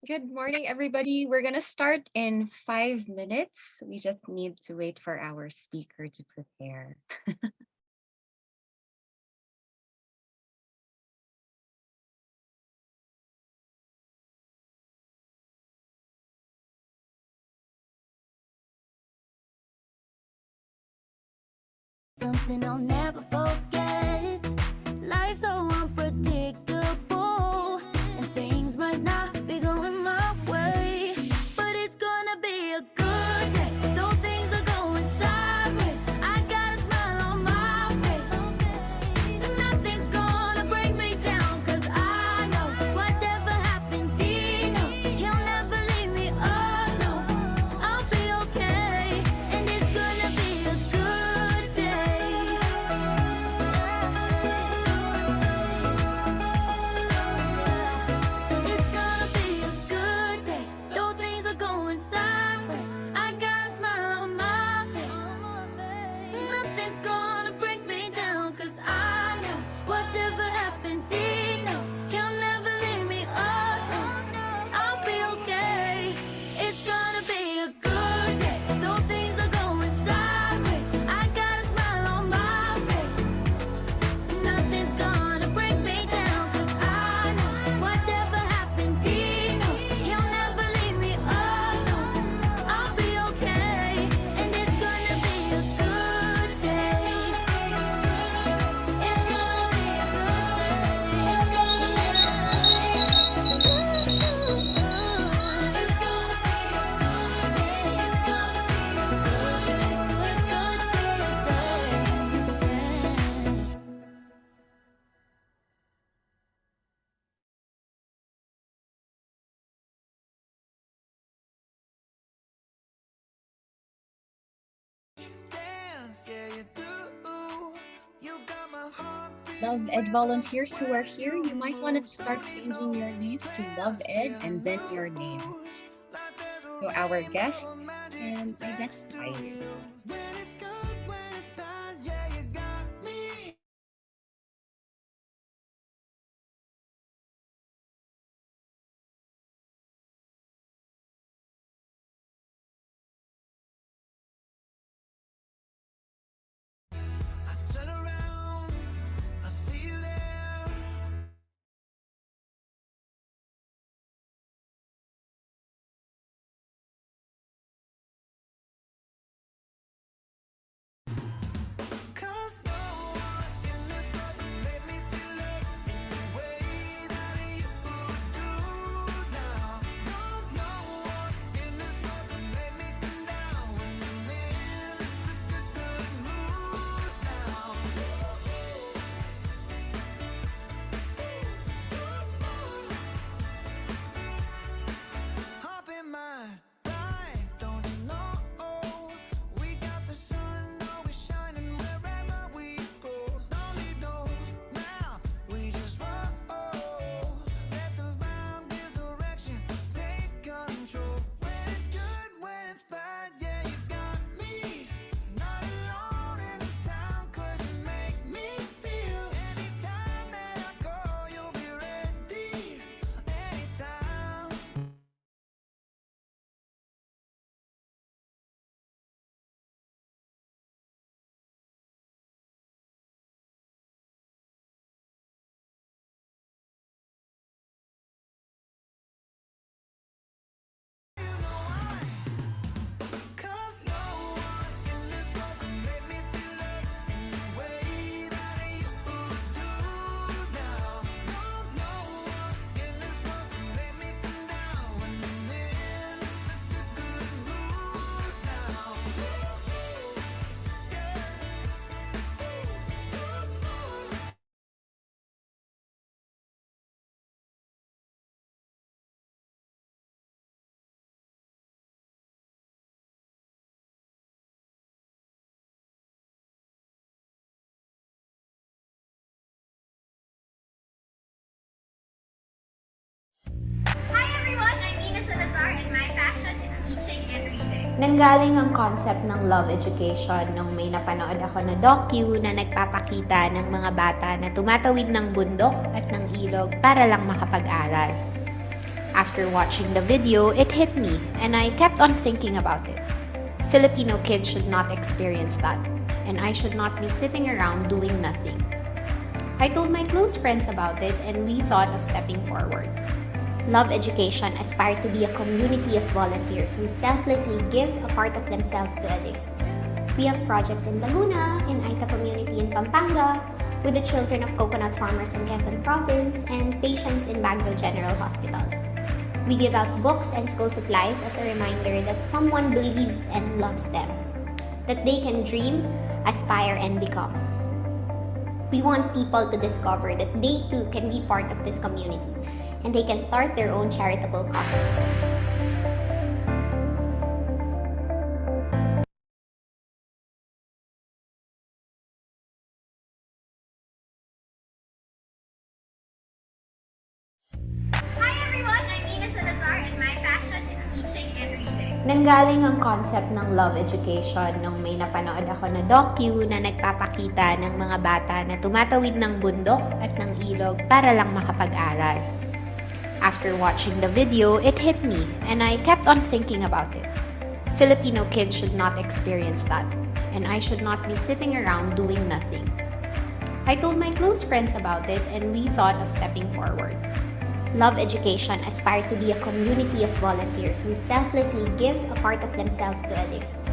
Good morning, everybody. We're going to start in 5 minutes. We just need to wait for our speaker to prepare. Something I'll never forget. Life's so unpredictable, and things might not be going my way, but it's gonna be a good day. Though things are going sideways, I got a smile on my face. Nothing's gonna break me down, 'cause I know whatever happens, he knows he'll never leave me alone. I'll be okay, and it's gonna be a good day. It's gonna be a good day. Though things are going sideways, I got a smile on my face. Nothing's gonna bring me down, 'cause I know whatever happens, he knows he'll never leave me alone. I'll be okay. It's gonna be a good day. Though things are going sideways, I got a smile on my face. Nothing's gonna bring me down, 'cause I know whatever happens, he knows he'll never leave me alone. I'll be okay, and it's gonna be a good day. It's gonna be a good day. It's gonna be a good day. It's gonna be a good day. It's gonna be a good day. It's gonna be a good day. Dance, yeah, you do. You got my heart Love Ed volunteers who are here, you might want to start changing your names to Love Ed and then your name. So our guests can identify you. Nanggaling ang concept ng love education nung may napanood ako na docu na nagpapakita ng mga bata na tumatawid ng bundok at ng ilog para lang makapag-aral. After watching the video, it hit me and I kept on thinking about it. Filipino kids should not experience that, and I should not be sitting around doing nothing. I told my close friends about it and we thought of stepping forward. Love Education aspired to be a community of volunteers who selflessly give a part of themselves to others. We have projects in Laguna, in Aita community in Pampanga, with the children of coconut farmers in Quezon Province, and patients in Baguio General Hospitals. We give out books and school supplies as a reminder that someone believes and loves them, that they can dream, aspire, and become. We want people to discover that they too can be part of this community and they can start their own charitable causes. Hi everyone, I'm Ina Salazar and my passion is teaching and reading. Nanggaling ang concept ng love education nung may napanood ako na docu na nagpapakita ng mga bata na tumatawid ng bundok at ng ilog para lang makapag-aral. After watching the video, it hit me and I kept on thinking about it. Filipino kids should not experience that, and I should not be sitting around doing nothing. I told my close friends about it and we thought of stepping forward. Love Education aspired to be a community of volunteers who selflessly give a part of themselves to others.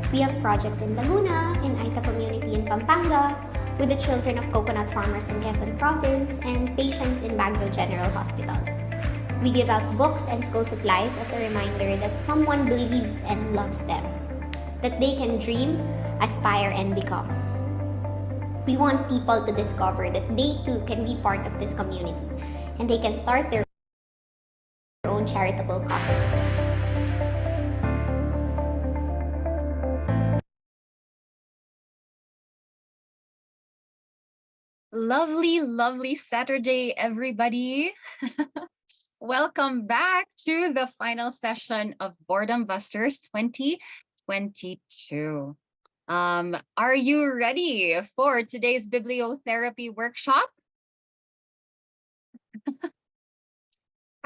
We have projects in Laguna, in Aita community in Pampanga, with the children of coconut farmers in Quezon Province, and patients in Baguio General Hospitals. We give out books and school supplies as a reminder that someone believes and loves them, that they can dream, aspire, and become. We want people to discover that they too can be part of this community and they can start their own charitable causes. Lovely, lovely Saturday, everybody. Welcome back to the final session of Boredom Busters 2022. Are you ready for today's bibliotherapy workshop?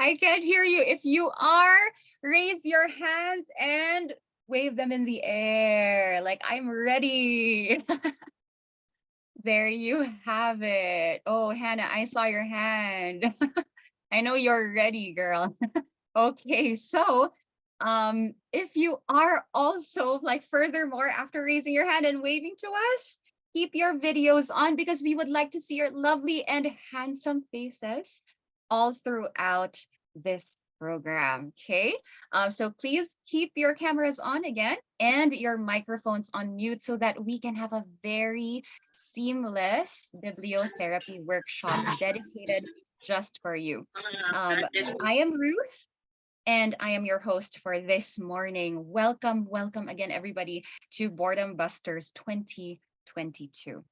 I can't hear you. If you are, raise your hands and wave them in the air like I'm ready. There you have it. Oh, Hannah, I saw your hand. I know you're ready, girl. Okay, so if you are also like furthermore after raising your hand and waving to us, keep your videos on because we would like to see your lovely and handsome faces all throughout this program. Okay, so please keep your cameras on again and your microphones on mute so that we can have a very seamless bibliotherapy workshop dedicated just for you. I am Ruth and I am your host for this morning. Welcome, welcome again, everybody, to Boredom Busters 2022.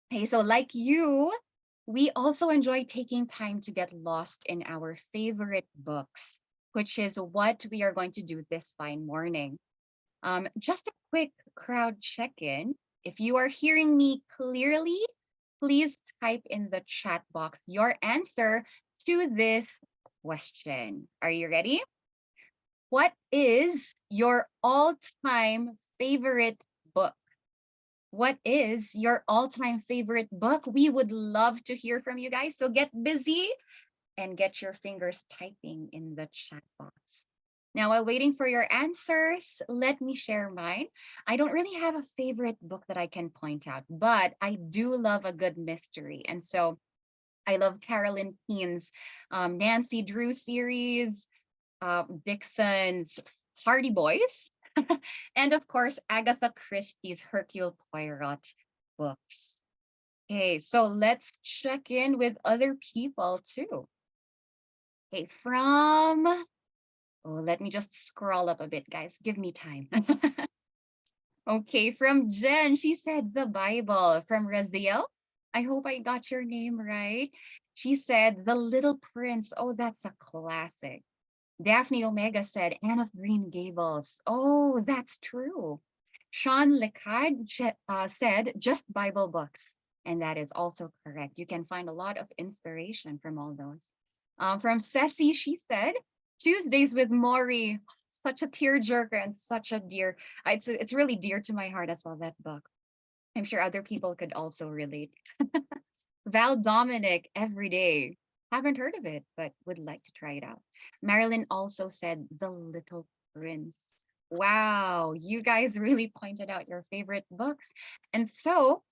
Hey, so like you, we also enjoy taking time to get lost in our favorite books, which is what we are going to do this fine morning. Just a quick crowd check-in. If you are hearing me clearly, please type in the chat box your answer to this question. Are you ready? What is your all-time favorite book? What is your all-time favorite book? We would love to hear from you guys. So get busy and get your fingers typing in the chat box. Now, while waiting for your answers, let me share mine. I don't really have a favorite book that I can point out, but I do love a good mystery. And so I love Carolyn Keene's Nancy Drew series, Dixon's Hardy Boys, and of course, Agatha Christie's Hercule Poirot books. Okay, so let's check in with other people too. Okay, let me just scroll up a bit, guys. Give me time. Okay, from Jen, she said the Bible. From Raziel, I hope I got your name right. She said The Little Prince. Oh, that's a classic. Daphne Omega said, Anne of Green Gables. Oh, that's true. Sean Lecad said, just Bible books. And that is also correct. You can find a lot of inspiration from all those. From Ceci, she said, Tuesdays with Maury. Such a tearjerker and such a dear. It's really dear to my heart as well, that book. I'm sure other people could also relate. Val Dominic, every day. Haven't heard of it, but would like to try it out. Marilyn also said The Little Prince. Wow, you guys really pointed out your favorite books. And so,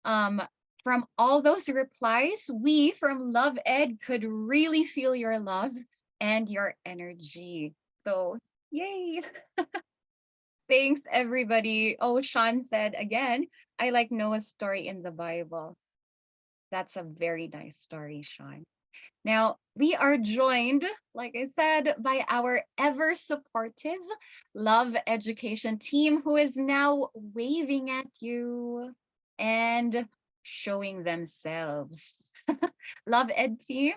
um, from all those replies, we from Love Ed could really feel your love and your energy. So, yay. Thanks, everybody. Oh, Sean said again, I like Noah's story in the Bible. That's a very nice story, Sean. Now, we are joined, like I said, by our ever supportive Love Education team who is now waving at you and showing themselves. Love Ed team,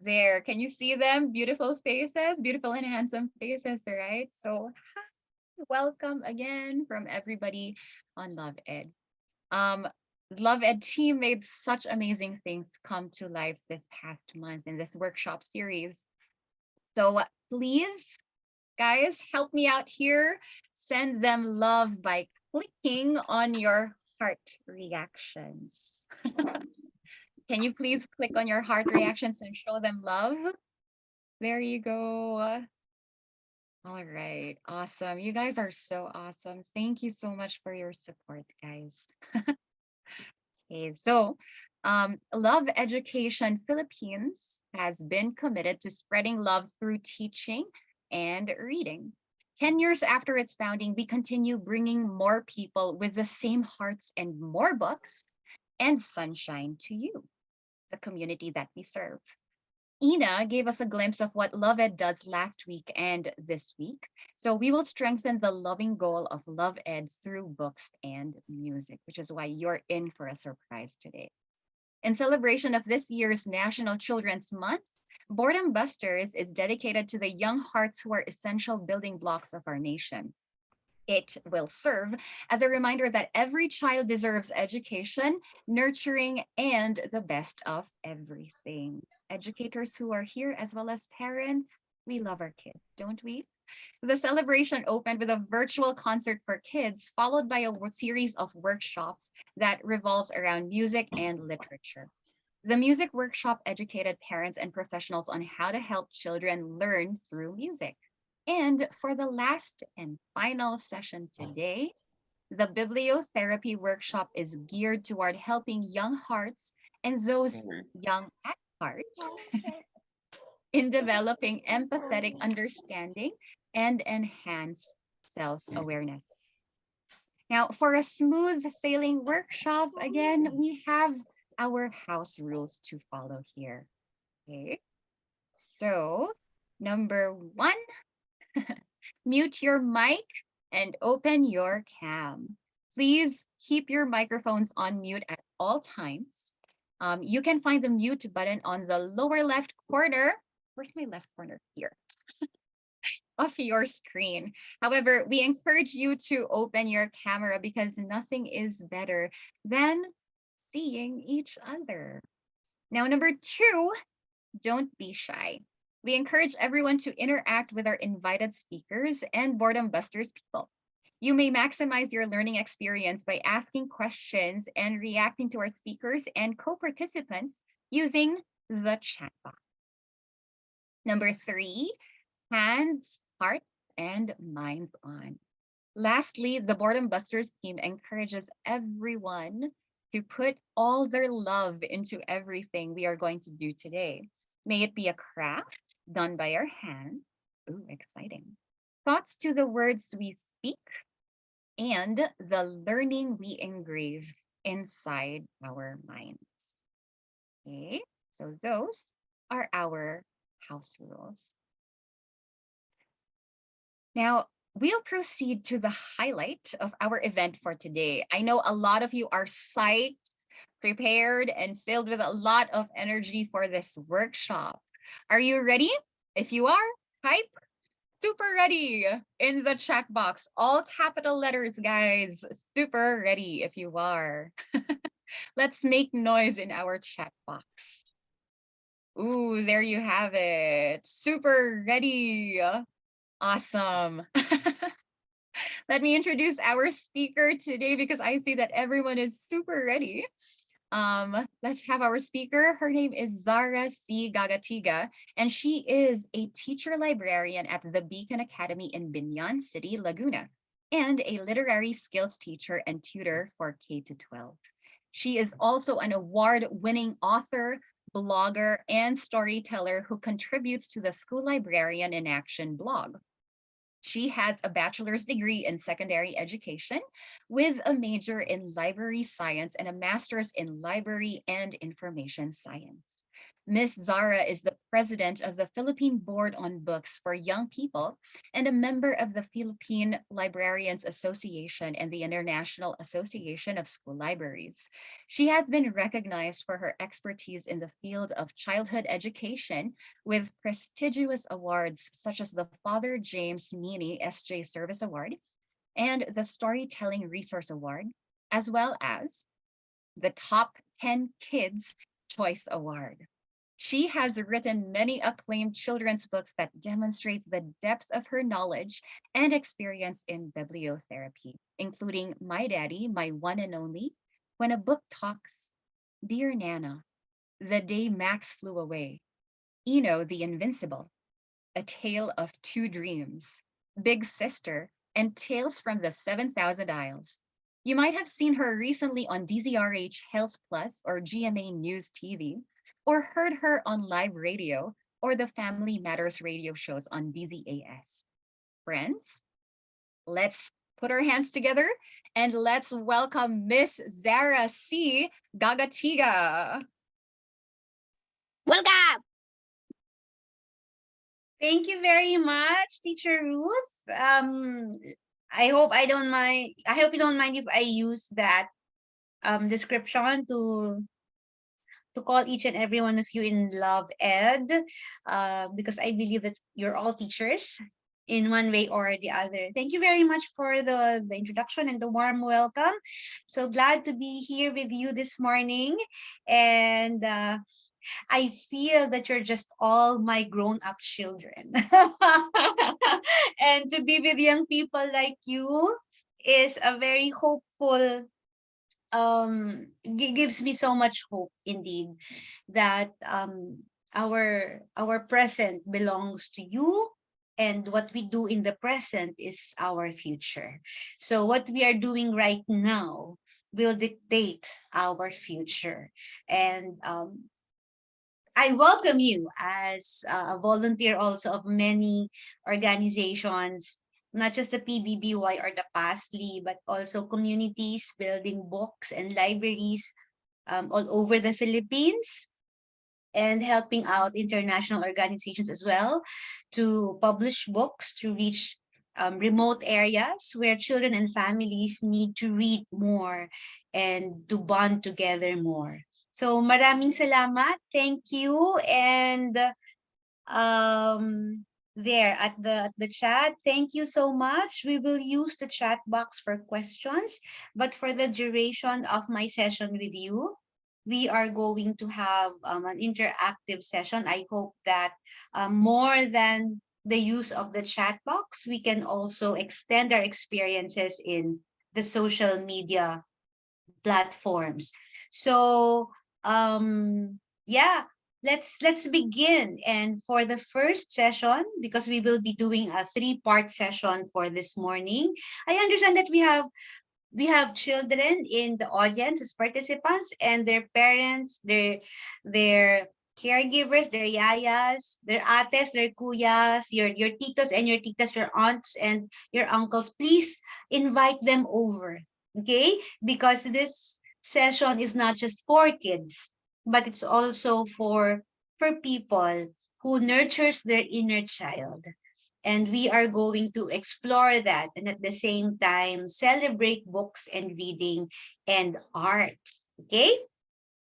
there. Can you see them? Beautiful faces, beautiful and handsome faces, right? So, welcome again from everybody on Love Ed. Um, Love Ed team made such amazing things come to life this past month in this workshop series. So please, guys, help me out here. Send them love by clicking on your heart reactions. Can you please click on your heart reactions and show them love? There you go. All right, awesome. You guys are so awesome. Thank you so much for your support, guys. Okay, so Love Education Philippines has been committed to spreading love through teaching and reading. 10 years after its founding, we continue bringing more people with the same hearts and more books and sunshine to you, the community that we serve. Ina gave us a glimpse of what Love Ed does last week and this week. So we will strengthen the loving goal of Love Ed through books and music, which is why you're in for a surprise today. In celebration of this year's National Children's Month, Boredom Busters is dedicated to the young hearts who are essential building blocks of our nation. It will serve as a reminder that every child deserves education, nurturing, and the best of everything. Educators who are here, as well as parents, we love our kids, don't we? The celebration opened with a virtual concert for kids, followed by a series of workshops that revolved around music and literature. The music workshop educated parents and professionals on how to help children learn through music. And for the last and final session today, the Bibliotherapy workshop is geared toward helping young hearts and those young at heart in developing empathetic understanding and enhance self-awareness. Now, for a smooth sailing workshop, again, we have our house rules to follow here. Okay. So, number one, mute your mic and open your cam. Please keep your microphones on mute at all times. You can find the mute button on the lower left corner. Where's my left corner? Here. Of your screen. However, we encourage you to open your camera because nothing is better than seeing each other. Now, number two, don't be shy. We encourage everyone to interact with our invited speakers and Boredom Busters people. You may maximize your learning experience by asking questions and reacting to our speakers and co-participants using the chat box. Number three, hands, hearts, and minds on. Lastly, the Boredom Busters team encourages everyone to put all their love into everything we are going to do today. May it be a craft done by our hands. Ooh, exciting. Thoughts to the words we speak and the learning we engrave inside our minds. Okay, so those are our house rules. Now, we'll proceed to the highlight of our event for today. I know a lot of you are psyched, prepared, and filled with a lot of energy for this workshop. Are you ready? If you are, type super ready in the chat box. All capital letters, guys. Super ready if you are. Let's make noise in our chat box. Ooh, there you have it. Super ready. Awesome. Let me introduce our speaker today because I see that everyone is super ready. Let's have our speaker. Her name is Zarah C. Gagatiga, and she is a teacher librarian at the Beacon Academy in Binyan City, Laguna, and a literary skills teacher and tutor for K-12. She is also an award-winning author, blogger, and storyteller who contributes to the School Librarian in Action blog. She has a bachelor's degree in secondary education with a major in library science and a master's in library and information science. Ms. Zarah is the president of the Philippine Board on Books for Young People and a member of the Philippine Librarians Association and the International Association of School Libraries. She has been recognized for her expertise in the field of childhood education with prestigious awards such as the Father James Meany SJ Service Award and the Storytelling Resource Award, as well as the Top 10 Kids Choice Award. She has written many acclaimed children's books that demonstrates the depth of her knowledge and experience in bibliotherapy, including My Daddy, My One and Only, When a Book Talks, Dear Nana, The Day Max Flew Away, Eno the Invincible, A Tale of Two Dreams, Big Sister, and Tales from the 7,000 Isles. You might have seen her recently on DZRH Health Plus or GMA News TV, or heard her on live radio or the Family Matters radio shows on DZAS. Friends, let's put our hands together and let's welcome Miss Zarah C. Gagatiga. Welcome. Thank you very much, Teacher Ruth. I hope you don't mind if I use that description to call each and every one of you in Love Ed, because I believe that you're all teachers in one way or the other. Thank you very much for the introduction and the warm welcome. So glad to be here with you this morning. And I feel that you're just all my grown-up children. And to be with young people like you is a very hopeful, gives me so much hope indeed that our present belongs to you, and what we do in the present is our future. So what we are doing right now will dictate our future. And I welcome you as a volunteer also of many organizations, not just the PBBY or the PASLI, but also communities building books and libraries all over the Philippines, and helping out international organizations as well to publish books to reach remote areas where children and families need to read more and to bond together more. So maraming salamat. Thank you. And there at the chat, thank you so much. We will use the chat box for questions, but for the duration of my session with you, we are going to have an interactive session. I hope that more than the use of the chat box, we can also extend our experiences in the social media platforms. So yeah, let's begin. And for the first session, because we will be doing a 3-part session for this morning, I understand that we have children in the audience as participants, and their parents, their caregivers, their yayas, their ates, their kuyas, your titos and your titas, your aunts and your uncles. Please invite them over, okay? Because this session is not just for kids, but it's also for people who nurtures their inner child. And we are going to explore that, and at the same time celebrate books and reading and art. Okay,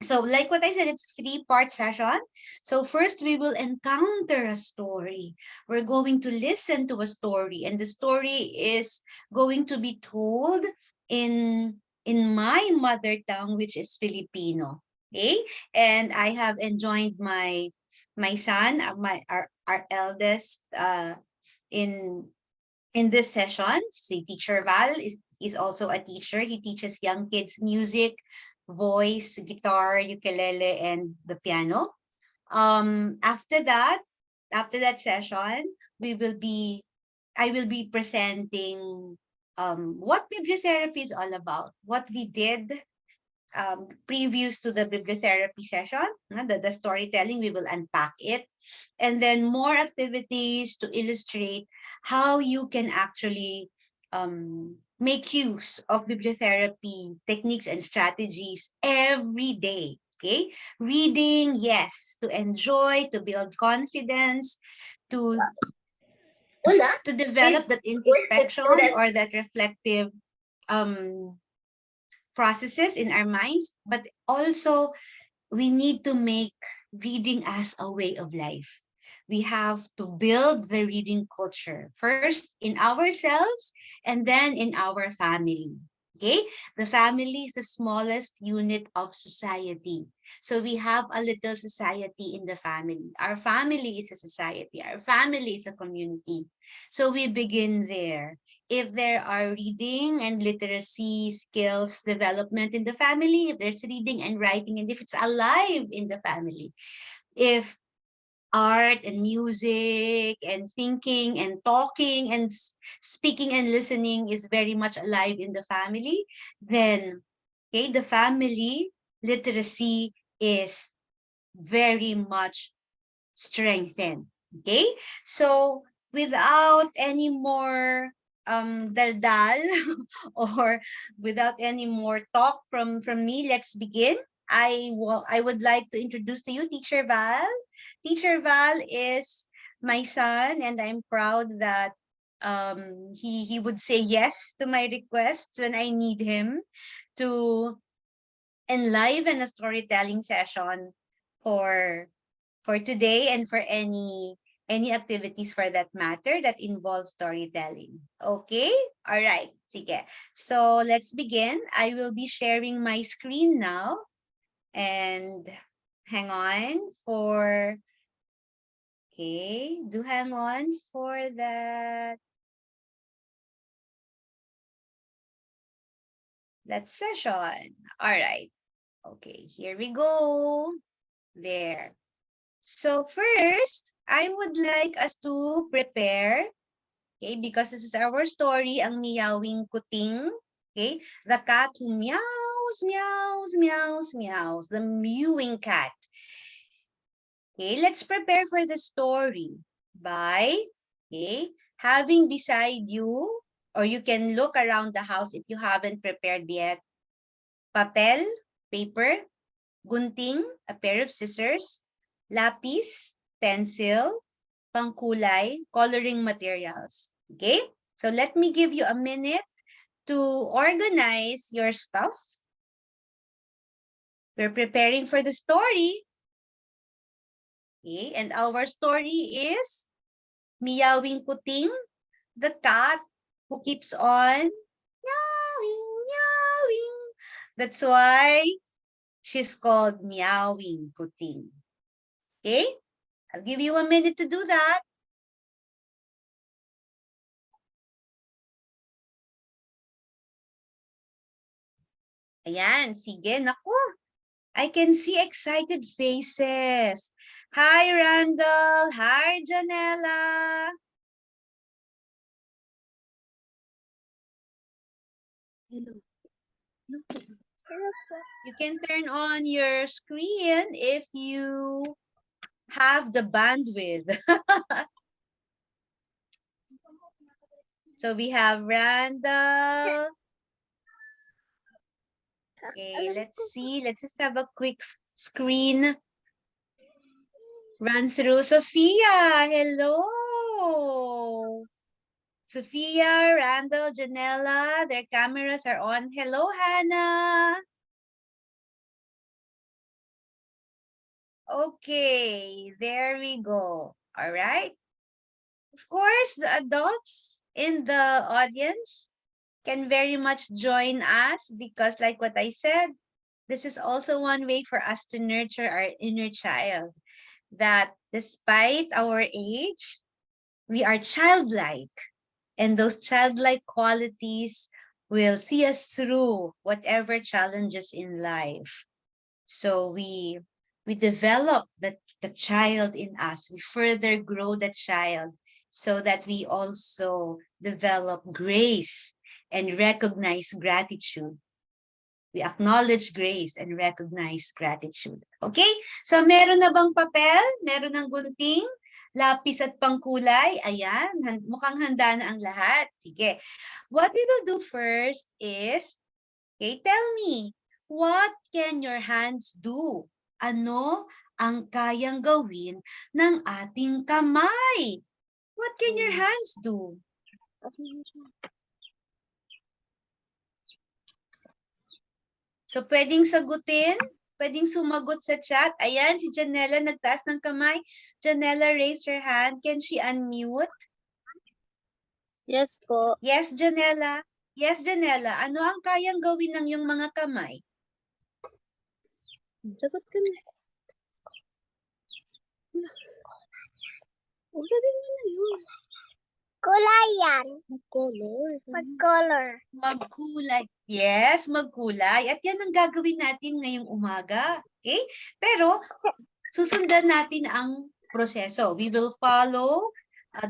So like what I said, it's a 3-part session. So first we will encounter a story. We're going to listen to a story, and the story is going to be told in my mother tongue, which is Filipino. Okay? And I have enjoined my son, our eldest in this session. Si Teacher Val is also a teacher. He teaches young kids music, voice, guitar, ukulele, and the piano. After that session, we will be I will be presenting what bibliotherapy is all about, what we did previews to the bibliotherapy session, the storytelling, we will unpack it. And then more activities to illustrate how you can actually make use of bibliotherapy techniques and strategies every day. Okay, reading, yes, to enjoy, to build confidence, to Una, develop that work with introspection or students. that reflective processes in our minds, but also we need to make reading as a way of life. We have to build the reading culture first in ourselves and then in our family. Okay, the family is the smallest unit of society. So we have a little society in the family. Our family is a society. Our family is a community. So we begin there. If there are reading and literacy skills development in the family, if there's reading and writing, and if it's alive in the family, if art and music and thinking and talking and speaking and listening is very much alive in the family, then okay, the family literacy is very much strengthened. Okay, so without any more daldal or without any more talk from me, let's begin. I would like to introduce to you Teacher Val. Teacher Val is my son, and I'm proud that he would say yes to my requests when I need him to enliven a storytelling session for today and for any activities for that matter that involve storytelling. Okay? All right. Sige. So let's begin. I will be sharing my screen now, and hang on for okay, do hang on for that session. All right. Okay, here we go. There. So first, I would like us to prepare, okay, because this is our story, ang meowing kuting, okay, the cat who meows, meows, meows, meows, the mewing cat. Okay, let's prepare for the story by, okay, having beside you, or you can look around the house if you haven't prepared yet, papel, paper, gunting, a pair of scissors, lapis, pencil, pangkulay, coloring materials. Okay? So let me give you a minute to organize your stuff. We're preparing for the story. Okay? And our story is Meowing Kuting, the cat who keeps on meowing, meowing. That's why she's called Meowing Kuting. Okay? I'll give you a minute to do that. Ayan, sige. Naku, I can see excited faces. Hi, Randall. Hi, Janella. You can turn on your screen if you have the bandwidth. So we have Randall. Okay, let's see. Let's just have a quick screen run through. Sophia, hello. Sophia, Randall, Janella, their cameras are on. Hello, Hannah. Okay, there we go. All right. Of course, the adults in the audience can very much join us because like what I said, this is also one way for us to nurture our inner child, that despite our age, we are childlike, and those childlike qualities will see us through whatever challenges in life. So we develop the child in us. We further grow the child so that we also develop grace and recognize gratitude. We acknowledge grace and recognize gratitude. Okay? So meron na bang papel? Meron ng gunting? Lapis at pangkulay? Ayan, mukhang handa na ang lahat. Sige. What we will do first is, okay, tell me, what can your hands do? Ano ang kayang gawin ng ating kamay? What can your hands do? So, pwedeng sagutin, pwedeng sumagot sa chat. Ayan, si Janella nagtaas ng kamay. Janella, raise your hand. Can she unmute? Yes po. Yes, Janella. Yes, Janella. Ano ang kayang gawin ng iyong mga kamay? Sagot ka na. Sabihin mo na yun. Kulay yan. Color. Mag-color. Magkulay. Yes, magkulay. At yan ang gagawin natin ngayong umaga. Okay? Pero, susundan natin ang proseso. We will follow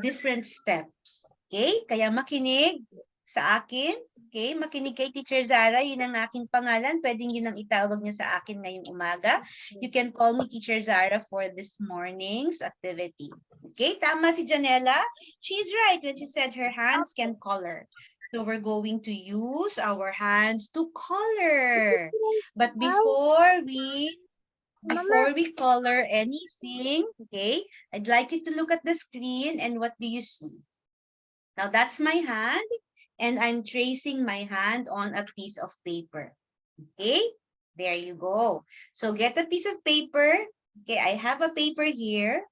different steps. Okay? Kaya makinig sa akin. Okay? Makinig kay Teacher Zarah. Yun ang aking pangalan. Pwedeng yun ang itawag niya sa akin ngayong umaga. You can call me Teacher Zarah for this morning's activity. Okay? Tama si Janella. She's right when she said her hands can color. So we're going to use our hands to color. But before we color anything, okay, I'd like you to look at the screen and what do you see? Now that's my hand and I'm tracing my hand on a piece of paper. Okay, there you go. So get a piece of paper. Okay, I have a paper here.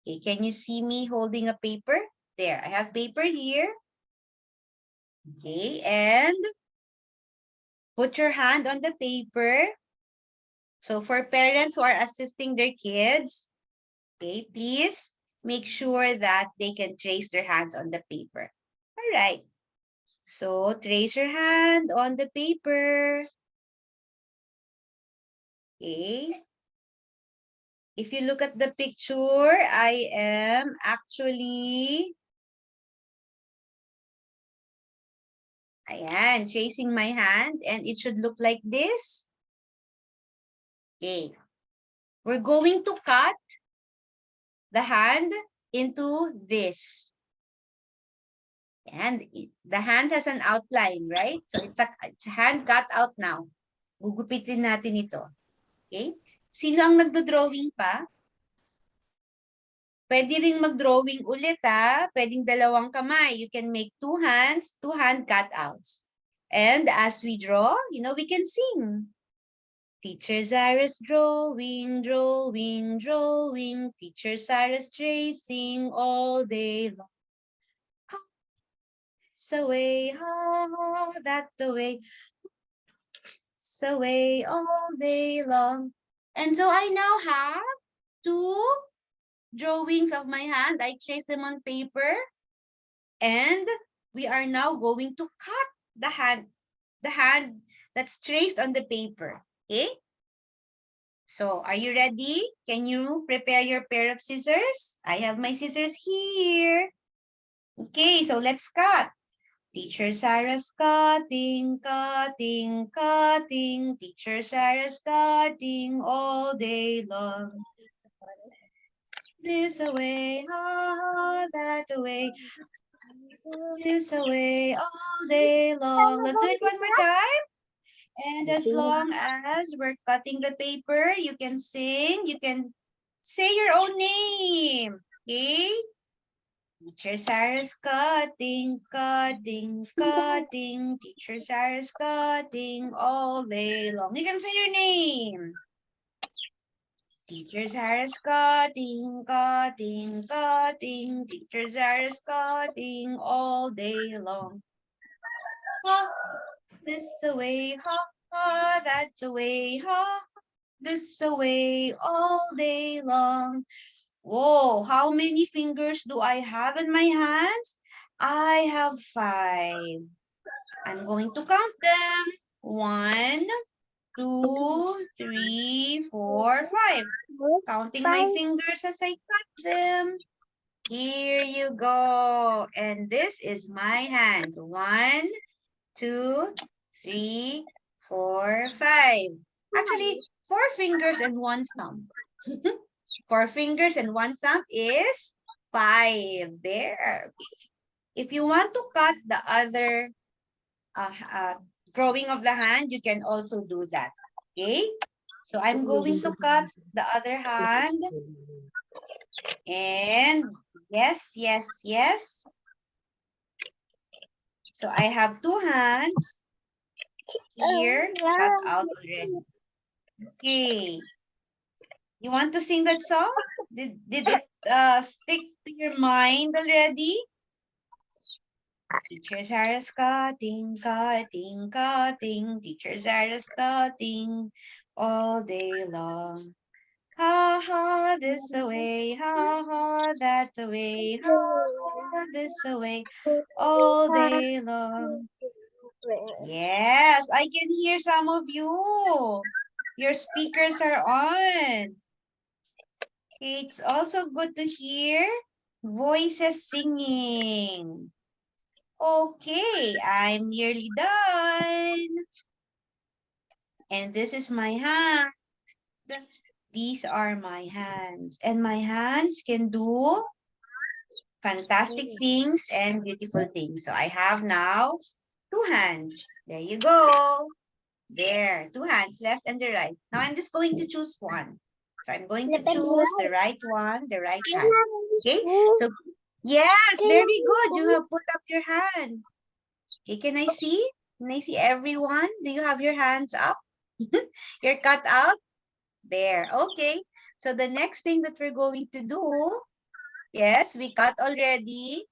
Okay, can you see me holding a paper? There, I have paper here. Okay, and put your hand on the paper. So for parents who are assisting their kids, okay, please make sure that they can trace their hands on the paper. All right. So trace your hand on the paper. Okay. If you look at the picture, I am actually ayan, tracing my hand and it should look like this. Okay. We're going to cut the hand into this. And the hand has an outline, right? So it's a hand cut out now. Gugupitin natin ito. Okay? Sino ang nagdo-drawing pa? Pwede ring mag-drawing ulit ha. Pwedeng dalawang kamay. You can make two hands, two hand cutouts. And as we draw, you know, we can sing. Teacher Zarah's drawing, drawing, drawing. Teacher Zarah's tracing all day long. So way, oh, that the way. So way all day long. And so I now have two drawings of my hand. I traced them on paper. And we are now going to cut the hand that's traced on the paper. Okay? So, are you ready? Can you prepare your pair of scissors? I have my scissors here. Okay, so let's cut. Teacher Zarah's cutting, cutting, cutting. Teacher Zarah's cutting all day long. This away, ah, that away. This away all day long. Let's do it one more time. And as long as we're cutting the paper, you can sing, you can say your own name. Okay? Teacher Zarah's cutting, cutting, cutting. Teacher Zarah's cutting all day long. You can say your name. Teacher Zarah's cutting, cutting, cutting. Teacher Zarah's cutting all day long. Ha, this away, ha, ha, that's away, ha, this away all day long. Whoa, how many fingers do I have in my hands? I have 5. I'm going to count them. 1, 2, 3, 4, 5. Counting my fingers as I cut them. Here you go. And this is my hand. 1, 2, 3, 4, 5. Actually, 4 fingers and 1 thumb. 4 fingers and 1 thumb is 5. There. If you want to cut the other drawing of the hand, you can also do that. Okay? So I'm going to cut the other hand. And yes, yes, yes. So I have 2 hands here cut out already. Okay. You want to sing that song? Did it stick to your mind already? Teacher Zarah's cutting, cutting, cutting. Teacher Zarah's cutting all day long. Ha ha, this away, ha ha, that away, ha ha, this away, all day long. Yes, I can hear some of you. Your speakers are on. It's also good to hear voices singing. Okay, I'm nearly done. And this is my hand. These are my hands. And my hands can do fantastic things and beautiful things. So I have now 2 hands. There you go. There, 2 hands, left and the right. Now I'm just going to choose one. So I'm going to choose the right one, the right hand. Okay, so yes, very good. You have put up your hand. Okay, can I see? Can I see everyone? Do you have your hands up? You're cut out? There, okay. So the next thing that we're going to do, yes, we cut already.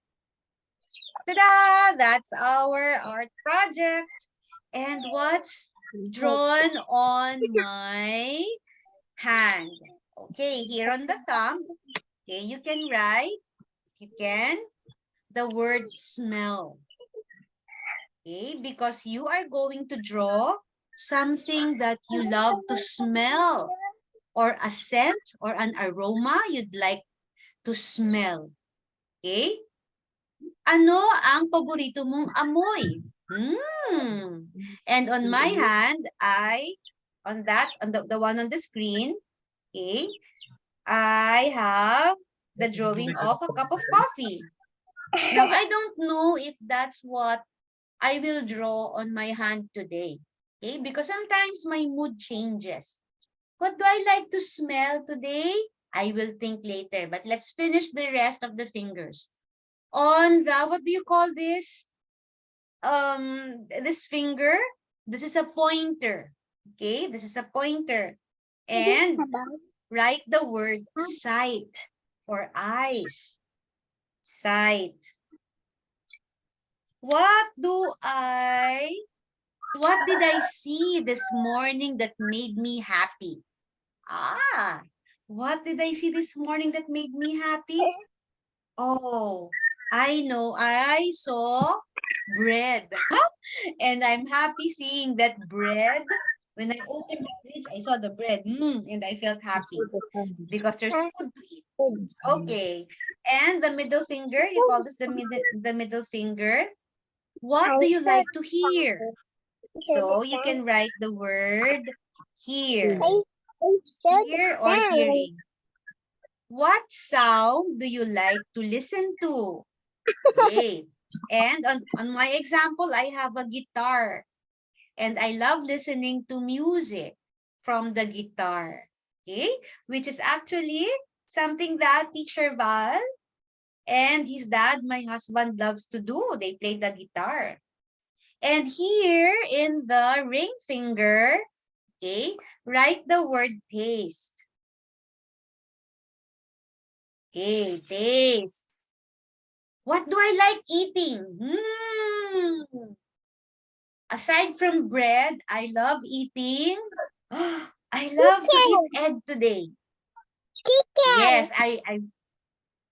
Ta-da! That's our art project. And what's drawn on my hand? Okay, here on the thumb, okay, you can write, you can, the word smell. Okay, because you are going to draw something that you love to smell, or a scent or an aroma you'd like to smell. Okay? Ano ang paborito mong amoy? And on my hand, on the one on the screen, okay, I have the drawing of a cup of coffee. Now, I don't know if that's what I will draw on my hand today. Okay, because sometimes my mood changes. What do I like to smell today? I will think later, but let's finish the rest of the fingers. On the, what do you call this? This finger, this is a pointer. Okay, this is a pointer. And write the word sight for eyes. Sight. What did I see this morning that made me happy? What did I see this morning that made me happy? Oh, I know, I saw bread. And I'm happy seeing that bread. When I opened the fridge, I saw the bread. And I felt happy because there's food to eat. Okay. And the middle finger, you call this the middle finger. What do you like to hear? So you can write the word hear. Hear or hearing. What sound do you like to listen to? Okay. And on my example, I have a guitar. And I love listening to music from the guitar. Okay? Which is actually something that Teacher Val and his dad, my husband, loves to do. They play the guitar. And here in the ring finger, okay, write the word taste. Okay, taste. What do I like eating? Aside from bread, I love eating. I love to eat egg today. Yes, I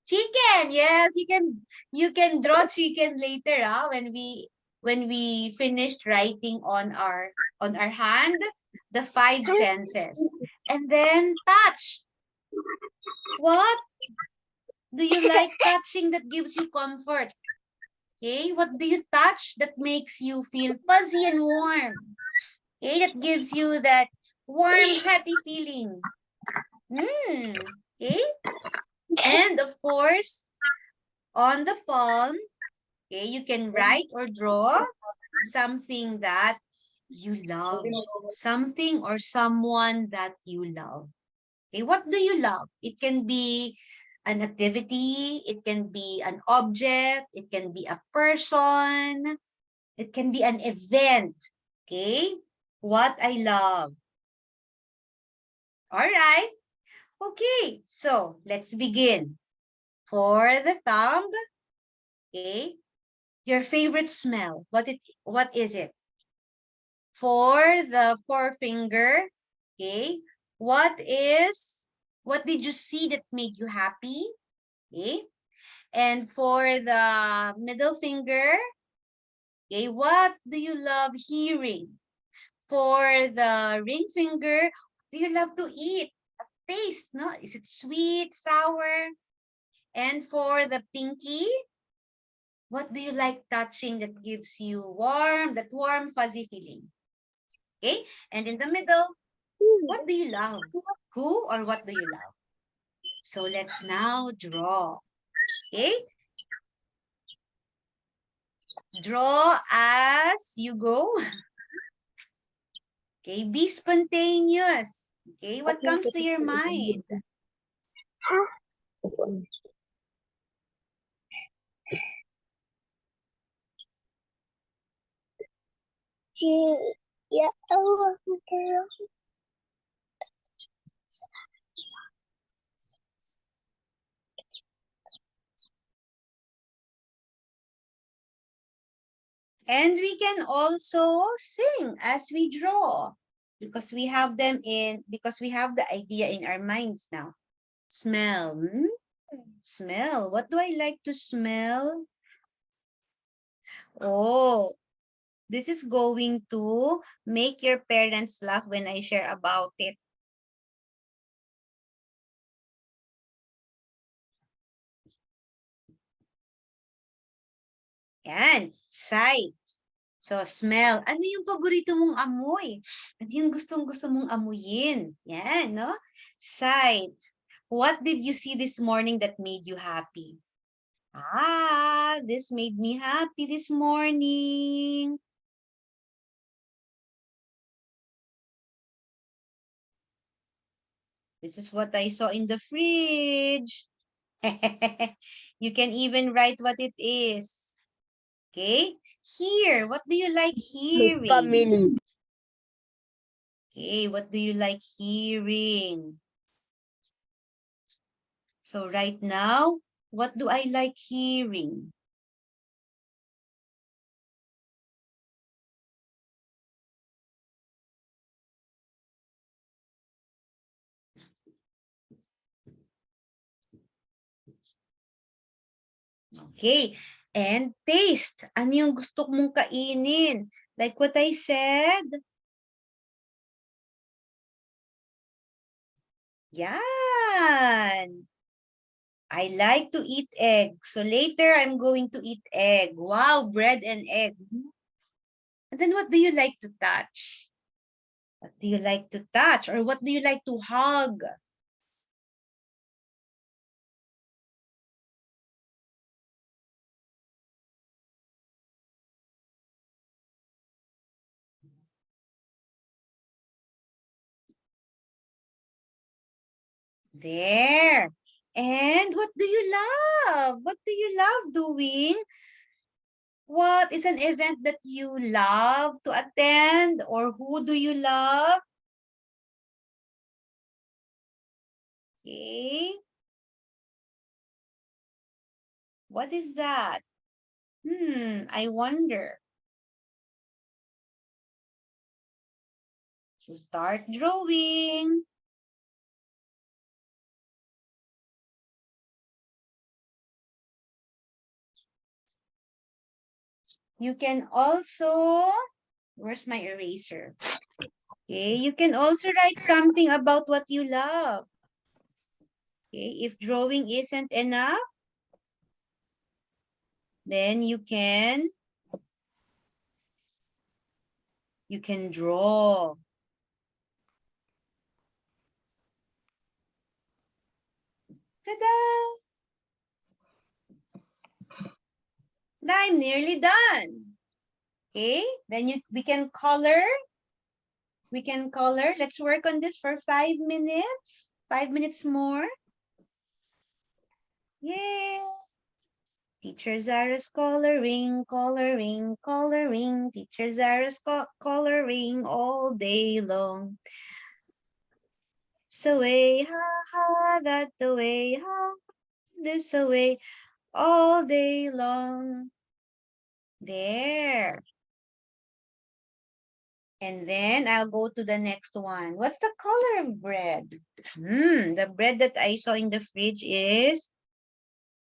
chicken. Yes, you can draw chicken later, when we finished writing on our hand the five senses. And then touch. What do you like touching that gives you comfort? Okay, what do you touch that makes you feel fuzzy and warm? Okay, that gives you that warm, happy feeling. Okay, and of course, on the palm, okay, you can write or draw something that you love, something or someone that you love. Okay, what do you love? It can be an activity, it can be an object, it can be a person, it can be an event. Okay, what I love. All right. Okay, so let's begin. For the thumb, okay, your favorite smell. What is it? For the forefinger, okay, what did you see that made you happy? Okay. And for the middle finger, okay, what do you love hearing? For the ring finger, do you love to eat? Taste, no? Is it sweet, sour? And for the pinky, what do you like touching that gives you that warm, fuzzy feeling? Okay? And in the middle, what do you love? Who or what do you love? So let's now draw. Okay? Draw as you go. Okay, be spontaneous. Okay, what comes to your mind? Yeah, oh, And we can also sing as we draw because we have the idea in our minds now. Smell. Smell. What do I like to smell? Oh, this is going to make your parents laugh when I share about it. Yan. Sight. So, smell. Ano yung paborito mong amoy? Ano yung gustong-gusto mong amuyin? Yan, no? Sight. What did you see this morning that made you happy? This made me happy this morning. This is what I saw in the fridge. You can even write what it is. Okay? Hear. What do you like hearing? family. Okay, what do you like hearing? So right now, what do I like hearing? Okay. And taste. Ano yung gusto mong kainin? Like what I said. Yan. I like to eat egg. So later, I'm going to eat egg. Wow, bread and egg. And then what do you like to touch? What do you like to touch? Or what do you like to hug? There. And what do you love? What do you love doing? What is an event that you love to attend? Or who do you love? Okay. What is that? I wonder. So start drawing. You can also, where's my eraser? Okay, you can also write something about what you love. Okay, if drawing isn't enough, then you can draw. Ta-da! I'm nearly done. Okay, then we can color. We can color. Let's work on this for 5 minutes. 5 minutes more. Yay! Teacher Zarah's coloring, coloring, coloring. Teacher Zarah's coloring all day long. So way, ha ha, that the way, ha, this away, all day long. There. And then I'll go to the next one. What's the color of bread? The bread that I saw in the fridge is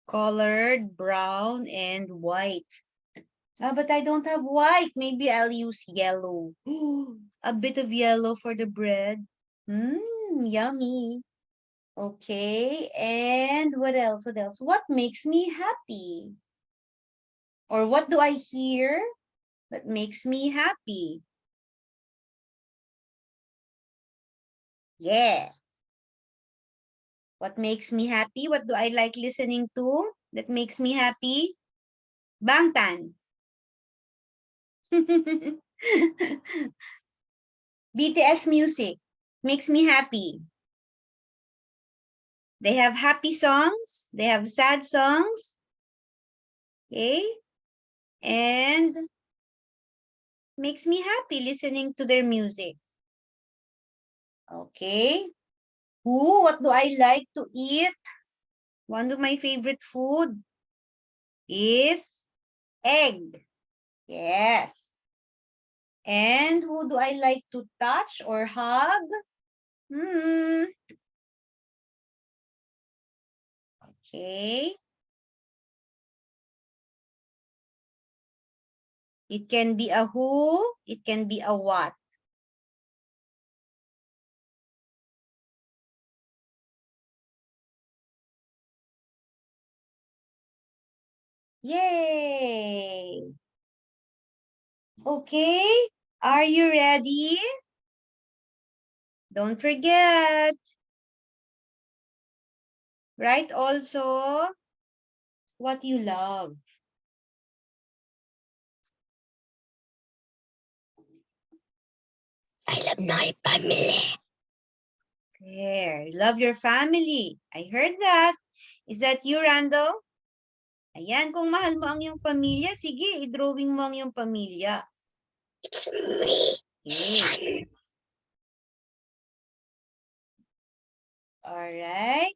colored brown and white. But I don't have white. Maybe I'll use yellow. A bit of yellow for the bread. Yummy. Okay, and what else? What else? What makes me happy? Or what do I hear that makes me happy? Yeah. What makes me happy? What do I like listening to that makes me happy? Bangtan. BTS music makes me happy. They have happy songs. They have sad songs. Okay. And makes me happy listening to their music. Okay. What do I like to eat? One of my favorite food is egg. Yes. And who do I like to touch or hug? Okay. It can be a who, it can be a what. Yay! Okay, are you ready? Don't forget. Write also what you love. I love my family. There, love your family. I heard that. Is that you, Rando? Ayan, kung mahal mo ang iyong pamilya, sige, i-drawing mo ang iyong pamilya. It's me, Okay. Alright.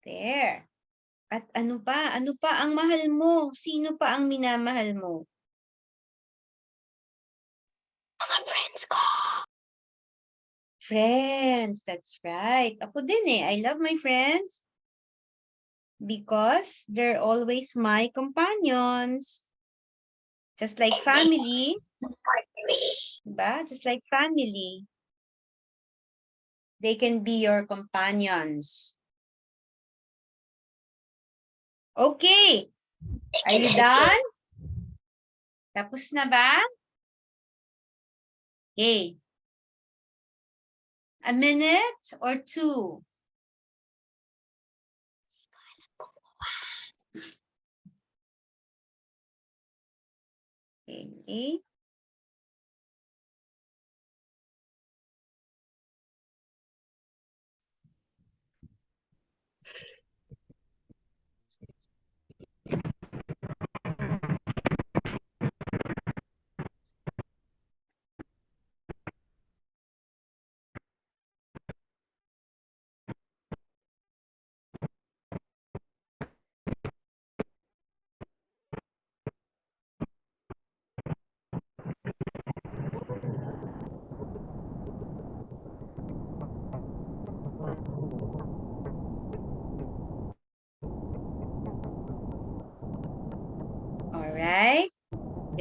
There. At ano pa? Ano pa ang mahal mo? Sino pa ang minamahal mo? Mga friends ko. Friends, that's right. Ako din eh. I love my friends because they're always my companions. Just like family. Diba? Just like family. They can be your companions. Okay. Are you done? Tapos na ba? Okay. A minute or two? Okay.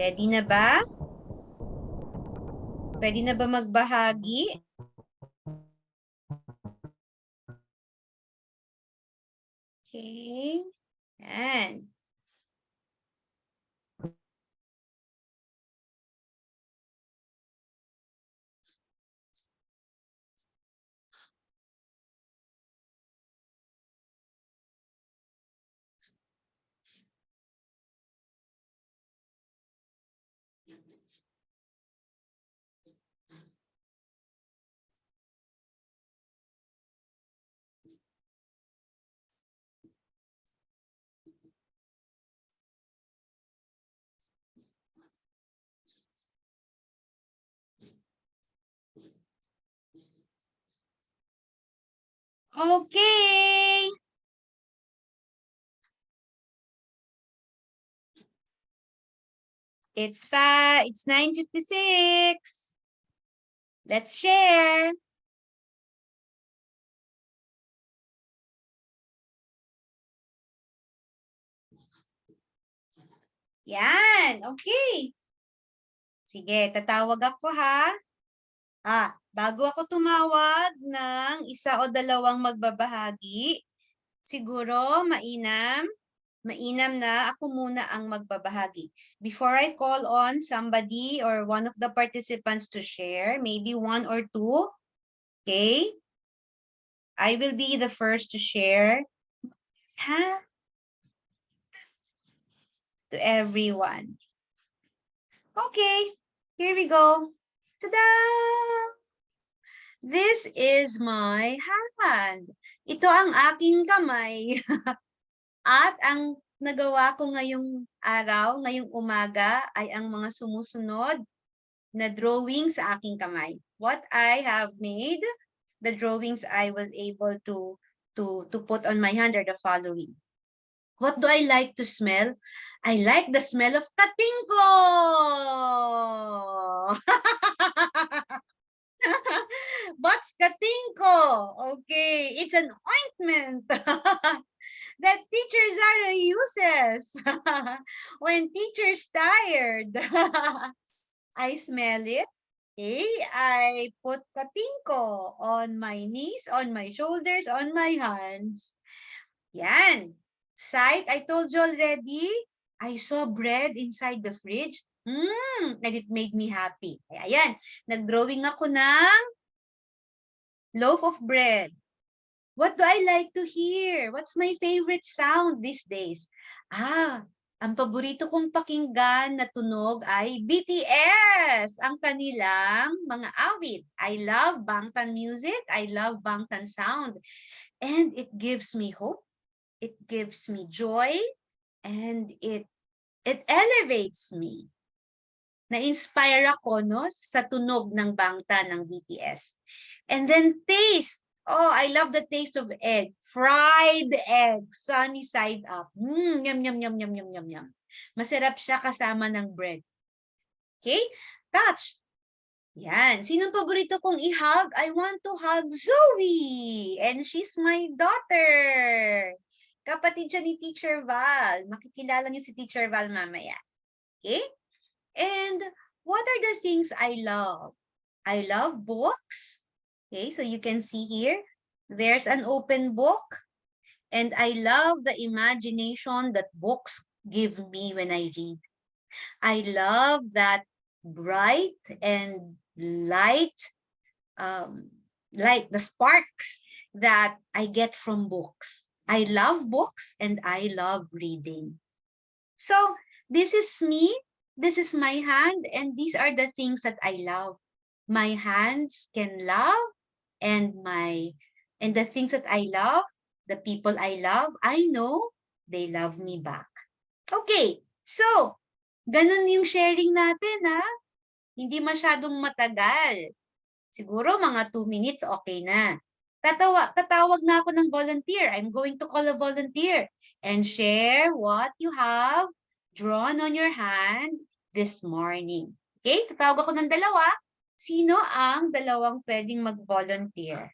Ready na ba? Pwede na ba magbahagi? Okay. Yan. Okay. It's 9:56. Let's share. Yan. Okay. Sige, tatawag ako ha. Bago ako tumawag ng isa o dalawang magbabahagi, siguro mainam na ako muna ang magbabahagi. Before I call on somebody or one of the participants to share, maybe one or two, okay? I will be the first to share to everyone. Okay, here we go. Ta-da! This is my hand. Ito ang aking kamay. At ang nagawa ko ngayong araw, ngayong umaga, ay ang mga sumusunod na drawing sa aking kamay. What I have made, the drawings I was able to put on my hand are the following. What do I like to smell? I like the smell of katingko! What's katingko? Okay, it's an ointment that teacher Zarah uses when teacher's tired. I smell it. Okay, I put katingko on my knees, on my shoulders, on my hands. Yan. Sight, I told you already, I saw bread inside the fridge. And it made me happy. Ayan, nag-drawing ako ng loaf of bread. What do I like to hear? What's my favorite sound these days? Ang paborito kong pakinggan na tunog ay BTS, ang kanilang mga awit. I love Bangtan music. I love Bangtan sound. And it gives me hope. It gives me joy. And it elevates me. Na-inspire ako sa tunog ng Bangtan ng BTS. And then taste. Oh, I love the taste of egg. Fried egg. Sunny side up. Yum, yum, yum, yum, yum, yum, yum. Masarap siya kasama ng bread. Okay? Touch. Yan. Sinong paborito kong i-hug? I want to hug Zoe. And she's my daughter. Kapatid siya ni Teacher Val. Makikilala niyo si Teacher Val mamaya. Okay? And what are the things I love? I love books. Okay, so you can see here, there's an open book. And I love the imagination that books give me when I read. I love that bright and light, like the sparks that I get from books. I love books and I love reading. So this is me. This is my hand, and these are the things that I love. My hands can love, and the things that I love, the people I love, I know they love me back. Okay, so ganun yung sharing natin, ha? Hindi masyadong matagal. Siguro mga 2 minutes, okay na. Tatawag na ako ng volunteer. I'm going to call a volunteer and share what you have drawn on your hand this morning. Okay, tatawag ako ng dalawa. Sino ang dalawang pwedeng mag-volunteer?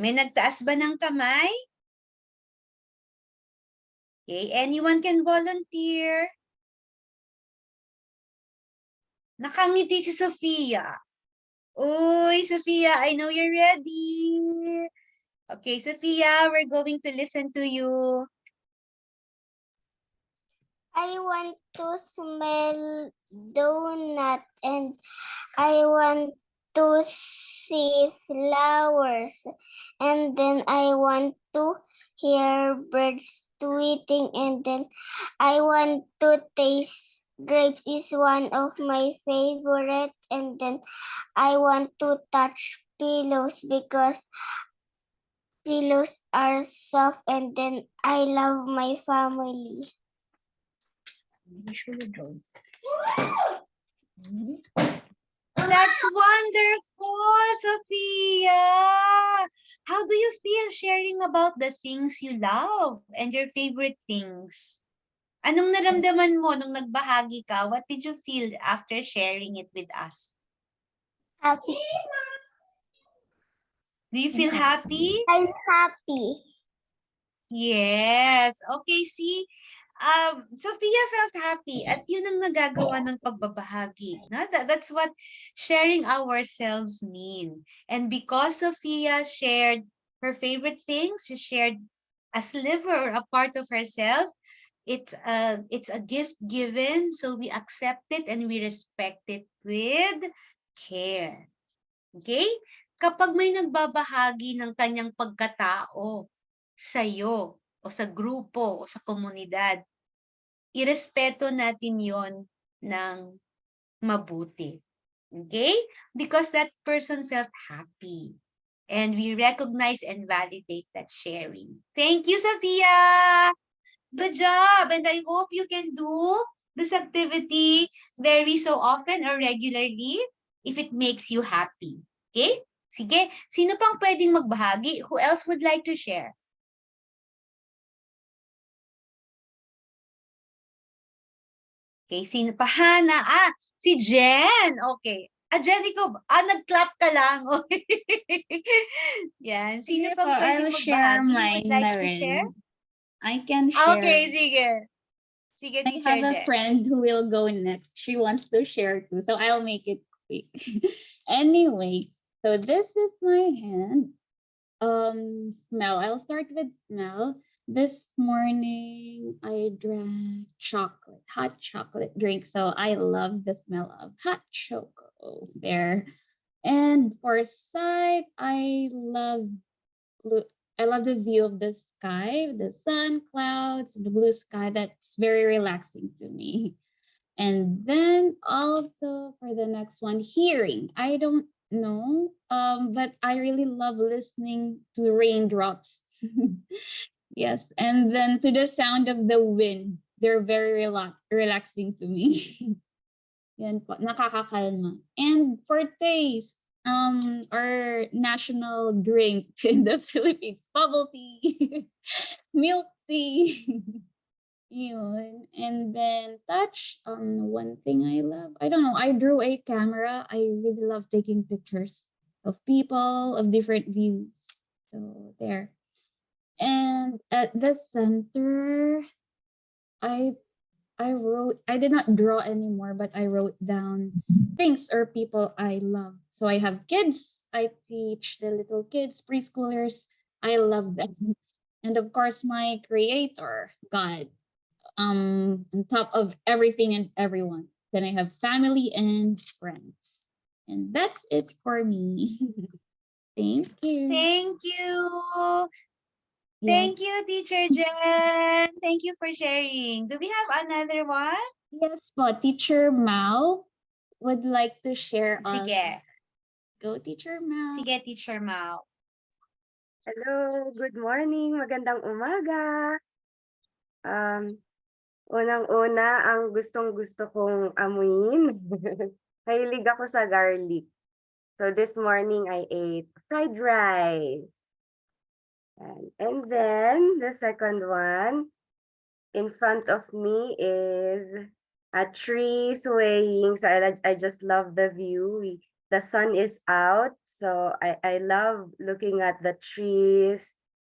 May nagtaas ba ng kamay? Okay, anyone can volunteer. Nakangiti si Sophia. Uy, Sophia, I know you're ready. Okay, Sophia, we're going to listen to you. I want to smell donut and I want to see flowers and then I want to hear birds tweeting and then I want to taste grapes is one of my favorite and then I want to touch pillows because pillows are soft and then I love my family. That's wonderful, Sophia. How do you feel sharing about the things you love and your favorite things? Anong naramdaman mo nung nagbahagi ka? What did you feel after sharing it with us? Happy. Do you feel happy? I'm happy. Yes. Okay, see, Sophia felt happy at yun ang nagagawa ng pagbabahagi. No? That's what sharing ourselves mean. And because Sophia shared her favorite things, she shared a sliver or a part of herself, it's a gift given, so we accept it and we respect it with care. Okay? Kapag may nagbabahagi ng kanyang pagkatao sa'yo o sa grupo o sa komunidad, irespeto natin yon ng mabuti. Okay? Because that person felt happy. And we recognize and validate that sharing. Thank you, Sophia! Good job! And I hope you can do this activity very so often or regularly if it makes you happy. Okay? Sige, sino pang pwedeng magbahagi? Who else would like to share? Okay, sino pa? Hana. Si Jen. Okay. Jen, ikaw, nag-clap ka lang. Okay. Yan. Sino Sige pang po, pwedeng I'll share magbahagi? Would mine like na to share? rin. I can share. Okay, sige. Sige, I Teacher have a Jen. friend who will go next. She wants to share too, so I'll make it quick. Anyway, so this is my hand. Smell. I'll start with smell. This morning I drank chocolate, hot chocolate drink. So I love the smell of hot chocolate there. And for sight, I love the view of the sky, the sun, clouds, the blue sky. That's very relaxing to me. And then also for the next one, hearing. I don't know, but I really love listening to raindrops. Yes, and then to the sound of the wind. They're very relaxing to me. Yan po, nakakakalma. And for taste, our national drink in the Philippines, bubble tea, milk tea. Yun. And then touch, one thing I love, I don't know, I drew a camera. I really love taking pictures of people, of different views. So there. And at the center, I I did not draw anymore, but I wrote down things or people I love. So I have kids. I teach the little kids, preschoolers. I love them. And of course, my creator, God, on top of everything and everyone. Then I have family and friends. And that's it for me. Thank you. Thank you. Yes. Thank you, Teacher Jen. Thank you for sharing. Do we have another one? Yes po, Teacher Mao would like to share on. Sige. Go, Teacher Mao. Sige, Teacher Mao. Hello, good morning, magandang umaga. Unang-una, ang gustong-gusto kong amuin. Mahilig ako sa garlic. So this morning, I ate fried rice. And then, the second one, in front of me is a tree swaying. So I just love the view. The sun is out, so I love looking at the trees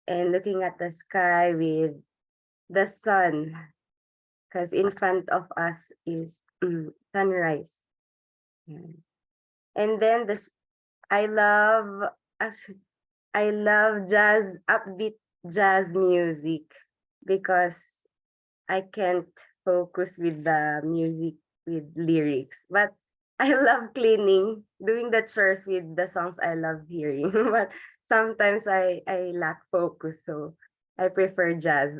and looking at the sky with the sun, because in front of us is sunrise. Yan. And then I love actually, I love jazz, upbeat jazz music because I can't focus with the music with lyrics. But I love cleaning, doing the chores with the songs I love hearing. But sometimes I lack focus, so I prefer jazz.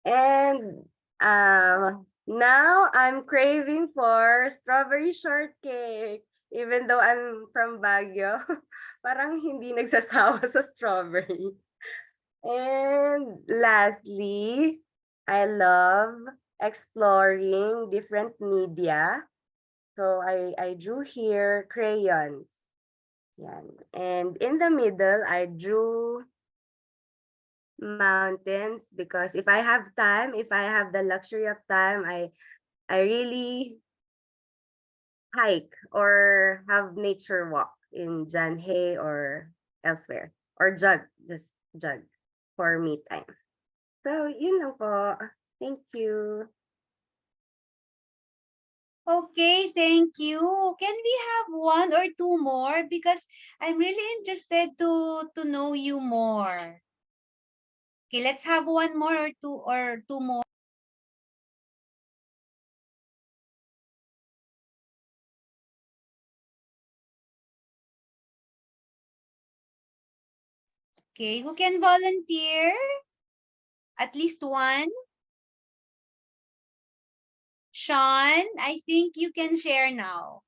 And now I'm craving for strawberry shortcake. Even though I'm from Baguio, parang hindi nagsasawa sa strawberry. And lastly, I love exploring different media. So I drew here crayons. Yan. And in the middle, I drew mountains because if I have time, if I have the luxury of time, I really hike or have nature walk in Janhay or elsewhere or just jog for me time. So, yun lang po. Thank you. Okay, thank you. Can we have one or two more? Because I'm really interested to know you more. Okay, let's have one more or two more. Okay, who can volunteer? At least one. Sean, I think you can share now.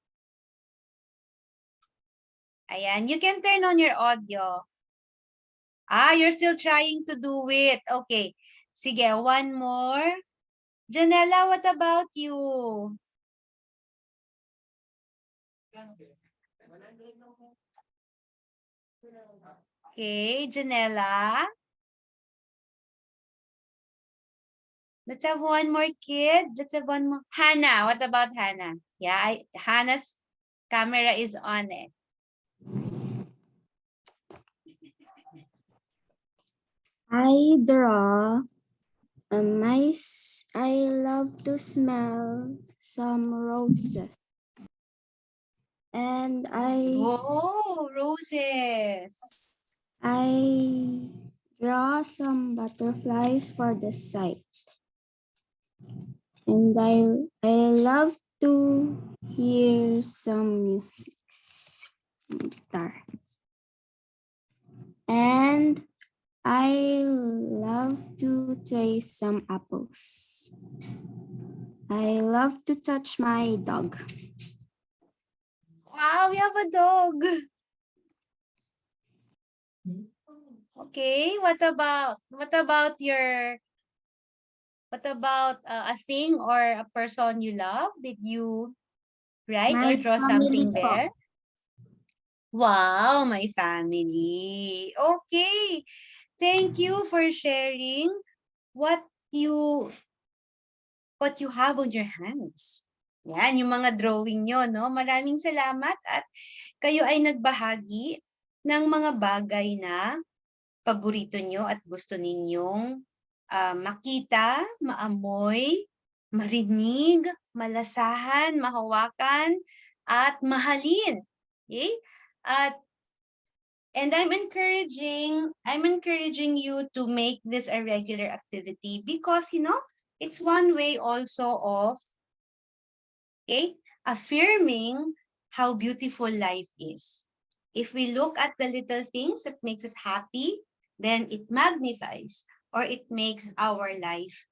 Ayan, you can turn on your audio. You're still trying to do it. Okay. Sige, one more. Janella, what about you? Okay, Janella. Let's have one more kid. Let's have one more. Hannah, what about Hannah? Yeah, Hannah's camera is on it. I draw a mice. I love to smell some roses. And Oh, roses. I draw some butterflies for the site. And I love to hear some music. Guitar. And I love to taste some apples. I love to touch my dog. Wow, we have a dog. Okay, what about a thing or a person you love? Did you write or My draw family something po. there? Wow, my family. Okay. Thank you for sharing what you have on your hands. Yan, yung mga drawing nyo, no? Maraming salamat at kayo ay nagbahagi ng mga bagay na paborito nyo at gusto ninyong makita, maamoy, marinig, malasahan, mahawakan, at mahalin. Okay? And I'm encouraging you to make this a regular activity because, it's one way also of, affirming how beautiful life is. If we look at the little things that makes us happy, then it magnifies or it makes our life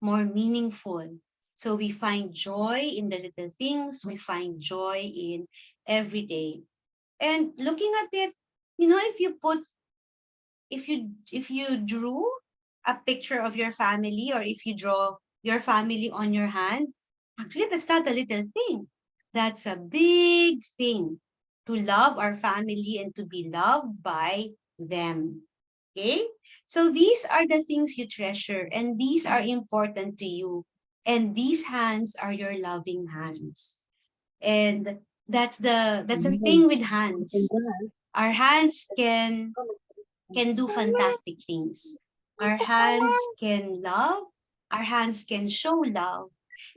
more meaningful. So we find joy in the little things, we find joy in every day. And looking at it, if you drew a picture of your family or if you draw your family on your hand, actually that's not a little thing. That's a big thing to love our family and to be loved by them. Okay? So these are the things you treasure and these are important to you. And these hands are your loving hands. And that's a thing with hands. Our hands can do fantastic things. Our hands can love, our hands can show love,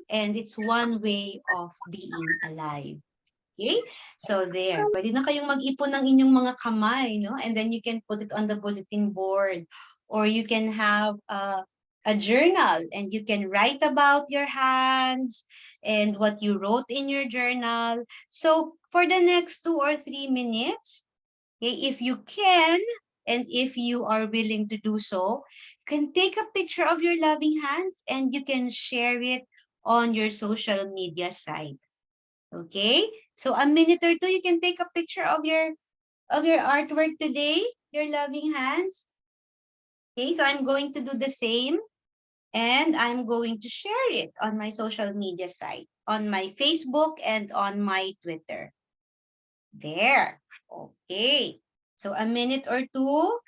and it's one way of being alive. Okay? So there, pwede na kayong mag-ipon ng inyong mga kamay, no? And then you can put it on the bulletin board. Or you can have a journal and you can write about your hands and what you wrote in your journal. So for the next 2 or 3 minutes, okay, if you can, and if you are willing to do so, you can take a picture of your loving hands and you can share it on your social media site. Okay, so a minute or two, you can take a picture of your artwork today, your loving hands. Okay, so I'm going to do the same, and I'm going to share it on my social media site, on my Facebook and on my Twitter. There. Okay, so a minute or two.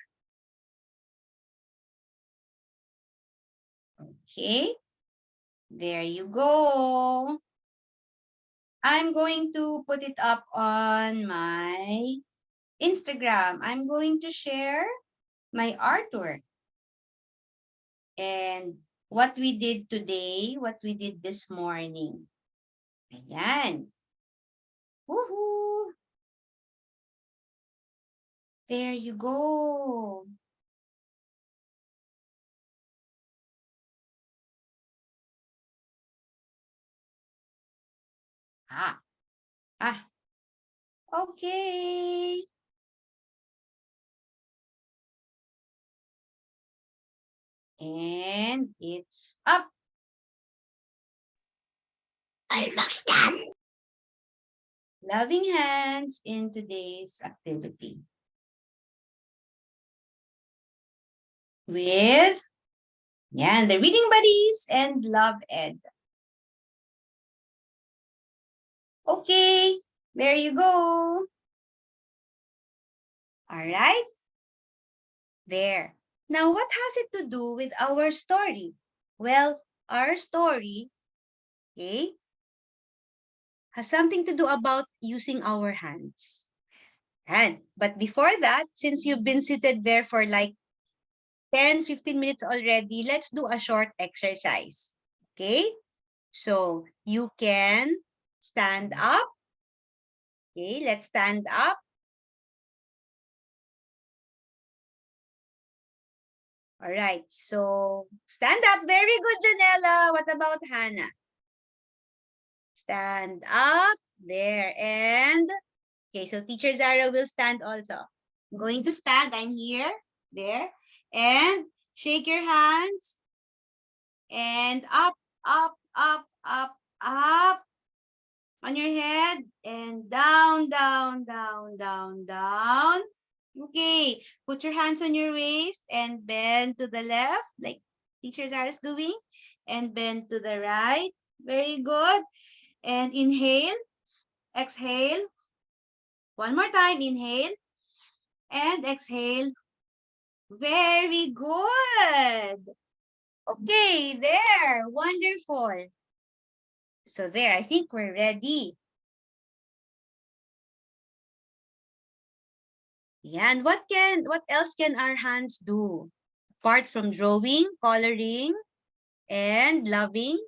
Okay, there you go. I'm going to put it up on my Instagram. I'm going to share my artwork and what we did today, what we did this morning. Ayan. Woohoo! There you go. Okay. And it's up. Almost done. Loving hands in today's activity. With, yeah, the reading buddies and Love Ed. Okay, there you go. All right. There. Now, what has it to do with our story? Well, our story, okay, has something to do about using our hands. But before that, since you've been seated there for like 10, 15 minutes already, let's do a short exercise. Okay? So you can stand up. Okay, let's stand up. All right, so stand up. Very good, Janella. What about Hannah? Stand up. There. And, okay, so Teacher Zarah will stand also. I'm going to stand. I'm here. There. And shake your hands. And up, up, up, up, up. On your head. And down, down, down, down, down. Okay, put your hands on your waist and bend to the left, like Teacher Zara is doing, and bend to the right. Very good. And inhale, exhale. One more time, inhale and exhale. Very good. Okay, there, wonderful. So there, I think we're ready. Yeah, and what else can our hands do? Apart from drawing, coloring, and loving,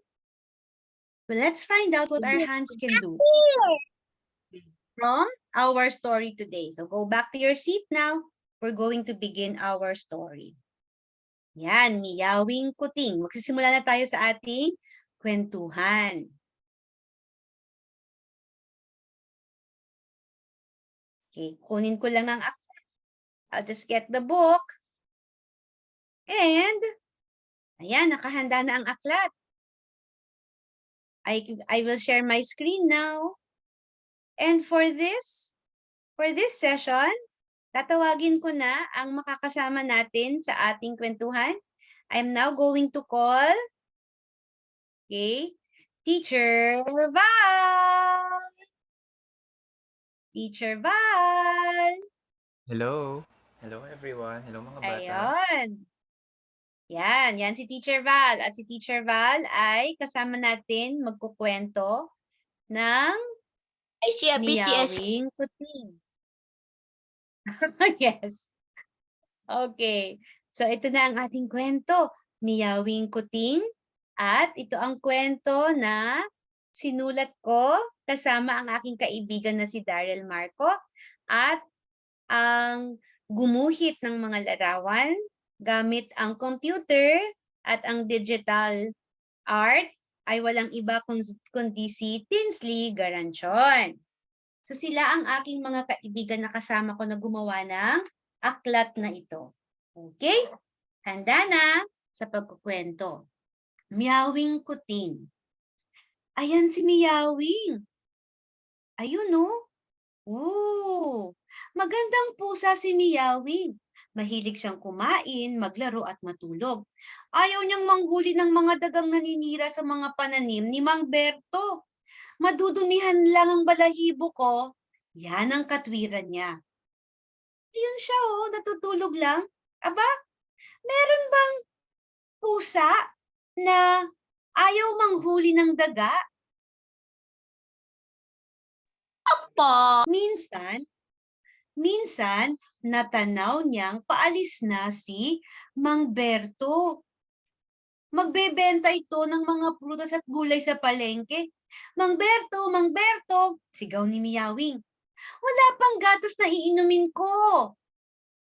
well, let's find out what our hands can do from our story today. So go back to your seat now. We're going to begin our story. Yan, miyawing kuting. Magsisimula na tayo sa ating kwentuhan. Okay, kunin ko lang ang aklat. I'll just get the book. And, ayan, nakahanda na ang aklat. I will share my screen now. And for this session, tatawagin ko na ang makakasama natin sa ating kwentuhan. I'm now going to call, okay, Teacher Val. Teacher Val. Hello. Hello everyone. Hello mga bata. Ayun. Yan si Teacher Val. At si Teacher Val ay kasama natin magkukwento ng I see a BTS. miyawing kuting. Yes. Okay. So ito na ang ating kwento, Miyawing Kuting. At ito ang kwento na sinulat ko kasama ang aking kaibigan na si Daryl Marco at ang gumuhit ng mga larawan gamit ang computer at ang digital art ay walang iba kundi si Tinsley Garanchon. So sila ang aking mga kaibigan na kasama ko na gumawa ng aklat na ito. Okay? Handa na sa pagkukwento. Miyawing Kuting. Ayan si Miyawing. Ayun no? Magandang pusa si Miyawing. Mahilig siyang kumain, maglaro at matulog. Ayaw niyang manghuli ng mga dagang naninira sa mga pananim ni Mang Berto. Madudumihan lang ang balahibo ko. Yan ang katwiran niya. Yun siya natutulog lang. Aba, meron bang pusa na ayaw manghuli ng daga? Opo. Minsan, natanaw niyang paalis na si Mang Berto. Magbebenta ito ng mga prutas at gulay sa palengke. Mang Berto, Mang Berto, sigaw ni Miyawing. Wala pang gatas na iinumin ko.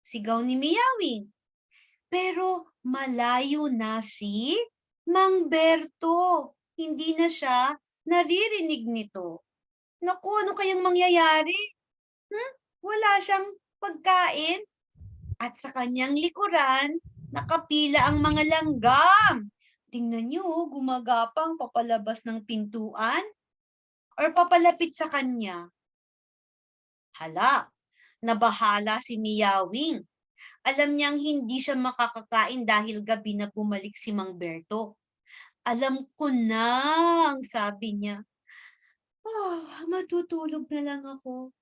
Sigaw ni Miyawing. Pero malayo na si Mang Berto. Hindi na siya naririnig nito. Naku, ano kayang mangyayari? Wala siyang pagkain. At sa kanyang likuran, nakapila ang mga langgam. Tingnan niyo, gumagapang papalabas ng pintuan or papalapit sa kanya. Hala, nabahala si Miyawing. Alam niyang hindi siya makakakain dahil gabi na bumalik si Mang Berto. Alam ko na, ang sabi niya. Matutulog na lang ako.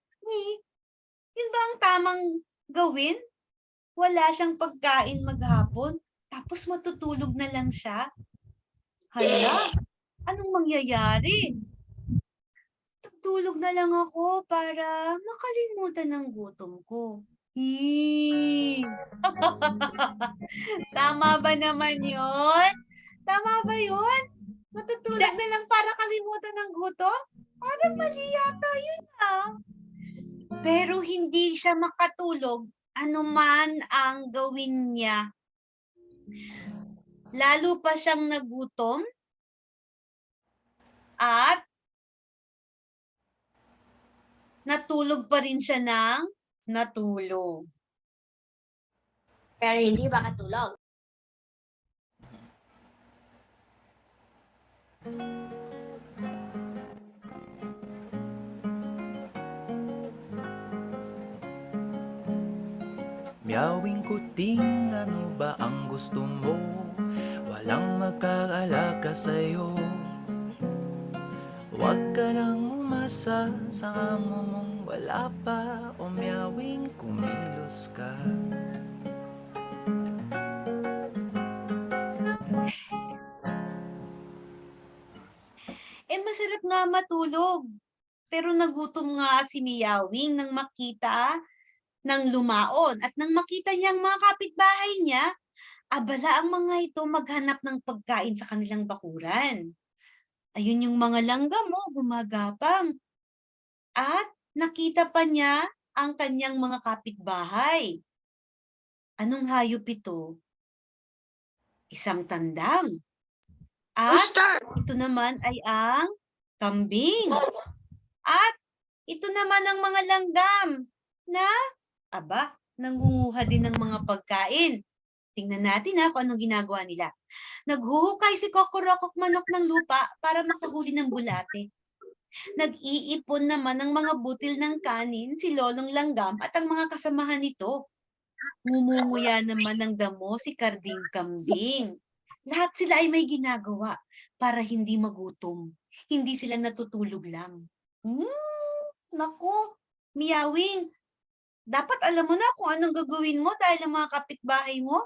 Yun ba ang tamang gawin? Wala siyang pagkain maghapon, tapos matutulog na lang siya? Hala, anong mangyayari? Tutulog na lang ako para makalimutan ng gutom ko. Tama ba naman yun? Tama ba yun? Matutulog na lang para kalimutan ng gutom? Parang mali yata yun Pero hindi siya makatulog anuman ang gawin niya. Lalo pa siyang nagutom at natulog pa rin siya ng natulog. Pero hindi makatulog. Miyawing kuting, ano ba ang gusto mo? Walang magkakalaga sa'yo. Huwag ka lang umasa sa amo mong wala pa. O miyawing kumilos ka. Masarap nga matulog. Pero nagutom nga si Miyawing nang makita ng lumaon at nang makita niyang mga kapitbahay niya, abala ang mga ito maghanap ng pagkain sa kanilang bakuran. Ayun yung mga langgam gumagapang. At nakita pa niya ang kanyang mga kapitbahay. Anong hayop ito? Isang tandang. At ito naman ay ang kambing. At ito naman ang mga langgam na, nangunguha din ng mga pagkain. Tingnan natin kung anong ginagawa nila. Naghuhukay si Kokorokok Manok ng lupa para makahuli ng bulate. Nag-iipon naman ng mga butil ng kanin si Lolong Langgam at ang mga kasamahan nito. Ngumunguya naman ng damo si Karding Kambing. Lahat sila ay may ginagawa para hindi magutom. Hindi sila natutulog lang. Naku, Miyawing, dapat alam mo na kung anong gagawin mo dahil ang mga kapitbahay mo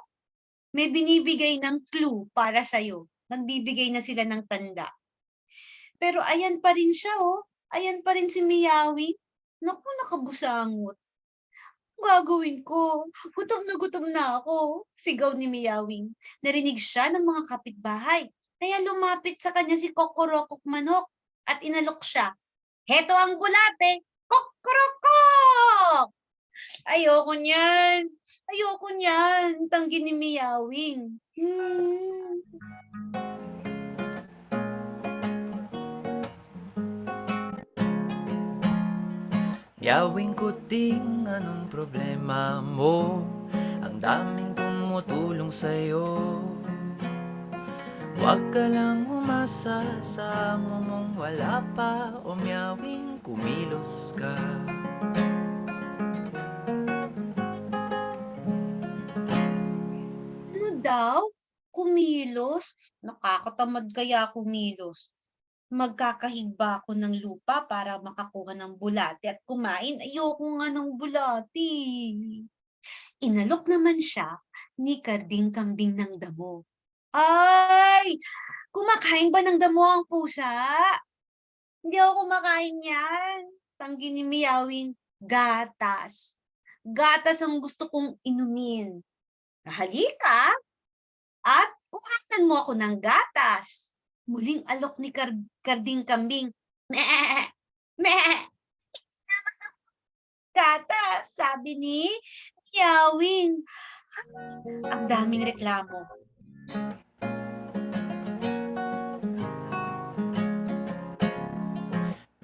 may binibigay ng clue para sa'yo. Nagbibigay na sila ng tanda. Pero ayan pa rin siya Ayan pa rin si Miyawing. Naku, nakabusangot. Gagawin ko? Gutom na ako. Sigaw ni Miyawing. Narinig siya ng mga kapitbahay. Kaya lumapit sa kanya si Kokorokok Manok at inalok siya. Heto ang bulate! Kokorokok! Ayoko niyan. Ayoko niyan. Tanggi ni Miyawing. Miyawing kuting, anong problema mo? Ang daming tumutulong sa'yo. Huwag ka lang umasa sa amo mong wala pa, o miyawing kumilos ka. Ano daw? Kumilos? Nakakatamad kaya kumilos. Magkakahig ba ako ng lupa para makakuha ng bulate at kumain? Ayoko nga ng bulate. Inalok naman siya ni Karding Kambing ng damo. Ay! Kumakain ba ng damo ang pusa? Hindi ako kumakain yan. Tanggi ni Miyawing, gatas. Gatas ang gusto kong inumin. Halika at kuhanan mo ako ng gatas. Muling alok ni Karding Kambing. Meh! Meh! Gatas, sabi ni Miyawing. Ang daming reklamo.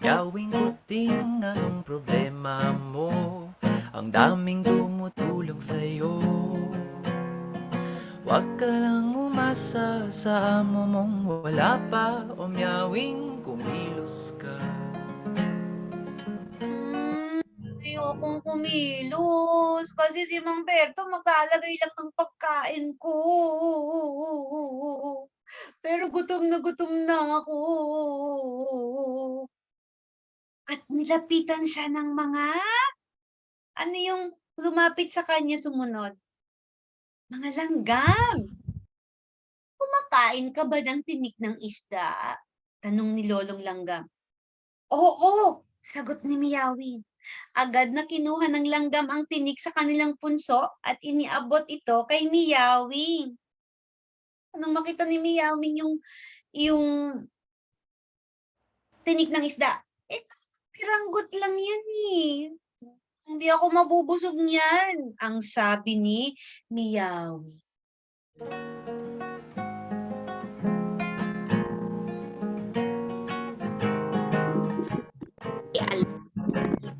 Miyawing kuting, anong problema mo? Ang daming tumutulong sa'yo. Huwag ka lang umasa sa amo mong wala pa, o miyawing kumilos ka. Ayokong kumilos kasi si Mang Berto maglalagay lang ng pagkain ko. Pero gutom na ako. At nilapitan siya ng mga, ano yung lumapit sa kanya sumunod? Mga langgam. Kumakain ka ba ng tinik ng isda? Tanong ni Lolong Langgam. Oo, sagot ni Miyawing. Agad na kinuha ng langgam ang tinik sa kanilang punso at iniabot ito kay Miyawing. Anong makita ni Miyawing yung tinik ng isda? Piranggot lang yan eh. Hindi ako mabubusog niyan, ang sabi ni Miyawing.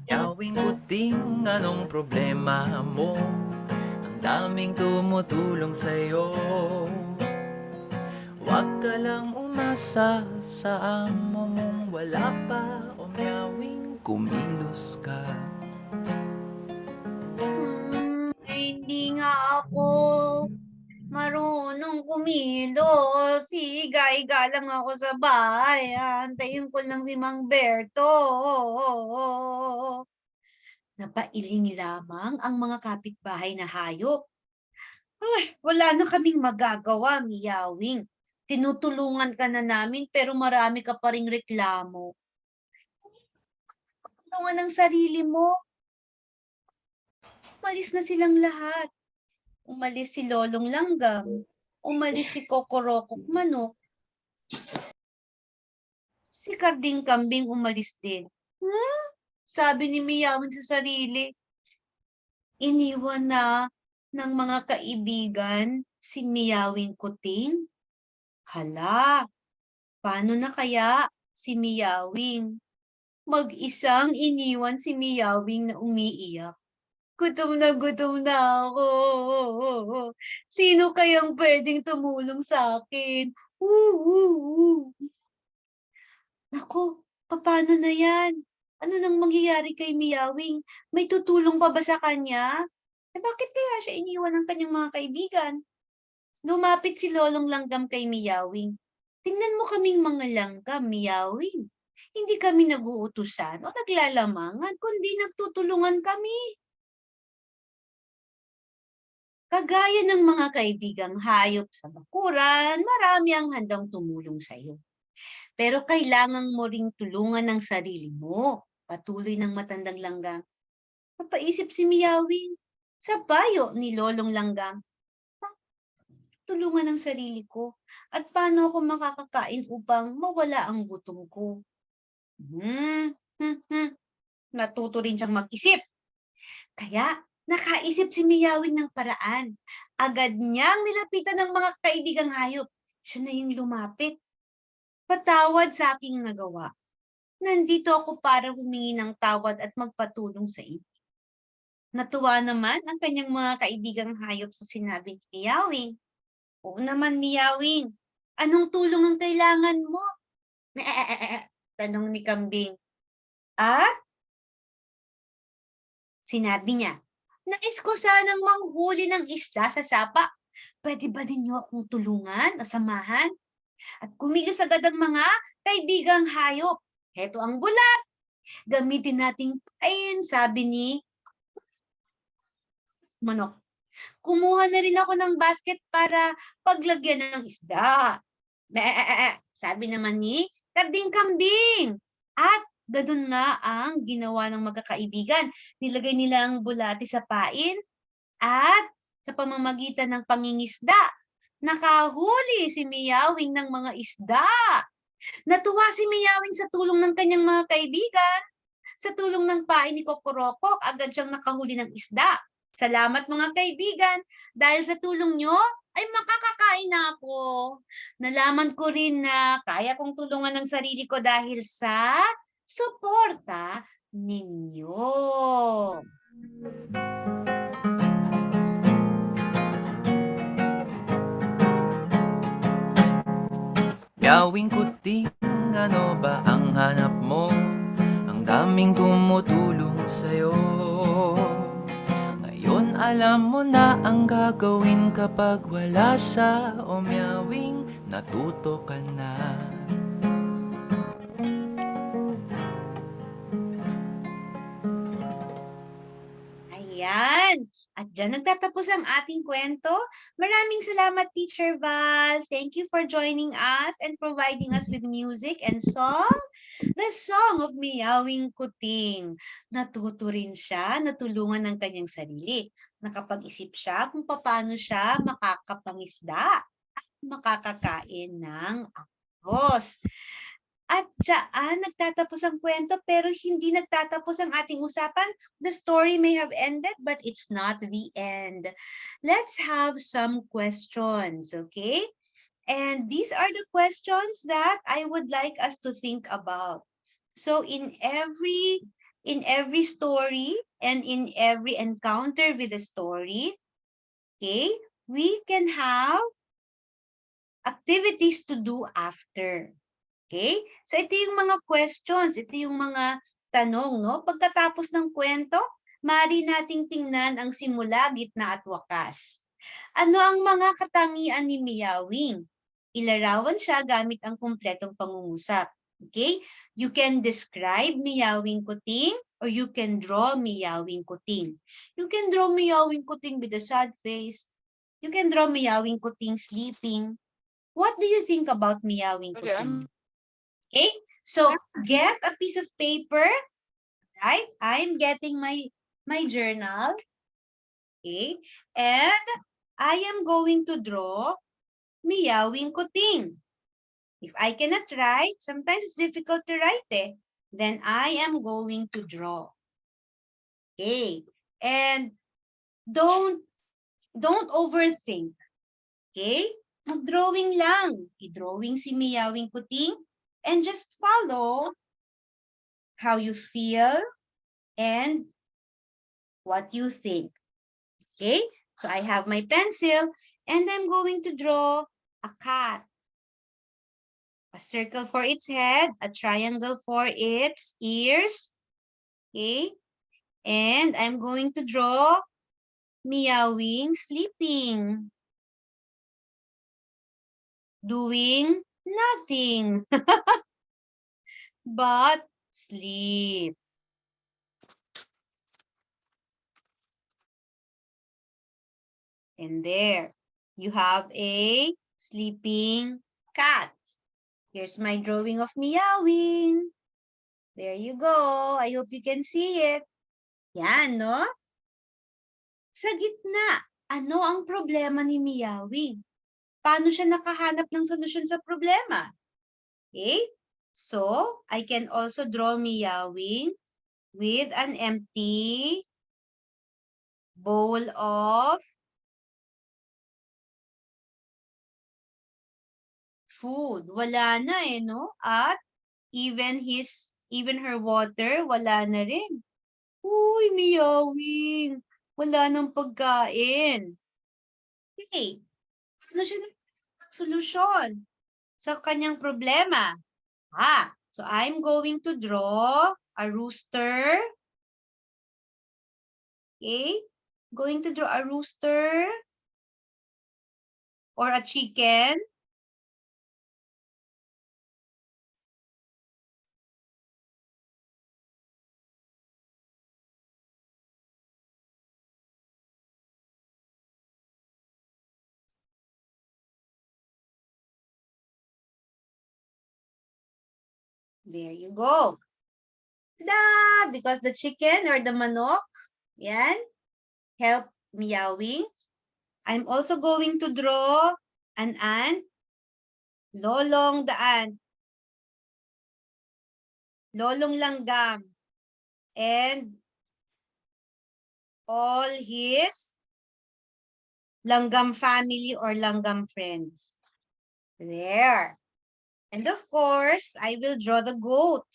Miyawing kuting, anong problema mo? Ang daming tumutulong sa'yo. Huwag ka lang umasa sa amo mong wala pa, o miyawing kumilos ka. Hindi nga ako marunong kumilos. Higa-higa lang ako sa bahay. Antayin ko lang si Mang Berto. Napailing lamang ang mga kapitbahay na hayop. Ay, wala na kaming magagawa, Miyawing. Tinutulungan ka na namin pero marami ka pa ring reklamo. Tulungan ang sarili mo. Umalis na silang lahat. Umalis si Lolong Langgam. Umalis si Kokorokok Manok. Si Karding Kambing umalis din. Sabi ni Miyawing sa sarili. Iniwan na ng mga kaibigan si Miyawing Kuting. Hala, paano na kaya si Miyawing? Mag-isang iniwan si Miyawing na umiiyak. Gutom na ako. Sino kayang pwedeng tumulong sa akin? Naku, paano na yan? Ano nang mangyayari kay Miyawing? May tutulong pa ba sa kanya? Bakit kaya siya iniwan ng kanyang mga kaibigan? Lumapit si Lolong Langgam kay Miyawing. Tingnan mo kaming mga langgam, Miyawing. Hindi kami nag-uutusan o naglalamangan, kundi nagtutulungan kami. Kagaya ng mga kaibigang hayop sa bakuran, marami ang handang tumulong sa iyo. Pero kailangan mo ring tulungan ng sarili mo. Patuloy ng matandang langgam. Napaisip si Miyawing sa payo ni Lolong Langgam. Tulungan ang sarili ko at paano ako makakakain upang mawala ang gutom ko. Natuto rin siyang mag-isip. Kaya nakaisip si Miyawing ng paraan. Agad niyang nilapitan ng mga kaibigang hayop. Siya na yung lumapit. Patawad sa aking nagawa. Nandito ako para humingi ng tawad at magpatulong sa inyo. Natuwa naman ang kanyang mga kaibigang hayop sa sinabi ni Miyawing. Oo naman, Miyawing. Anong tulong ang kailangan mo? Tanong ni Kambing. Sinabi niya, nais ko sanang manghuli ng isda sa sapa. Pwede ba ninyo akong tulungan o samahan? At kumilos agad ang mga kaibigang hayop. Heto ang bulat. Gamitin nating pain, sabi ni Manok. Kumuha na rin ako ng basket para paglagyan ng isda. Sabi naman ni Karding Kambing. At ganun nga ang ginawa ng magkakaibigan. Nilagay nila ang bulati sa pain at sa pamamagitan ng pangingisda, nakahuli si Miyawing ng mga isda. Natuwa si Miyawing sa tulong ng kanyang mga kaibigan. Sa tulong ng pain ni Kokorokok, agad siyang nakahuli ng isda. Salamat mga kaibigan, dahil sa tulong nyo ay makakakain na ako. Nalaman ko rin na kaya kong tulungan ng sarili ko dahil sa suporta ninyo. Miyawing kuting, ano ba ang hanap mo? Ang daming tumutulong sa'yo. Ngayon alam mo na ang gagawin kapag wala siya. O Miyawing, natuto ka na. Ayan. At dyan nagtatapos ang ating kwento. Maraming salamat, Teacher Val. Thank you for joining us and providing us with music and song. The Song of Miyawing Kuting. Natuto rin siya, natulungan ng kanyang sarili. Nakapag-isip siya kung paano siya makakapangisda at makakakain ng ahos. At dyan nagtatapos ang kwento pero hindi nagtatapos ang ating usapan. The story may have ended but it's not the end. Let's have some questions, okay? And these are the questions that I would like us to think about. So in every story and in every encounter with a story, okay, we can have activities to do after. Okay? So ito yung mga questions, ito yung mga tanong, no? Pagkatapos ng kwento, maaari nating tingnan ang simula, gitna at wakas. Ano ang mga katangian ni Miyawing? Ilarawan siya gamit ang kumpletong pangungusap. Okay? You can describe Miyawing Kuting or you can draw Miyawing Kuting. You can draw Miyawing Kuting with a sad face. You can draw Miyawing Kuting sleeping. What do you think about Miyawing Kuting? Okay, so get a piece of paper, right? I'm getting my journal, okay? And I am going to draw Miyawing Kuting. If I cannot write, sometimes it's difficult to write then I am going to draw. Okay, and don't overthink, okay? Mag-drawing lang. I-drawing si Miyawing Kuting. And just follow how you feel and what you think. Okay? So I have my pencil and I'm going to draw a cat. A circle for its head, a triangle for its ears. Okay? And I'm going to draw Miyawing sleeping. Doing nothing. But sleep. And there, you have a sleeping cat. Here's my drawing of Miyawing. There you go. I hope you can see it. Yan, no? Sa gitna, ano ang problema ni Miyawing? Paano siya nakahanap ng solusyon sa problema? Okay? So, I can also draw Miyawing with an empty bowl of food. Wala na no? At even her water, wala na rin. Uy, Miyawing, wala nang pagkain. Okay, ano siya solusyon sa kanyang problema? So I'm going to draw a rooster. Okay, going to draw a rooster or a chicken. There you go. Ta-da! Because the chicken or the manok, yan, help Miyawing. I'm also going to draw an ant. Lolong the ant. Lolong langgam. And all his langgam family or langgam friends. There. And of course, I will draw the goat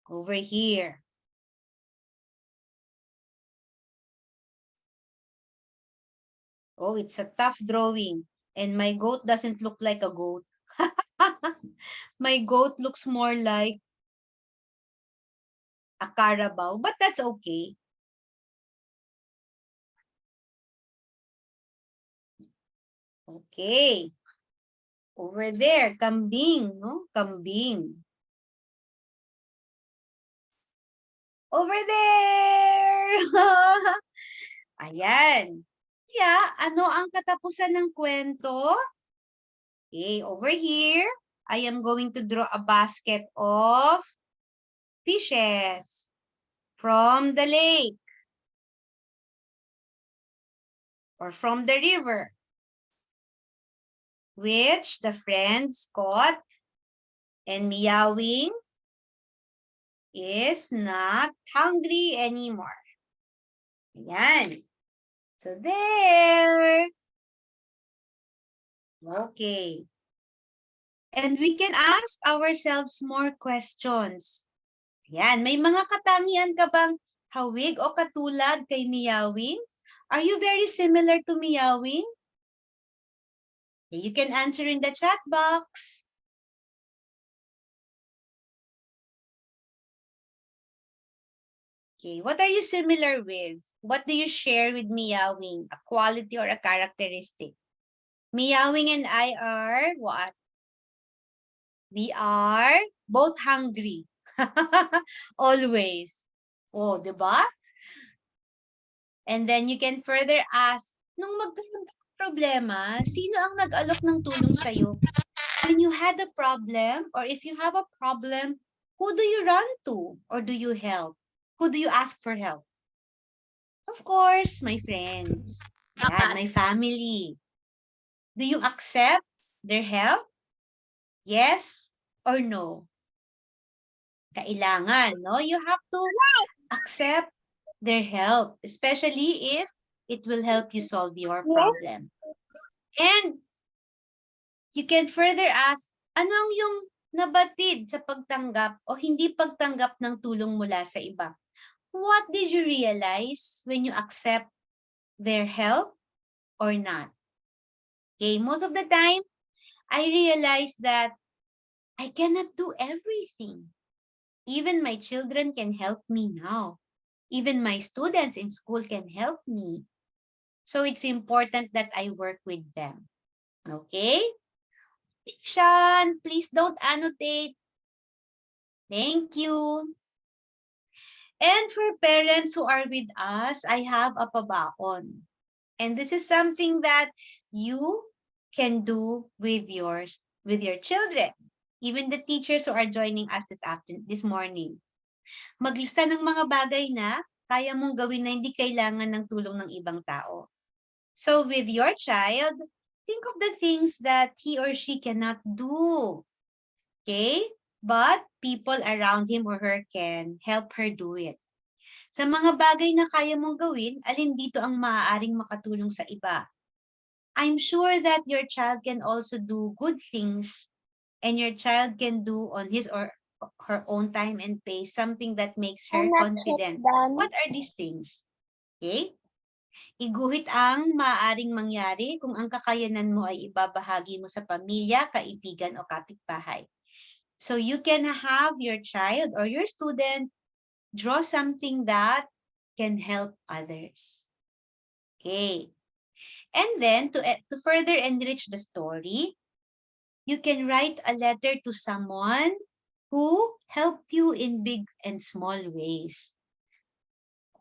over here. Oh, it's a tough drawing. And my goat doesn't look like a goat. My goat looks more like a carabao, but that's okay. Okay. Over there, kambing, no? Kambing. Over there! Ayan. Kaya, ano ang katapusan ng kwento? Okay, over here, I am going to draw a basket of fishes from the lake or from the river, which the friends caught, and Miyawing is not hungry anymore. Ayan. So there. Okay. And we can ask ourselves more questions. Ayan, may mga katangian ka bang hawig o katulad kay Miyawing? Are you very similar to Miyawing? You can answer in the chat box. Okay, what are you similar with? What do you share with Miyawing? A quality or a characteristic? Miyawing and I are what? We are both hungry. Always. Oh, diba? And then you can further ask, nung magkaroon ng problema, sino ang nag-alok ng tulong sa'yo? When you had a problem, or if you have a problem, who do you run to? Or do you help? Who do you ask for help? Of course, my friends. Yan, my family. Do you accept their help? Yes or no? Kailangan, no? You have to accept their help, especially if it will help you solve your problem. And you can further ask, anong yung nabatid sa pagtanggap o hindi pagtanggap ng tulong mula sa iba? What did you realize when you accept their help or not? Okay, most of the time, I realized that I cannot do everything. Even my children can help me now. Even my students in school can help me. So it's important that I work with them. Okay? Sean, please don't annotate. Thank you. And for parents who are with us, I have a pabaon. And this is something that you can do with your children. Even the teachers who are joining us this morning. Maglista ng mga bagay na kaya mong gawin na hindi kailangan ng tulong ng ibang tao. So with your child, think of the things that he or she cannot do. Okay? But people around him or her can help her do it. Sa mga bagay na kaya mong gawin, alin dito ang maaaring makatulong sa iba? I'm sure that your child can also do good things and your child can do on his or her own time and pace something that makes her I'm not yet confident. done. What are these things? Okay? Iguhit ang maaaring mangyari kung ang kakayanan mo ay ibabahagi mo sa pamilya, kaibigan o kapitbahay. So you can have your child or your student draw something that can help others. Okay. And then to further enrich the story, you can write a letter to someone who helped you in big and small ways.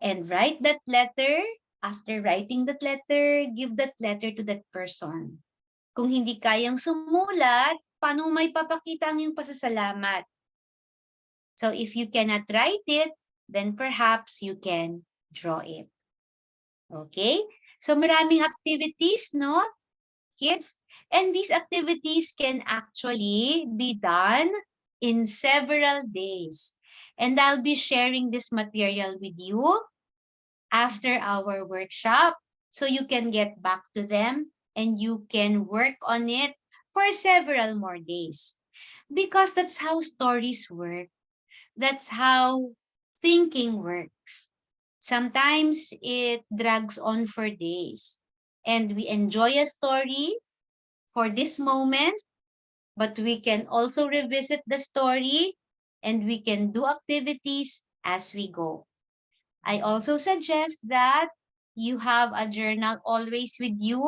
And write that letter. After writing that letter, give that letter to that person. Kung hindi kayang sumulat, paano may papakita ang iyong pasasalamat? So if you cannot write it, then perhaps you can draw it. Okay? So maraming activities, no, kids? And these activities can actually be done in several days. And I'll be sharing this material with you after our workshop so you can get back to them and you can work on it for several more days. Because that's how stories work. That's how thinking works. Sometimes it drags on for days and we enjoy a story for this moment, but we can also revisit the story and we can do activities as we go. I also suggest that you have a journal always with you.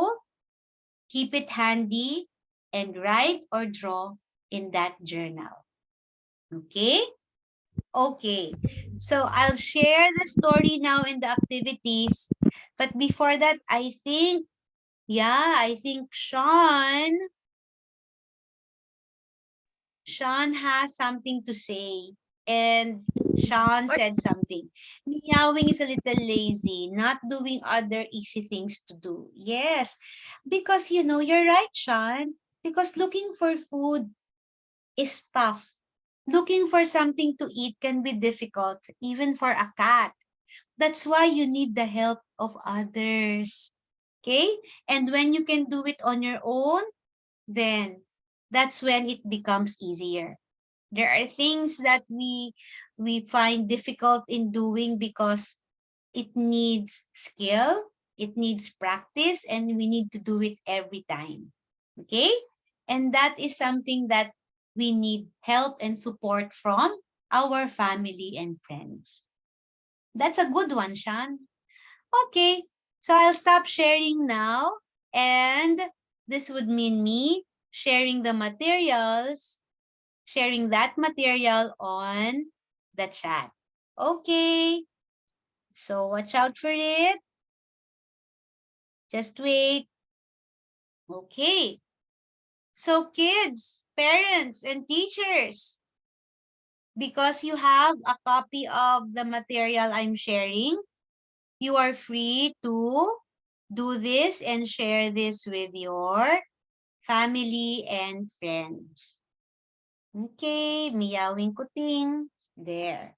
Keep it handy and write or draw in that journal. Okay? Okay. So I'll share the story now in the activities. But before that, I think Sean has something to say. And Sean said something. Meowing is a little lazy, not doing other easy things to do. Yes, because you're right, Sean. Because looking for food is tough. Looking for something to eat can be difficult, even for a cat. That's why you need the help of others. Okay? And when you can do it on your own, then that's when it becomes easier. There are things that we find difficult in doing because it needs skill, it needs practice, and we need to do it every time. Okay? And that is something that we need help and support from our family and friends. That's a good one, Sean. Okay, so I'll stop sharing now. And this would mean me sharing the materials, sharing that material on the chat. Okay, so watch out for it. Just wait. Okay, so kids, parents, and teachers, because you have a copy of the material I'm sharing, you are free to do this and share this with your family and friends. Okay, meowing kuting. There.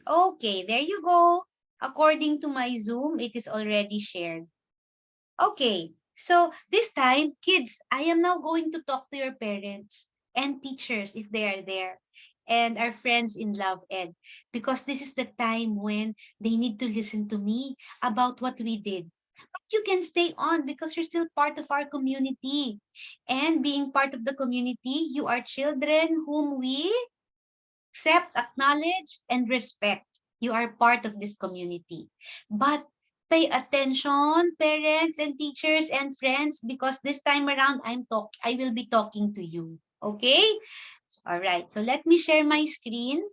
Okay, there you go. According to my Zoom, it is already shared. Okay, so this time, kids, I am now going to talk to your parents and teachers if they are there and our friends in Love Ed, because this is the time when they need to listen to me about what we did. But you can stay on because you're still part of our community. And being part of the community, you are children whom we accept, acknowledge, and respect. You are part of this community. But pay attention, parents and teachers and friends, because this time around I will be talking to you. Okay? All right. So let me share my screen.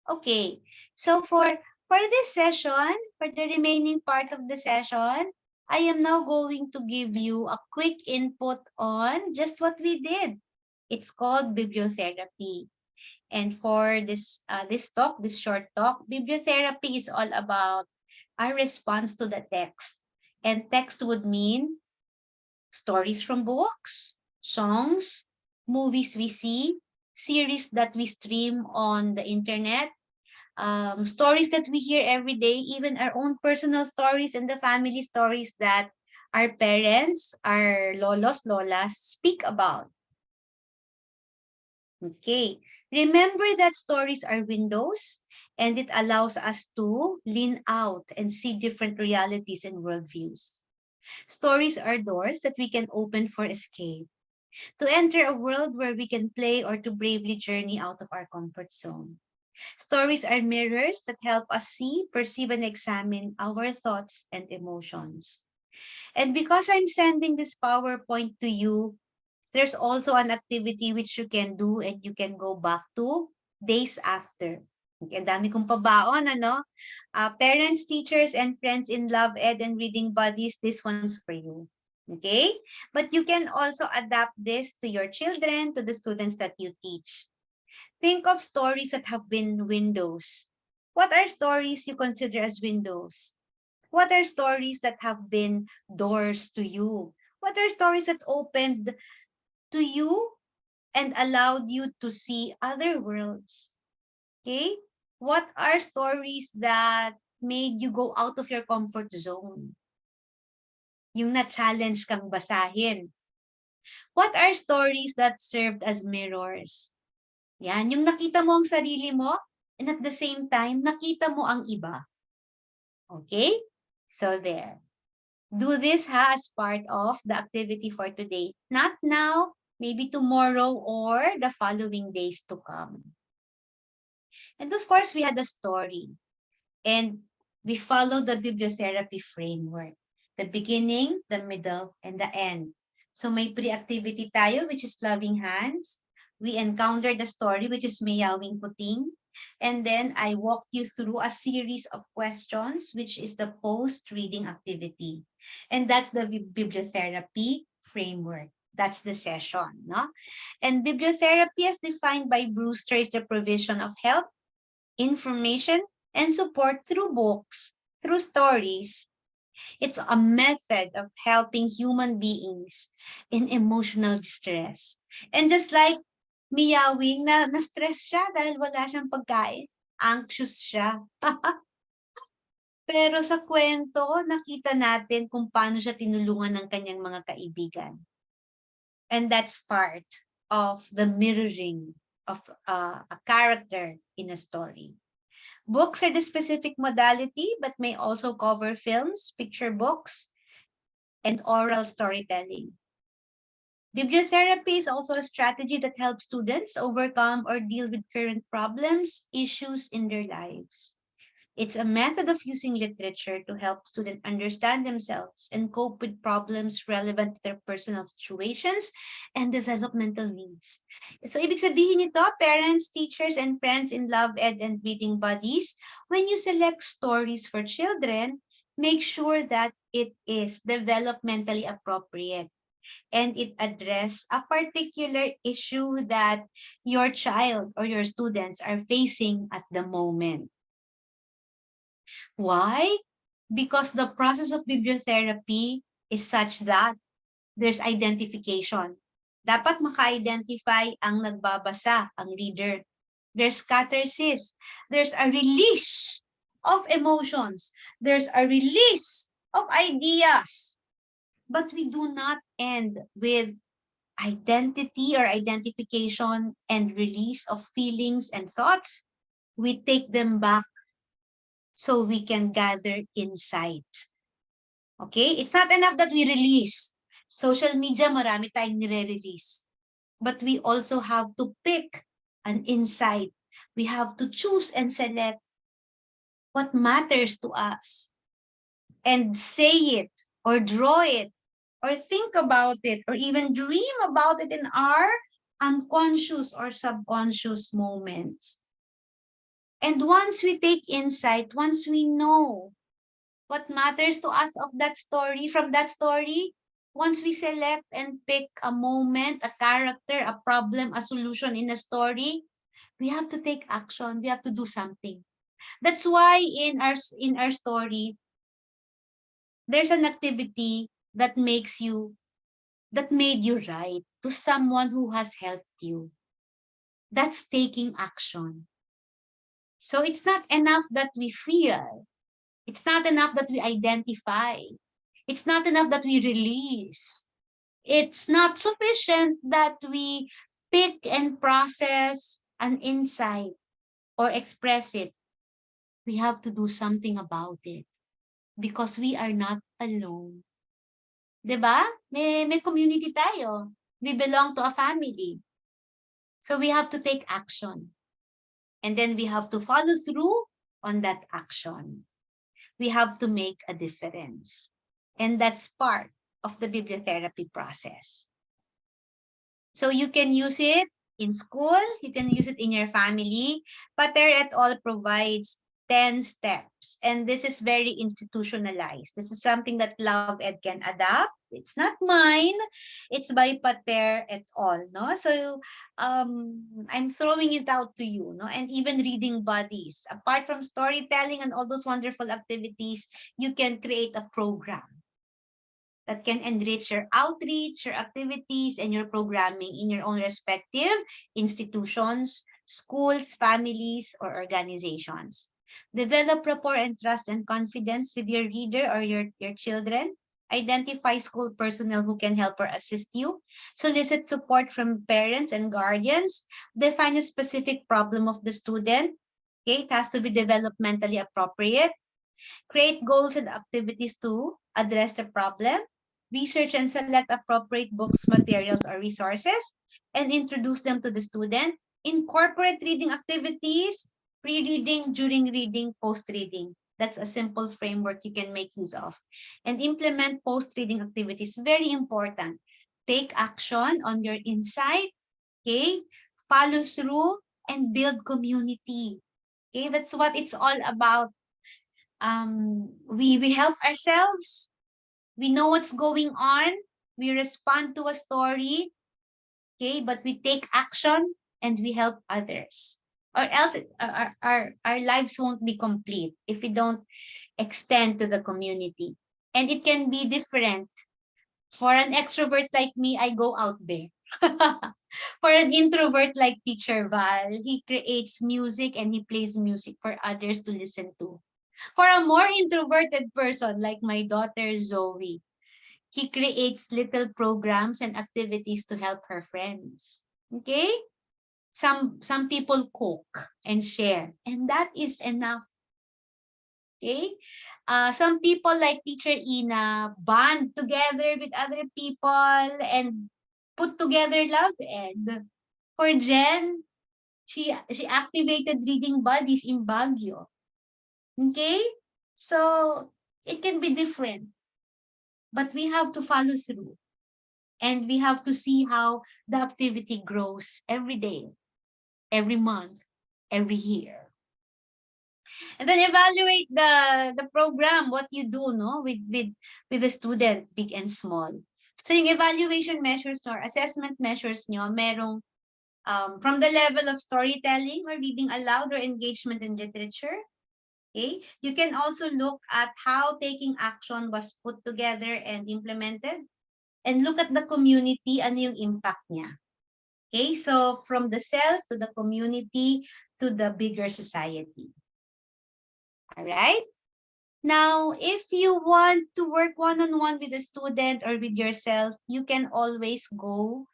Okay. So for this session, for the remaining part of the session, I am now going to give you a quick input on just what we did. It's called bibliotherapy. And for this this short talk, bibliotherapy is all about our response to the text. And text would mean stories from books, songs, movies we see, series that we stream on the internet, stories that we hear every day, even our own personal stories and the family stories that our parents, our lolos, lolas speak about. Okay. Remember that stories are windows and it allows us to lean out and see different realities and worldviews. Stories are doors that we can open for escape, to enter a world where we can play or to bravely journey out of our comfort zone. Stories are mirrors that help us see, perceive, and examine our thoughts and emotions. And because I'm sending this PowerPoint to you, there's also an activity which you can do and you can go back to days after. Okay, ang dami kong pabaon, ano? Parents, teachers, and friends in Love Ed and Reading Buddies, this one's for you. Okay? But you can also adapt this to your children, to the students that you teach. Think of stories that have been windows. What are stories you consider as windows? What are stories that have been doors to you? What are stories that opened to you and allowed you to see other worlds? Okay? What are stories that made you go out of your comfort zone? Yung na-challenge kang basahin. What are stories that served as mirrors? Yan, yung nakita mo ang sarili mo and at the same time, nakita mo ang iba. Okay? So there. Do this as part of the activity for today. Not now, maybe tomorrow or the following days to come. And of course, we had a story. And we followed the bibliotherapy framework. The beginning, the middle, and the end. So may pre-activity tayo, which is loving hands. We encountered the story, which is mayawing puting. And then I walked you through a series of questions, which is the post-reading activity. And that's the bibliotherapy framework. That's the session, no? And bibliotherapy as defined by Brewster is the provision of help, information, and support through books, through stories. It's a method of helping human beings in emotional distress. And just like Miyawing, na-stress siya dahil wala siyang pagkain. Anxious siya. Pero sa kwento, nakita natin kung paano siya tinulungan ng kanyang mga kaibigan. And that's part of the mirroring of a character in a story. Books are the specific modality, but may also cover films, picture books, and oral storytelling. Bibliotherapy is also a strategy that helps students overcome or deal with current problems, issues in their lives. It's a method of using literature to help students understand themselves and cope with problems relevant to their personal situations and developmental needs. So, ibig sabihin nito, parents, teachers, and friends in Love Ed and Reading Buddies, when you select stories for children, make sure that it is developmentally appropriate and it addresses a particular issue that your child or your students are facing at the moment. Why? Because the process of bibliotherapy is such that there's identification. Dapat maka-identify ang nagbabasa, ang reader. There's catharsis. There's a release of emotions. There's a release of ideas. But we do not end with identity or identification and release of feelings and thoughts. We take them back so we can gather insight. Okay? It's not enough that we release. Social media, marami tayong nire-release. But we also have to pick an insight. We have to choose and select what matters to us and say it or draw it or think about it or even dream about it in our unconscious or subconscious moments. And once we take insight, once we know what matters to us of that story, from that story, once we select and pick a moment, a character, a problem, a solution in a story, We have to take action. We have to do something. That's why in our story, there's an activity that made you write to someone who has helped you. That's taking action. So it's not enough that we feel. It's not enough that we identify. It's not enough that we release. It's not sufficient that we pick and process an insight or express it. We have to do something about it because we are not alone. 'Di ba? May community tayo. We belong to a family. So we have to take action. And then we have to follow through on that action. We have to make a difference. And that's part of the bibliotherapy process. So you can use it in school, you can use it in your family. Pater et al. Provides 10 steps. And this is very institutionalized. This is something that Love Ed can adapt. It's not mine. It's by Pater et al. No? So I'm throwing it out to you. No? And even reading buddies. Apart from storytelling and all those wonderful activities, you can create a program that can enrich your outreach, your activities, and your programming in your own respective institutions, schools, families, or organizations. Develop rapport and trust and confidence with your reader or your children. Identify school personnel who can help or assist you. Solicit support from parents and guardians. Define a specific problem of the student. Okay, it has to be developmentally appropriate. Create goals and activities to address the problem. Research and select appropriate books, materials, or resources, and introduce them to the student. Incorporate reading activities, pre-reading, during reading, post-reading. That's a simple framework you can make use of. And implement post-reading activities. Very important. Take action on your insight, okay? Follow through and build community. Okay, that's what it's all about. We help ourselves. We know what's going on. We respond to a story, okay? But we take action and we help others. Or else our lives won't be complete if we don't extend to the community. And it can be different. For an extrovert like me, I go out there. For an introvert like Teacher Val, he creates music and he plays music for others to listen to. For a more introverted person like my daughter Zoe, he creates little programs and activities to help her friends. Okay? Some people cook and share, and that is enough. Okay? Some people like Teacher Ina bond together with other people and put together Love Ed. For Jen, she activated reading buddies in Baguio. Okay? So it can be different. But we have to follow through. And we have to see how the activity grows every day, every month, every year. And then evaluate the program, what you do, no, with the student, big and small. So yung evaluation measures or assessment measures nyo, merong from the level of storytelling or reading aloud or engagement in literature. Okay, you can also look at how taking action was put together and implemented, and look at the community, ano yung impact niya. Okay, so from the self to the community to the bigger society. All right. Now, if you want to work one-on-one with a student or with yourself, you can always go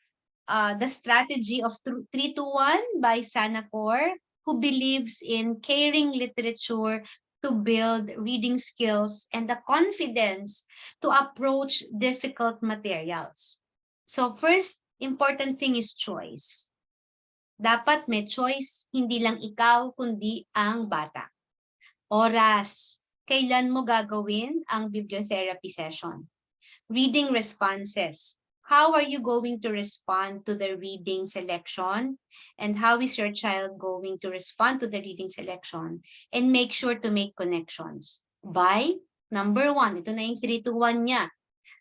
the strategy of 3-2-1 by Sanacor, who believes in caring literature to build reading skills and the confidence to approach difficult materials. So first, important thing is choice. Dapat may choice, hindi lang ikaw, kundi ang bata. Oras, kailan mo gagawin ang bibliotherapy session? Reading responses. How are you going to respond to the reading selection? And how is your child going to respond to the reading selection? And make sure to make connections. By number 1, ito na yung 3-2-1 niya.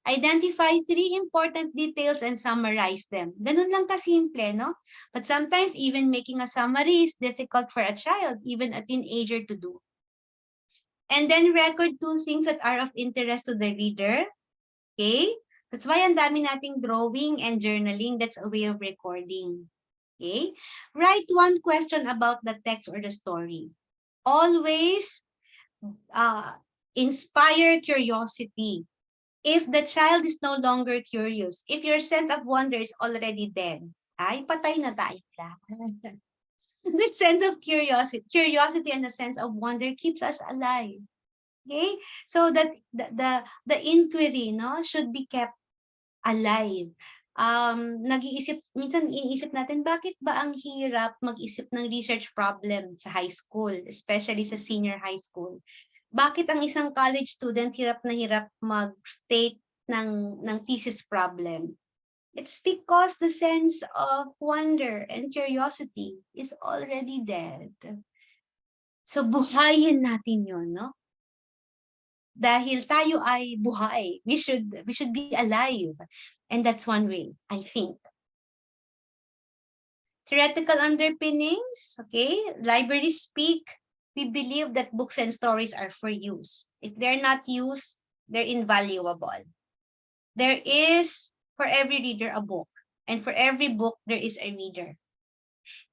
Identify 3 important details and summarize them. Ganun lang kasimple, no? But sometimes even making a summary is difficult for a child, even a teenager to do. And then record 2 things that are of interest to the reader. Okay? That's why ang dami nating drawing and journaling. That's a way of recording. Okay? Write 1 question about the text or the story. Always inspire curiosity. If the child is no longer curious, if your sense of wonder is already dead, ay, patay na tayo. That sense of curiosity and the sense of wonder keeps us alive. Okay? So that the inquiry, no, should be kept alive. Minsan iniisip natin, bakit ba ang hirap mag-isip ng research problem sa high school, especially sa senior high school? Bakit ang isang college student hirap na hirap mag-state ng thesis problem? It's because the sense of wonder and curiosity is already dead. So buhayin natin yun, no? Dahil tayo ay buhay. We should be alive. And that's one way, I think. Theoretical underpinnings, okay? Libraries speak. We believe that books and stories are for use. If they're not used, they're invaluable. There is, for every reader, a book. And for every book, there is a reader.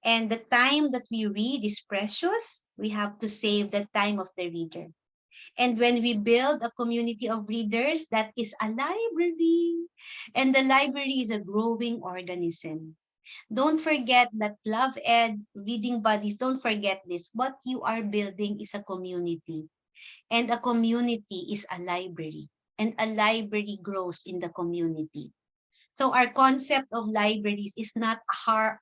And the time that we read is precious. We have to save the time of the reader. And when we build a community of readers, that is a library. And the library is a growing organism. Don't forget that Love Ed, Reading Buddies, don't forget this. What you are building is a community. And a community is a library. And a library grows in the community. So our concept of libraries is not a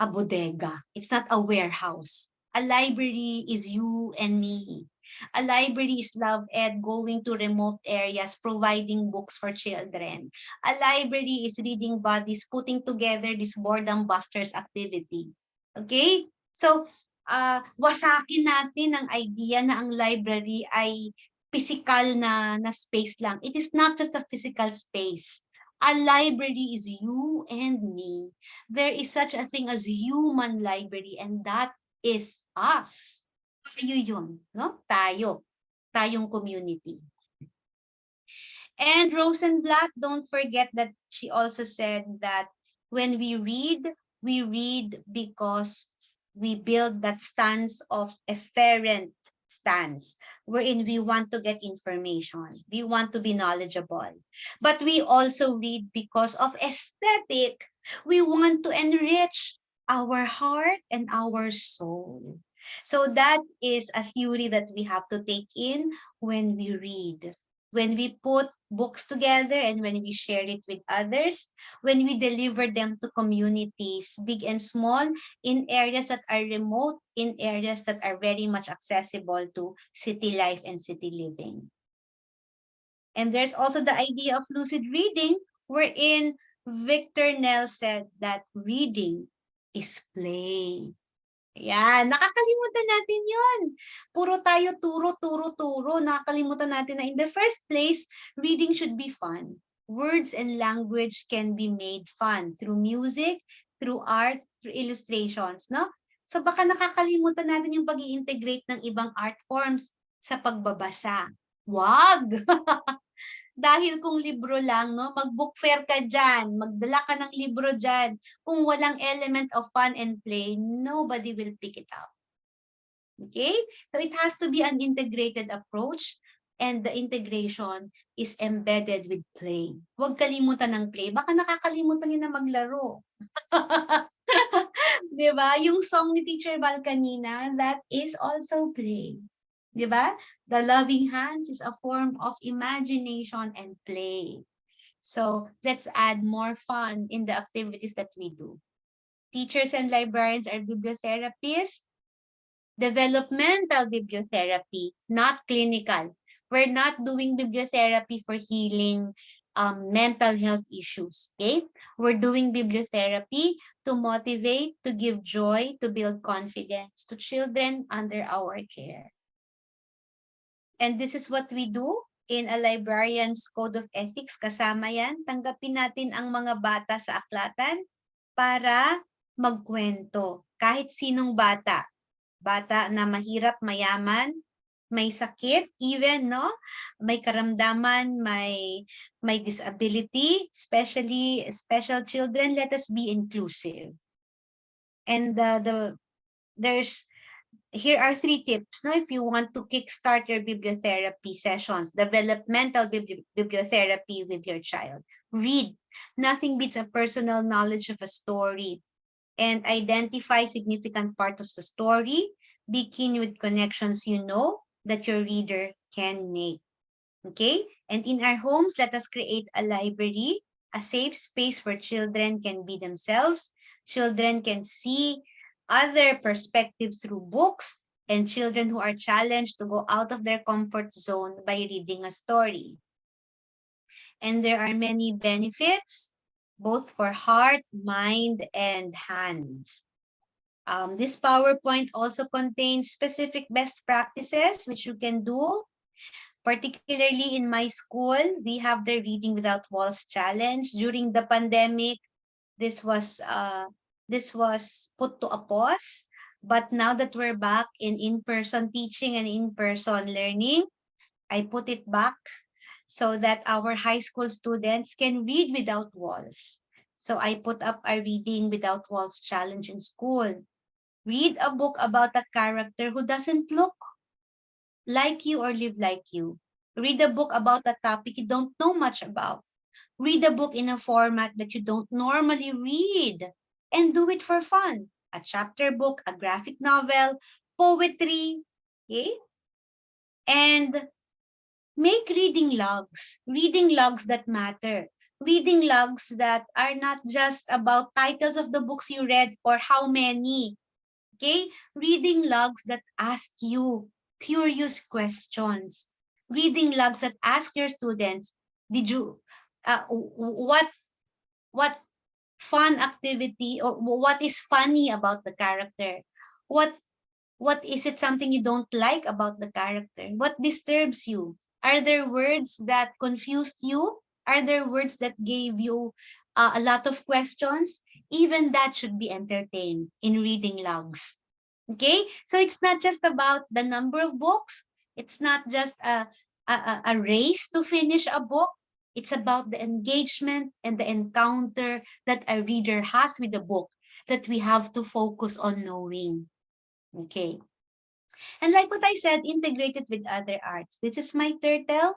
bodega. It's not a warehouse. A library is you and me. A library is Love Ed going to remote areas, providing books for children. A library is Reading Buddies putting together this boredom busters activity. Okay? So, wasakin natin ang idea na ang library ay physical na space lang. It is not just a physical space. A library is you and me. There is such a thing as human library, and that is us. Tayo yun, no? Tayong community. And Rosenblatt, don't forget that she also said that when we read because we build that stance of efferent stance, wherein we want to get information. We want to be knowledgeable. But we also read because of aesthetic. We want to enrich our heart and our soul. So that is a theory that we have to take in when we read. When we put books together and when we share it with others, when we deliver them to communities, big and small, in areas that are remote, in areas that are very much accessible to city life and city living. And there's also the idea of lucid reading, wherein Victor Nell said that reading is play. Yan, nakakalimutan natin yun. Puro tayo turo. Nakakalimutan natin na in the first place, reading should be fun. Words and language can be made fun through music, through art, through illustrations, no? So baka nakakalimutan natin yung pag-i-integrate ng ibang art forms sa pagbabasa. Wag! Dahil kung libro lang, no, mag-book fair ka dyan, magdala ka ng libro dyan. Kung walang element of fun and play, nobody will pick it up. Okay? So it has to be an integrated approach, and the integration is embedded with play. Huwag kalimutan ng play. Baka nakakalimutan nyo na maglaro. Diba? Yung song ni Teacher Val kanina, that is also play. Diba? The loving hands is a form of imagination and play. So let's add more fun in the activities that we do. Teachers and librarians are bibliotherapists. Developmental bibliotherapy, not clinical. We're not doing bibliotherapy for healing mental health issues, okay? We're doing bibliotherapy to motivate, to give joy, to build confidence to children under our care. And this is what we do in a librarian's code of ethics, kasama yan. Tanggapin natin ang mga bata sa aklatan para magkwento. Kahit sinong bata. Bata na mahirap, mayaman, may sakit, even, no? May karamdaman, may disability, especially special children, let us be inclusive. And here are 3 tips, no? If you want to kickstart your bibliotherapy sessions, developmental bibliotherapy with your child. Read. Nothing beats a personal knowledge of a story. And identify significant part of the story. Begin with connections you know that your reader can make. Okay? And in our homes, let us create a library, a safe space where children can be themselves. Children can see other perspectives through books, and children who are challenged to go out of their comfort zone by reading a story. And there are many benefits, both for heart, mind, and hands. This PowerPoint also contains specific best practices which you can do. Particularly in my school, we have the Reading Without Walls challenge. During the pandemic, this was put to a pause. But now that we're back in-person teaching and in-person learning, I put it back so that our high school students can read without walls. So I put up a Reading Without Walls challenge in school. Read a book about a character who doesn't look like you or live like you. Read a book about a topic you don't know much about. Read a book in a format that you don't normally read, and do it for fun. A chapter book, a graphic novel, poetry, okay? And make reading logs that matter. Reading logs that are not just about titles of the books you read or how many, okay? Reading logs that ask you curious questions. Reading logs that ask your students, what fun activity or what is funny about the character? What is it something you don't like about the character? What disturbs you? Are there words that confused you? Are there words that gave you a lot of questions? Even that should be entertained in reading logs. Okay, so it's not just about the number of books. It's not just a race to finish a book. It's about the engagement and the encounter that a reader has with the book that we have to focus on knowing. Okay. And like what I said, integrate it with other arts. This is my turtle,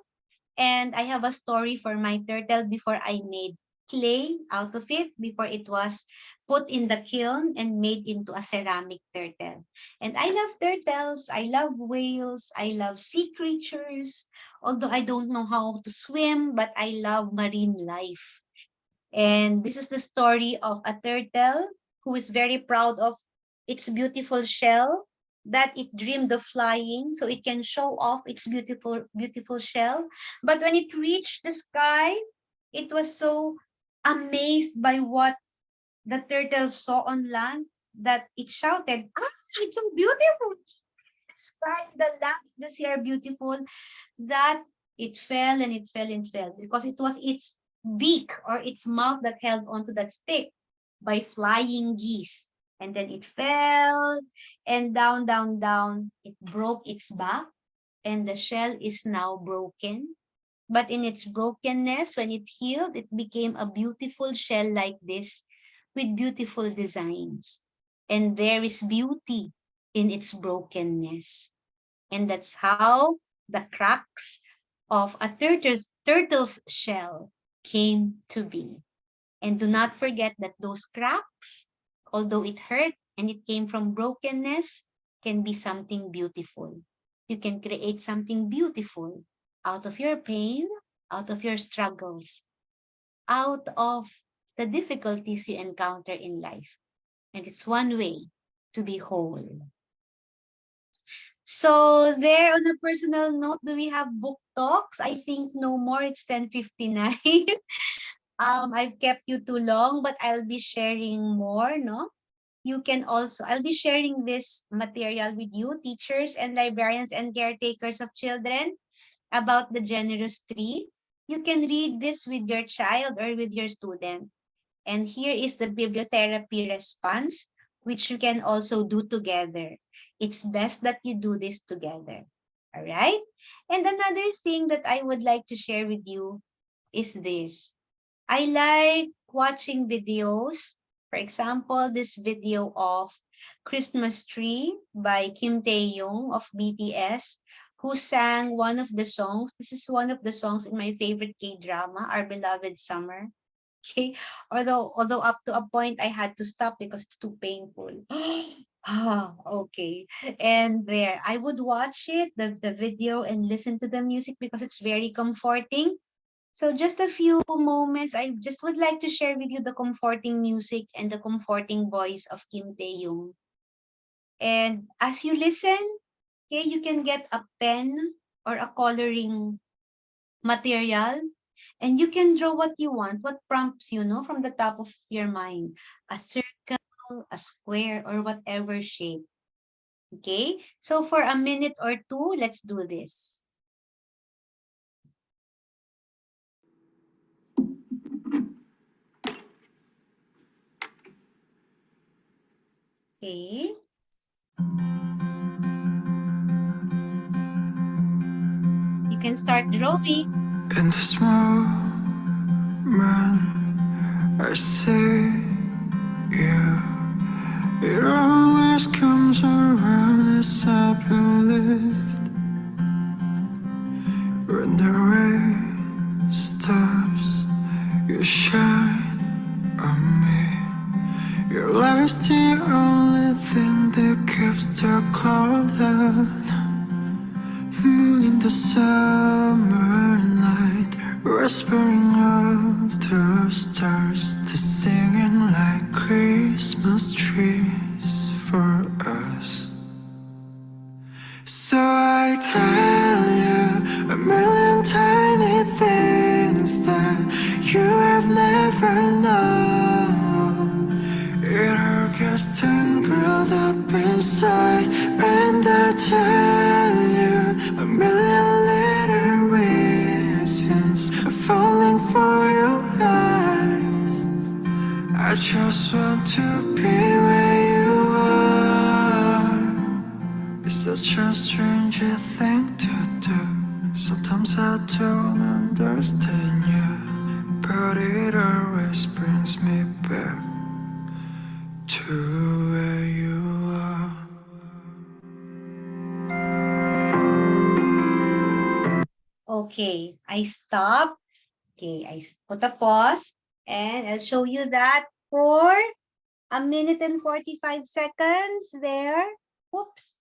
and I have a story for my turtle before I made clay out of it, before it was put in the kiln and made into a ceramic turtle. And I love turtles, I love whales, I love sea creatures, although I don't know how to swim, but I love marine life. And this is the story of a turtle who is very proud of its beautiful shell that it dreamed of flying, so it can show off its beautiful shell. But when it reached the sky, it was so amazed by what the turtle saw on land that it shouted, "Ah, it's so beautiful! The sky, the land, the sea are beautiful," that it fell and it fell and fell because it was its beak or its mouth that held onto that stick by flying geese. And then it fell and down, down, down. It broke its back and the shell is now broken. But in its brokenness, when it healed, it became a beautiful shell like this with beautiful designs. And there is beauty in its brokenness. And that's how the cracks of a turtle's shell came to be. And do not forget that those cracks, although it hurt and it came from brokenness, can be something beautiful. You can create something beautiful out of your pain, out of your struggles, out of the difficulties you encounter in life. And it's one way to be whole. So there, on a personal note, do we have book talks? I think no more. It's 10:59. I've kept you too long, but I'll be sharing more, no? You can also, I'll be sharing this material with you, teachers and librarians and caretakers of children. about the generous tree, you can read this with your child or with your student. And here is the bibliotherapy response, which you can also do together. It's best that you do this together. All right? And another thing that I would like to share with you is this. I like watching videos. For example, this video of Christmas Tree by Kim Tae-young of BTS, who sang one of the songs. This is one of the songs in my favorite K-drama, Our Beloved Summer. Okay. Although up to a point I had to stop because it's too painful. Okay. And there, I would watch it, the video, and listen to the music because it's very comforting. So just a few moments, I just would like to share with you the comforting music and the comforting voice of Kim Tae-young. And as you listen, okay, you can get a pen or a coloring material, and you can draw what you want, what prompts you, know, from the top of your mind. A circle, a square, or whatever shape. Okay, so for a minute or two, let's do this. Okay. You can start drawing. In this moment, I see you. It always comes around as I believed. When the rain stops, you shine on me. Your light's the only thing that keeps the cold out. Moon in the summer night, whispering of the stars, to singing like Christmas trees for us. So I tell you a million tiny things that you have never known. It all gets tangled up inside, and I tell you a million little reasons falling for your eyes. I just want to be where you are. It's such a strange thing to do. Sometimes I don't understand you, but it always brings me back to where you are. Okay, I stop. Okay, put a pause, and I'll show you that for a minute and 45 seconds there. Whoops.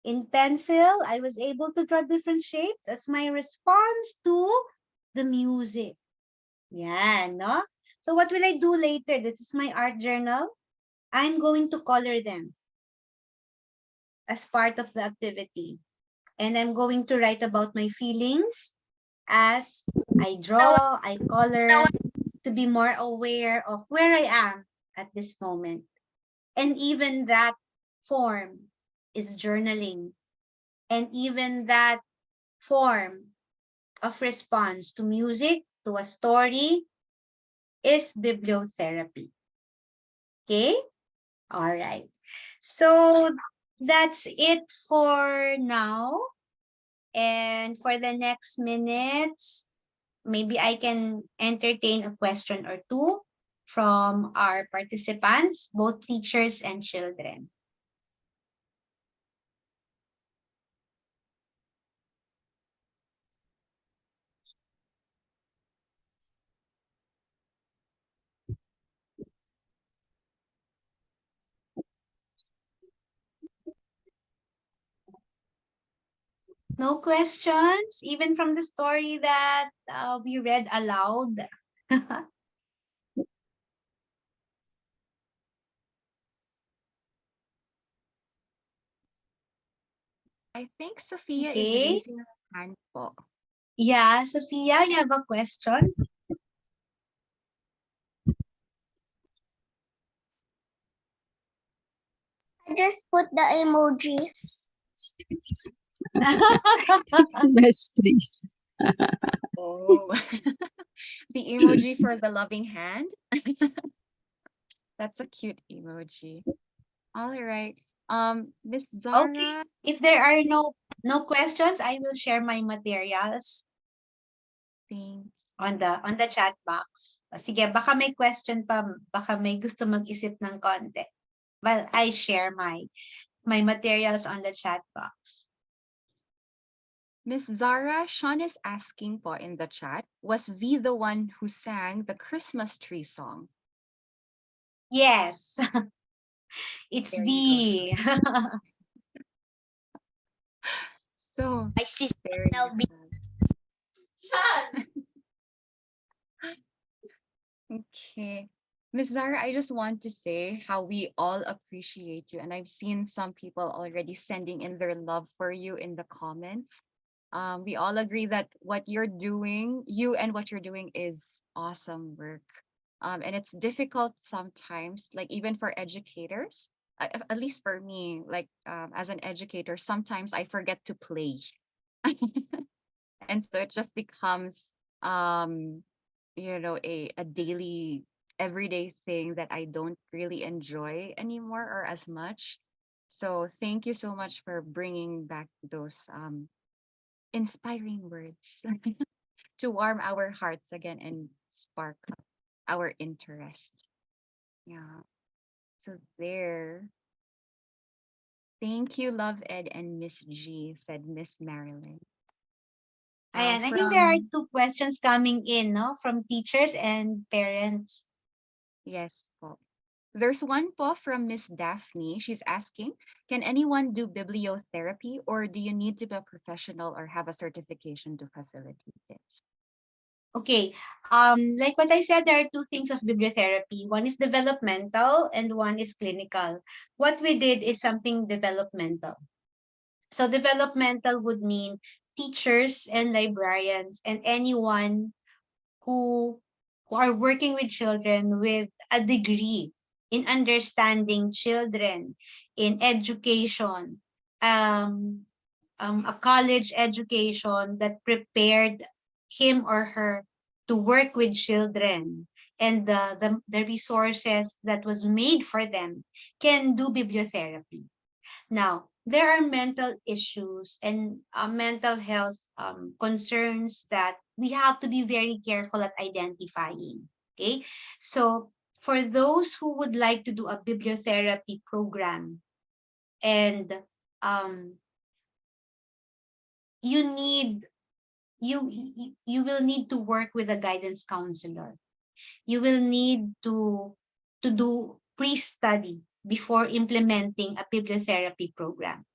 In pencil, I was able to draw different shapes as my response to the music. Yeah, no? So what will I do later? This is my art journal. I'm going to color them as part of the activity. And I'm going to write about my feelings as I draw, I color, to be more aware of where I am at this moment. And even that form is journaling. And even that form of response to music, to a story, is bibliotherapy. Okay? All right. So that's it for now. And for the next minutes, maybe I can entertain a question or two from our participants, both teachers and children. No questions, even from the story that we read aloud. I think Sophia is Okay. raising her hand po. Yeah, Sophia, you have a question? I just put the emoji. It's mysteries. Oh, the emoji for the loving hand. That's a cute emoji. All right. Miss Okay. Zara. If there are no questions, I will share my materials Thank on the chat box. O, sige, baka may question pa, baka may gusto mag-isip ng konti. Well, I share my materials on the chat box. Miss Zara, Sean is asking po in the chat, was V the one who sang the Christmas tree song? Yes. It's There you go. V. So, My sister there you now be have. Okay. Miss Zara, I just want to say how we all appreciate you. And I've seen some people already sending in their love for you in the comments. We all agree that what you're doing, you and what you're doing is awesome work. And it's difficult sometimes, like even for educators, at least for me, like as an educator, sometimes I forget to play. And so it just becomes a daily everyday thing that I don't really enjoy anymore or as much. So thank you so much for bringing back those inspiring words to warm our hearts again and spark up our interest. Yeah. So there. Thank you, Love Ed and Miss G, said Miss Marilyn. Ayan, I think there are From 2 questions coming in, no, from teachers and parents. Yes po. There's one po from Miss Daphne. She's asking, can anyone do bibliotherapy or do you need to be a professional or have a certification to facilitate it? Okay, like what I said, there are 2 things of bibliotherapy. One is developmental and one is clinical. What we did is something developmental. So developmental would mean teachers and librarians and anyone who are working with children with a degree in understanding children, in education, a college education that prepared him or her to work with children, and the resources that was made for them can do bibliotherapy. Now, there are mental issues and mental health concerns that we have to be very careful at identifying. Okay, so for those who would like to do a bibliotherapy program, and um, you need you will need to work with a guidance counselor. You will need to do pre-study before implementing a bibliotherapy program.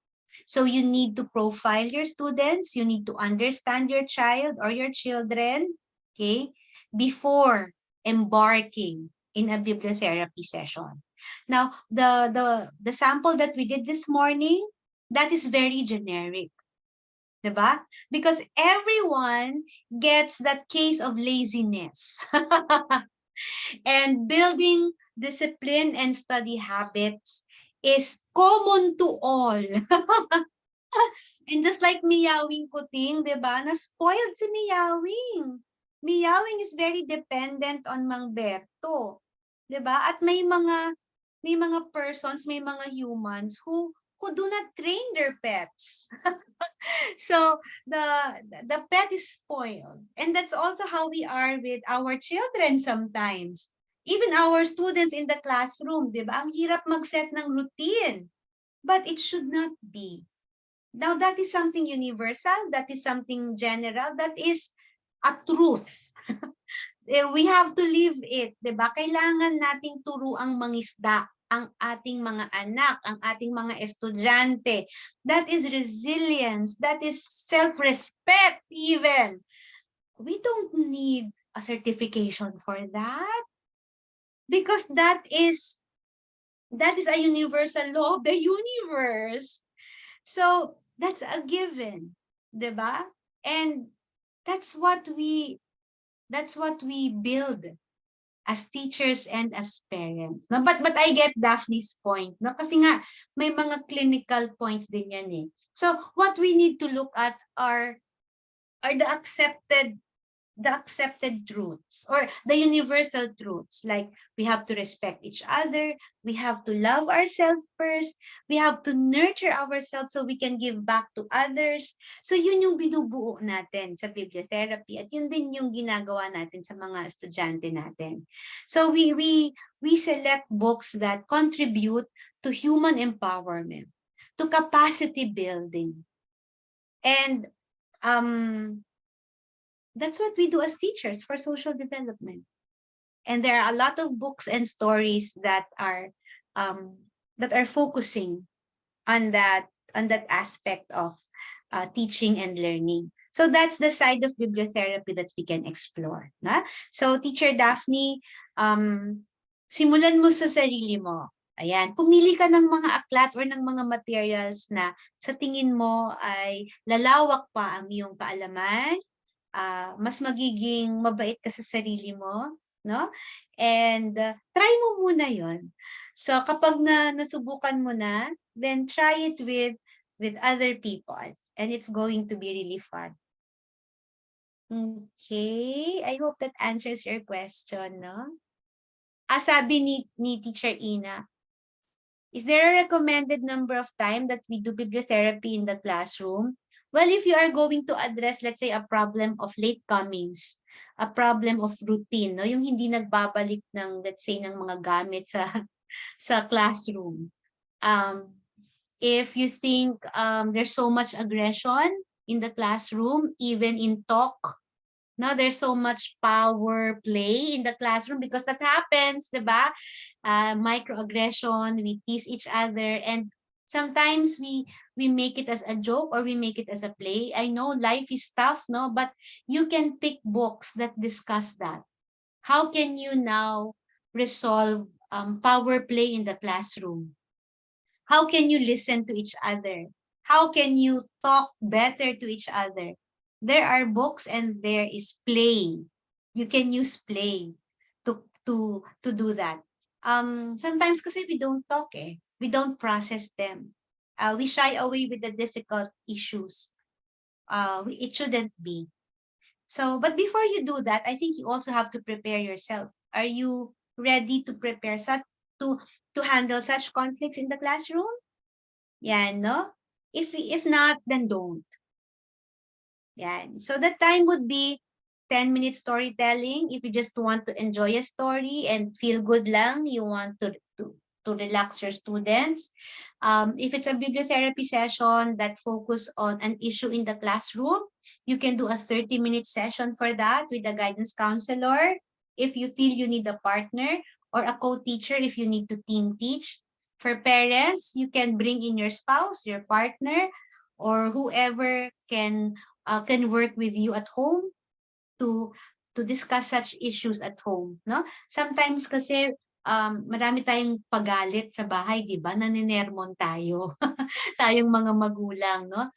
So you need to profile your students, you need to understand your child or your children, okay, before embarking in a bibliotherapy session. Now, the sample that we did this morning, that is very generic. Diba? Because everyone gets that case of laziness. And building discipline and study habits is common to all. And just like Miyawing Kuting, di ba? Na-spoiled si Miyawing. Miyawing is very dependent on Mang Berto. Di ba? At may mga persons, may mga humans who do not train their pets. So the pet is spoiled. And that's also how we are with our children sometimes. Even our students in the classroom, di ba? Ang hirap mag-set ng routine. But it should not be. Now, that is something universal, that is something general, that is a truth. We have to live it, di ba? Kailangan nating turuang mangisda ang ating mga anak, ang ating mga estudyante. That is resilience, that is self-respect even. We don't need a certification for that, because that is a universal law of the universe. So that's a given, 'di ba? And that's what we build as teachers and as parents. No? But I get Daphne's point. No? Kasi nga, may mga clinical points din yan eh. So what we need to look at are the accepted truths or the universal truths, like we have to respect each other, we have to love ourselves first, we have to nurture ourselves so we can give back to others. So yun yung binubuo natin sa bibliotherapy at yun din yung ginagawa natin sa mga estudyante natin. So we select books that contribute to human empowerment, to capacity building, and that's what we do as teachers for social development. And there are a lot of books and stories that are focusing on that aspect of teaching and learning. So that's the side of bibliotherapy that we can explore. Na? So Teacher Daphne, simulan mo sa sarili mo. Ayan, pumili ka ng mga aklat or ng mga materials na sa tingin mo ay lalawak pa ang iyong kaalaman, mas magiging mabait ka sa sarili mo, no? And try mo muna yon. So kapag nasubukan mo na, then try it with other people and it's going to be really fun. Okay, I hope that answers your question, no? Sabi ni Teacher Ina, is there a recommended number of time that we do bibliotherapy in the classroom? Well, if you are going to address, let's say, a problem of late comings, a problem of routine, no? Yung hindi nagbabalik ng, let's say, ng mga gamit sa classroom. If you think there's so much aggression in the classroom, even in talk, no, there's so much power play in the classroom because that happens, diba? Microaggression, we tease each other, and sometimes we make it as a joke or we make it as a play. I know life is tough, no? But you can pick books that discuss that. How can you now resolve power play in the classroom? How can you listen to each other? How can you talk better to each other? There are books and there is play. You can use play to do that. Sometimes kasi we don't talk eh. We don't process them. We shy away with the difficult issues. It shouldn't be. So, but before you do that, I think you also have to prepare yourself. Are you ready to prepare to handle such conflicts in the classroom? Yan, no? If not, then don't. Yan. So the time would be 10-minute storytelling. If you just want to enjoy a story and feel good lang, you want to relax your students. If it's a bibliotherapy session that focus on an issue in the classroom, you can do a 30-minute session for that with a guidance counselor. If you feel you need a partner or a co-teacher, if you need to team teach. For parents, you can bring in your spouse, your partner, or whoever can work with you at home to discuss such issues at home, no? Sometimes kasi marami tayong pagalit sa bahay, di ba? Naninermon tayo, tayong mga magulang, no?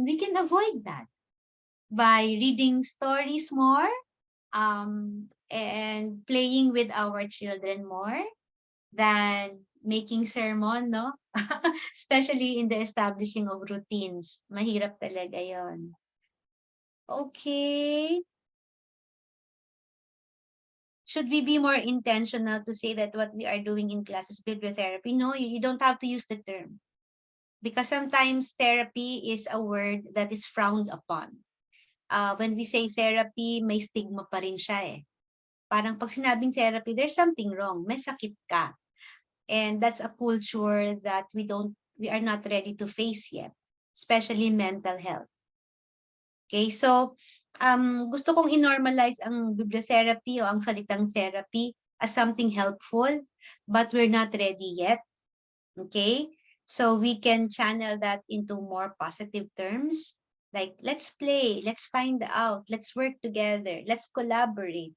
We can avoid that by reading stories more, and playing with our children more than making sermon, no? Especially in the establishing of routines. Mahirap talaga yon. Okay. Should we be more intentional to say that what we are doing in class is bibliotherapy? No, you don't have to use the term. Because sometimes therapy is a word that is frowned upon. When we say therapy, may stigma pa rin siya eh. Parang pag sinabing therapy, there's something wrong. May sakit ka. And that's a culture that we are not ready to face yet, especially mental health. Okay, so gusto kong i-normalize ang bibliotherapy o ang salitang therapy as something helpful, but we're not ready yet. Okay, so we can channel that into more positive terms, like let's play, let's find out, let's work together, let's collaborate.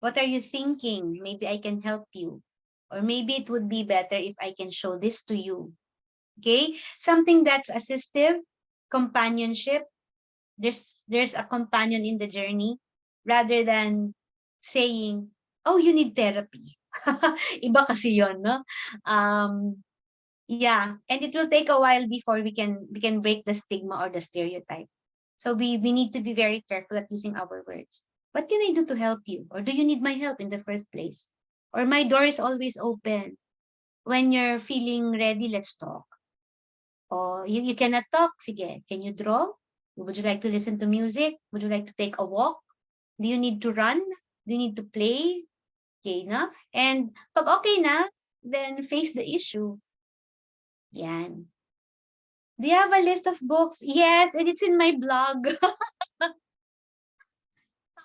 What are you thinking? Maybe I can help you. Or maybe it would be better if I can show this to you. Okay, something that's assistive, companionship. There's a companion in the journey rather than saying, oh, you need therapy. Iba kasi yon, no? Yeah, and it will take a while before we can break the stigma or the stereotype. So we need to be very careful at using our words. What can I do to help you? Or do you need my help in the first place? Or my door is always open. When you're feeling ready, let's talk. Or you cannot talk, sige. Can you draw? Would you like to listen to music? Would you like to take a walk? Do you need to run? Do you need to play? Okay na? And pag okay na, then face the issue. Yan. Do you have a list of books? Yes, and it's in my blog.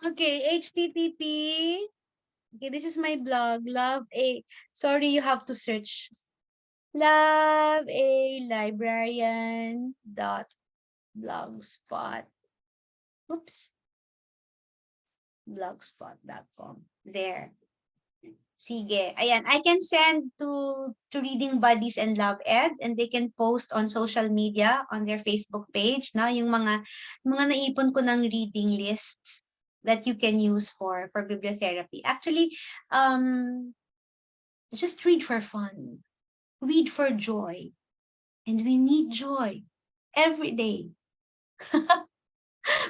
Okay, HTTP. Okay, this is my blog. Sorry, you have to search. Lovealibrarian.blogspot. Oops. Blogspot.com. There. Sige. Ayan, I can send to Reading Buddies and Love Ed, and they can post on social media on their Facebook page, no? Yung mga naipon ko ng reading lists that you can use for bibliotherapy. Actually, just read for fun. Read for joy. And we need joy every day.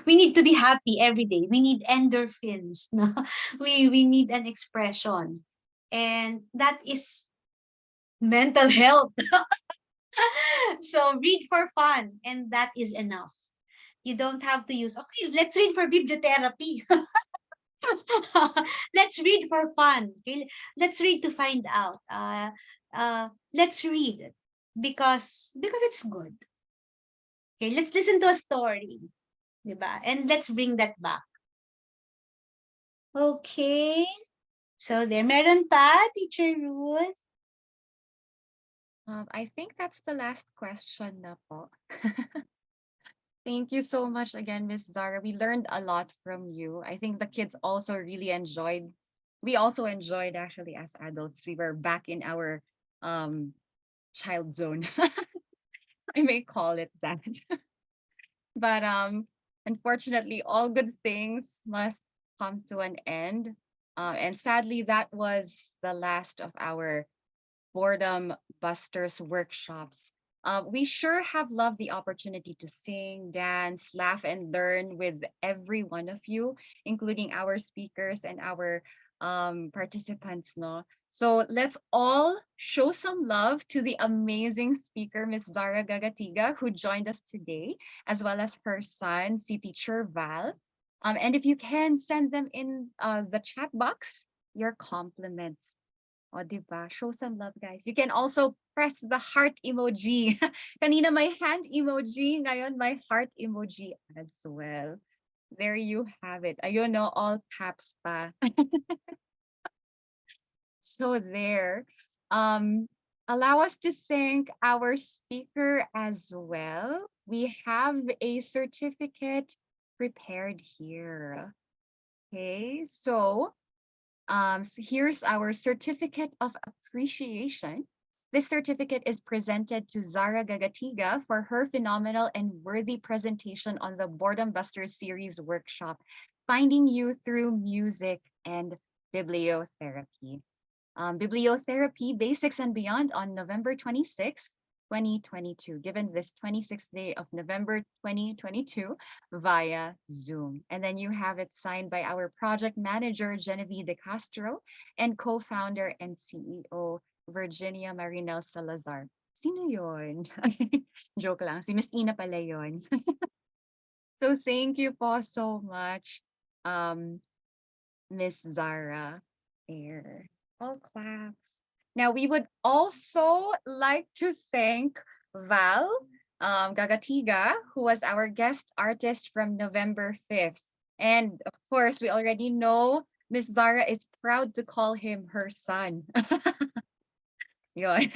We need to be happy every day. We need endorphins. No? We need an expression. And that is mental health. So read for fun, and that is enough. You don't have to use, okay, let's read for bibliotherapy. Let's read for fun. Okay? Let's read to find out. Let's read because it's good. Okay, let's listen to a story. Diba? And let's bring that back. Okay. So there, meron pa, Teacher Ruth? I think that's the last question na po. Thank you so much again, Miss Zara. We learned a lot from you. I think the kids also really enjoyed. We also enjoyed actually as adults. We were back in our child zone. I may call it that. But unfortunately, all good things must come to an end. And sadly, that was the last of our Boredom Busters workshops. We sure have loved the opportunity to sing, dance, laugh, and learn with every one of you, including our speakers and our participants. No? So let's all show some love to the amazing speaker, Miss Zarah Gagatiga, who joined us today, as well as her son, si Teacher Val. And if you can send them in the chat box, your compliments. O, diba? Show some love, guys. You can also press the heart emoji. Kanina may hand emoji, ngayon may heart emoji as well. There you have it. Ayun, no, all caps pa. So there. Allow us to thank our speaker as well. We have a certificate prepared here. Okay, so here's our certificate of appreciation. This certificate is presented to Zarah Gagatiga for her phenomenal and worthy presentation on the Boredom Busters series workshop, Finding You Through Music and Bibliotherapy. Bibliotherapy Basics and Beyond on November 26th, 2022, given this 26th day of November 2022 via Zoom. And then you have it signed by our project manager, Genevieve De Castro, and co-founder and CEO, Virginia Marinel Salazar. Sino yun? Joke lang. Si Miss Ina pala yun. So thank you po so much, Miss Zara. There. All claps. Now, we would also like to thank Val Gagatiga, who was our guest artist from November 5th. And of course, we already know Miss Zara is proud to call him her son. Yun.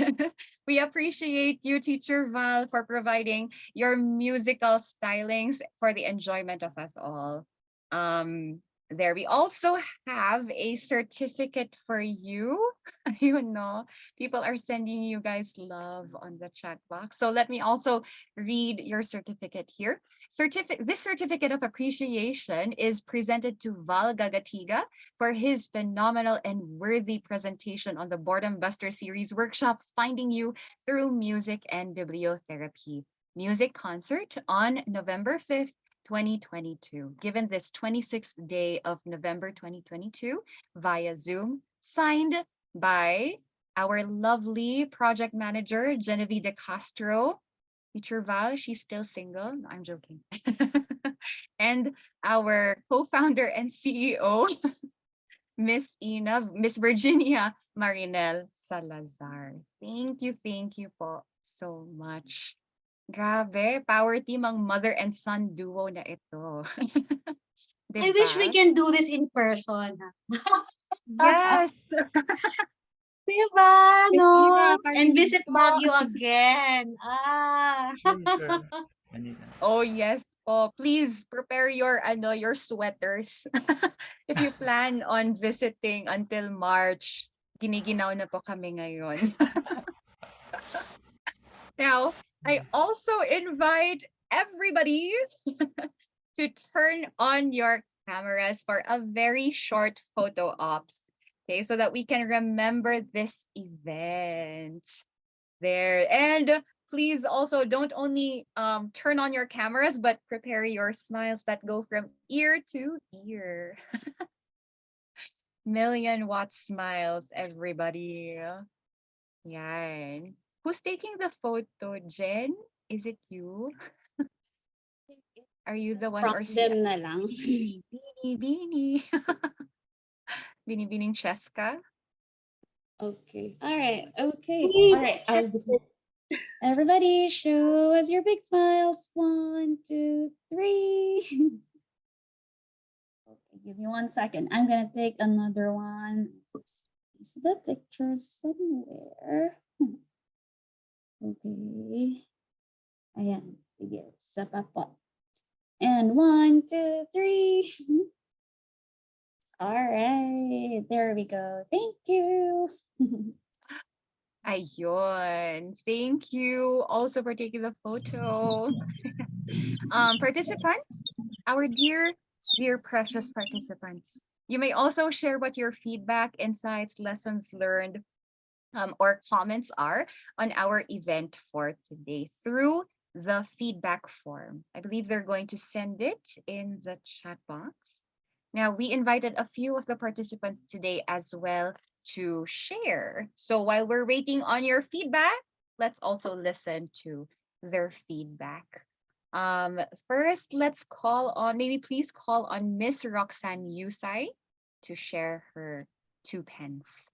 We appreciate you, Teacher Val, for providing your musical stylings for the enjoyment of us all. There, we also have a certificate for you. You know, people are sending you guys love on the chat box. So let me also read your certificate here. This certificate of appreciation is presented to Val Gagatiga for his phenomenal and worthy presentation on the Boredom Buster series workshop, Finding You Through Music and Bibliotherapy music concert on November 5th, 2022, given this 26th day of November 2022 via Zoom, signed by our lovely project manager, Genevieve De Castro. Teacher Val, she's still single. No, I'm joking. And our co-founder and CEO, Miss Virginia Marinel Salazar. Thank you po so much. Grabe, power team ang mother and son duo na ito. I wish we Diba? can do this in person. Yes. Diba, no? Christina, And visit Carlito. Baguio again. Sure. Kanina. Oh yes po. Please prepare your your sweaters. If you plan on visiting until March, giniginaw na po kami ngayon. Now, I also invite everybody to turn on your cameras for a very short photo ops. Okay, so that we can remember this event. There. And please also don't only turn on your cameras, but prepare your smiles that go from ear to ear. Million-watt smiles, everybody. Yan. Who's taking the photo, Jen? Is it you? Are you the one From or si them na lang. Bini? Bini Cheska? Okay. All right. Okay. All right. I'll do. Everybody, show us your big smiles. 1, 2, 3. Okay, give me 1 second. I'm gonna take another one. Is the picture somewhere? Okay. Ayan. Sige. Isa pa po. And 1, 2, 3. All right. There we go. Thank you. Ayun. Thank you also for taking the photo. Participants, our dear precious participants, you may also share what your feedback, insights, lessons learned, or comments are on our event for today through the feedback form. I believe they're going to send it in the chat box. Now, we invited a few of the participants today as well to share. So while we're waiting on your feedback, let's also listen to their feedback. First, let's call on, maybe please call on Miss Roxanne Yusay to share her 2 pence.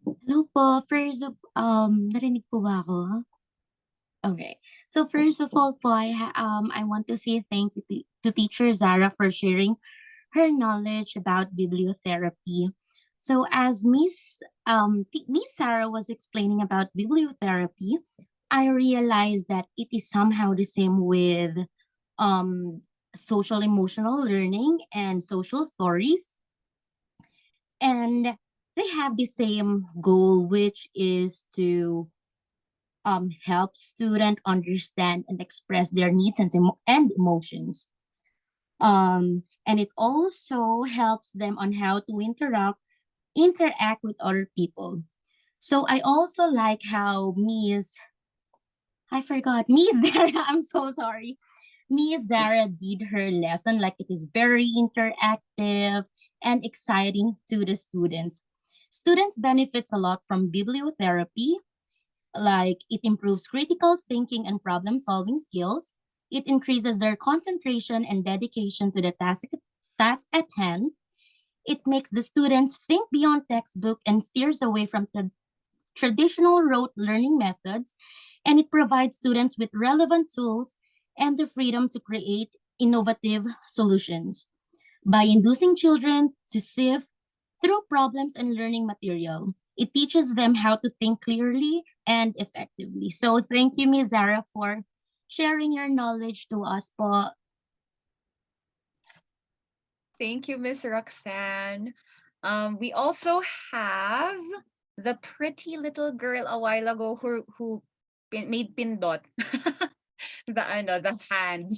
Hello po. First of, narinig po ba ako? Okay. So first of all po, I want to say thank you to Teacher Zarah for sharing her knowledge about bibliotherapy. So as Miss Sarah was explaining about bibliotherapy, I realized that it is somehow the same with social emotional learning and social stories. And they have the same goal, which is to help students understand and express their needs and emotions. And it also helps them on how to interact with other people. So I also like how Miss Zara, I'm so sorry. Miss Zara did her lesson, like it is very interactive and exciting to the students. Students benefits a lot from bibliotherapy, like it improves critical thinking and problem solving skills. It increases their concentration and dedication to the task at hand. It makes the students think beyond textbook and steers away from traditional rote learning methods. And it provides students with relevant tools and the freedom to create innovative solutions by inducing children to sift through problems and learning material. It teaches them how to think clearly and effectively. So thank you, Ms. Zara, for sharing your knowledge to us po. Thank you, Miss Roxanne. We also have the pretty little girl a while ago who made pindot. The hand,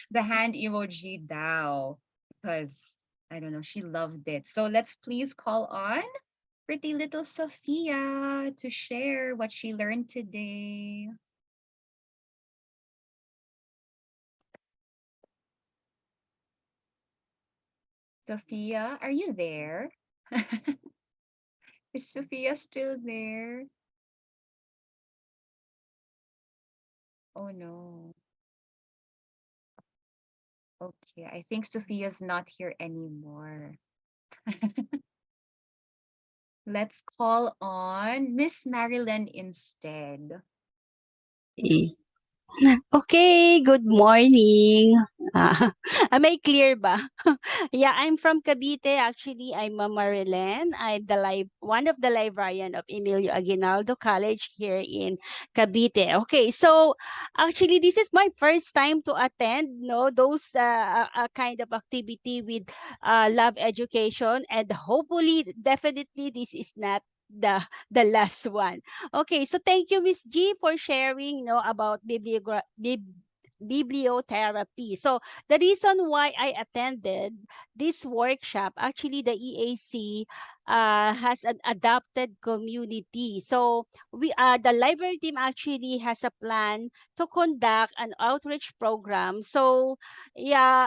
the hand emoji daw, because I don't know, she loved it. So let's please call on pretty little Sophia to share what she learned today. Sophia, are you there? Is Sophia still there? Oh no. Okay, I think Sophia's not here anymore. Let's call on Miss Marilyn instead. Eh, Okay, good morning. Ah, am I clear ba? Yeah, I'm from Cavite. Actually, I'm a Marilyn. I'm one of the librarian of Emilio Aguinaldo College here in Cavite. Okay, so actually, this is my first time to attend those kind of activity with love education, and hopefully, definitely, this is not the last one. Okay, so thank you, Miss G, for sharing, about bibliotherapy. So the reason why I attended this workshop, actually the EAC has an adapted community. So the library team actually has a plan to conduct an outreach program. So yeah,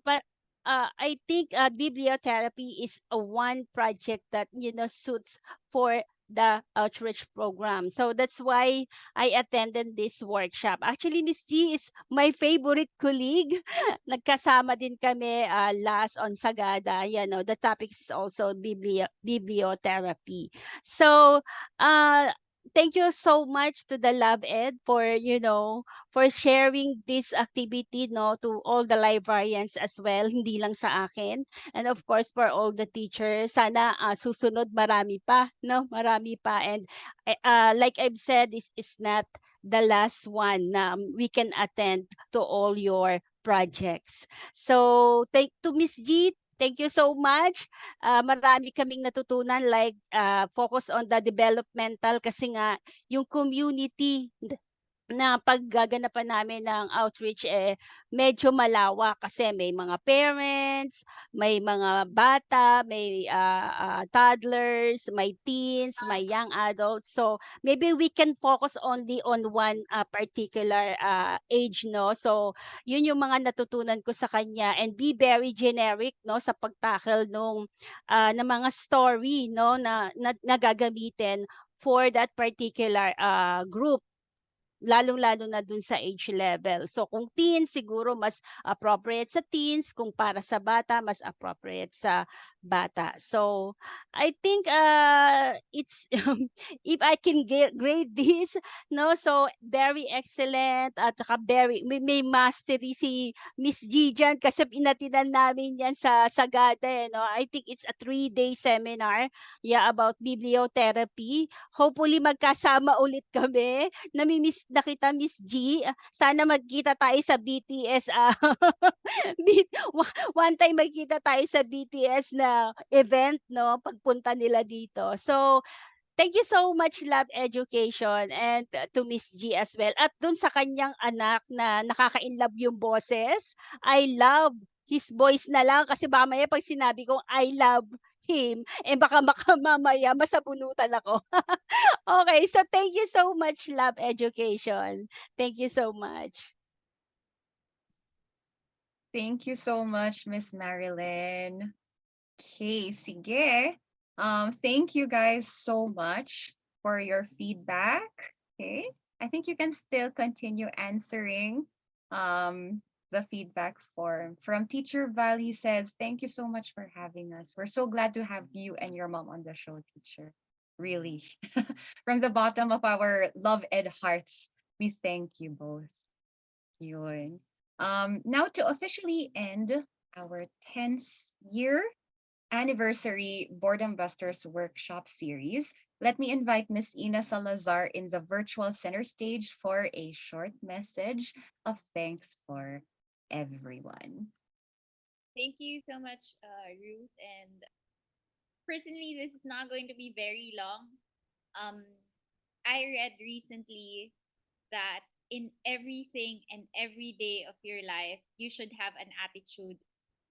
but I think bibliotherapy is a one project that suits for the outreach program. So that's why I attended this workshop. Actually, Miss G is my favorite colleague. Nagkasama din kami last on Sagada. The topic is also bibliotherapy. So, thank you so much to the Lab Ed for sharing this activity to all the librarians as well, hindi lang sa akin. And of course, for all the teachers, sana susunod marami pa, no? Marami pa. And like I've said, this is not the last one na we can attend to all your projects. So, thank to Miss G. Thank you so much. Marami kaming natutunan, like focus on the developmental kasi nga yung community na paggaganapan namin ng outreach medyo malawak kasi may mga parents, may mga bata, may toddlers, may teens, may young adults. So maybe we can focus only on one particular age, no? So yun yung mga natutunan ko sa kanya, and be very generic, no, sa pagtackle ng mga story, no, na nagagamitin for that particular group, lalong-lalo na dun sa age level. So kung teens, siguro mas appropriate sa teens, kung para sa bata, mas appropriate sa bata. So I think it's if I can grade this, no, so very excellent, at saka may mastery si Miss G dyan kasi inatinan namin yan sa Sagada, no. I think it's a 3-day seminar, yeah, about bibliotherapy. Hopefully magkasama ulit kami. Namimiss na kita, Miss G. Sana magkita tayo sa BTS. One time magkita tayo sa BTS na event, no? Pagpunta nila dito. So, thank you so much, Love Education, and to Miss G as well. At dun sa kanyang anak na nakaka-inlove yung boses, I love his voice na lang kasi mamaya pag sinabi kong I love him, baka mamaya masabunutan ako. Okay, so thank you so much, Love Education. Thank you so much. Thank you so much, Miss Marilyn. Okay, sige. Thank you guys so much for your feedback. Okay, I think you can still continue answering the feedback form. From Teacher Valley says, thank you so much for having us. We're so glad to have you and your mom on the show, teacher. Really. From the bottom of our love ed hearts, we thank you both. Yun. Now to officially end our 10th year anniversary Boredom Busters workshop series, let me invite Miss Ina Salazar in the virtual center stage for a short message of thanks for everyone. Thank you so much, Ruth. And personally, this is not going to be very long. Um, I read recently that in everything and every day of your life, you should have an attitude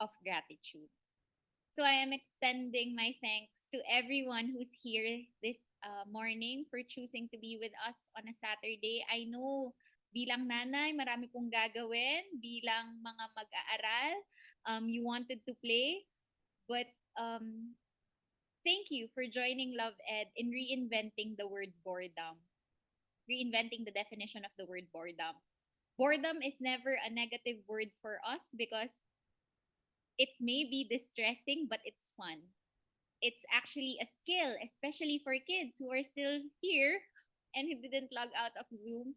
of gratitude. So I am extending my thanks to everyone who's here this morning for choosing to be with us on a Saturday. I know bilang nanay, marami pong gagawin. Bilang mga mag-aaral, you wanted to play. But thank you for joining Love Ed in reinventing the word boredom, reinventing the definition of the word boredom. Boredom is never a negative word for us because it may be distressing, but it's fun. It's actually a skill, especially for kids who are still here and who didn't log out of Zoom.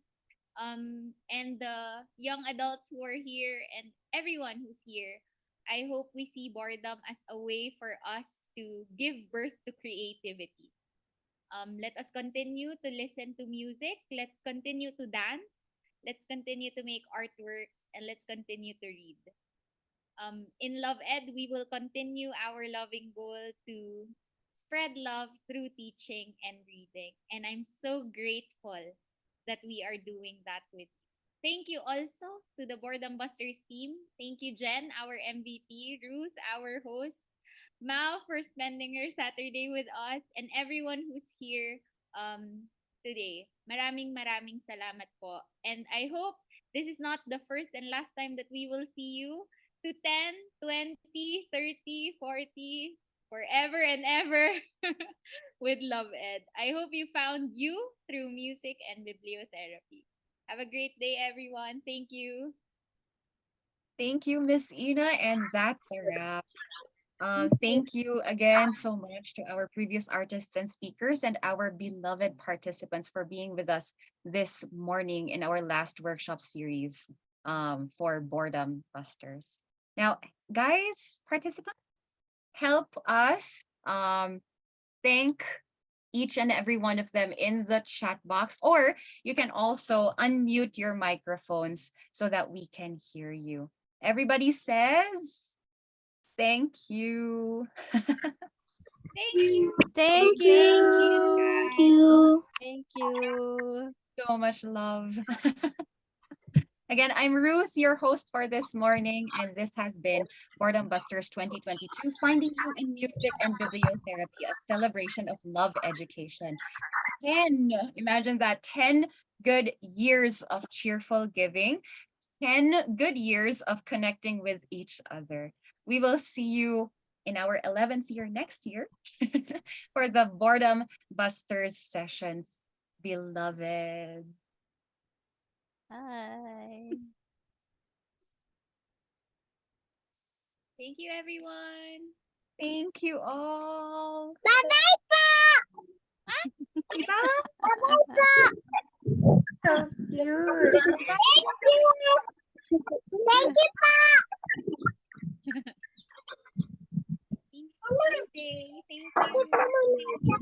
And the young adults who are here and everyone who's here. I hope we see boredom as a way for us to give birth to creativity. Let us continue to listen to music. Let's continue to dance. Let's continue to make artworks and let's continue to read. In Love Ed, we will continue our loving goal to spread love through teaching and reading. And I'm so grateful that we are doing that with you. Thank you also to the Boredom Busters team. Thank you, Jen, our MVP, Ruth, our host, Mao for spending your Saturday with us, and everyone who's here today. Maraming salamat po. And I hope this is not the first and last time that we will see you to 10, 20, 30, 40, forever and ever with Love Ed. I hope you found you through music and bibliotherapy. Have a great day, everyone. Thank you. Thank you, Miss Ina, and that's a wrap. Thank you again so much to our previous artists and speakers and our beloved participants for being with us this morning in our last workshop series for Boredom Busters. Now, guys, participants, help us thank each and every one of them in the chat box, or you can also unmute your microphones so that we can hear you. Everybody says, thank you. Thank you. Thank Thank you. Thank you. So much love. Again, I'm Ruth, your host for this morning, and this has been Boredom Busters 2022, Finding You in Music and Bibliotherapy, a celebration of love education. 10, imagine that, 10 good years of cheerful giving, 10 good years of connecting with each other. We will see you in our 11th year next year for the Boredom Busters sessions, beloved. Bye. Thank you, everyone. Thank you all. Bye-bye po! Bye. Bye-bye po! So cute. Thank you! Thank you po! Thank you. Thank you.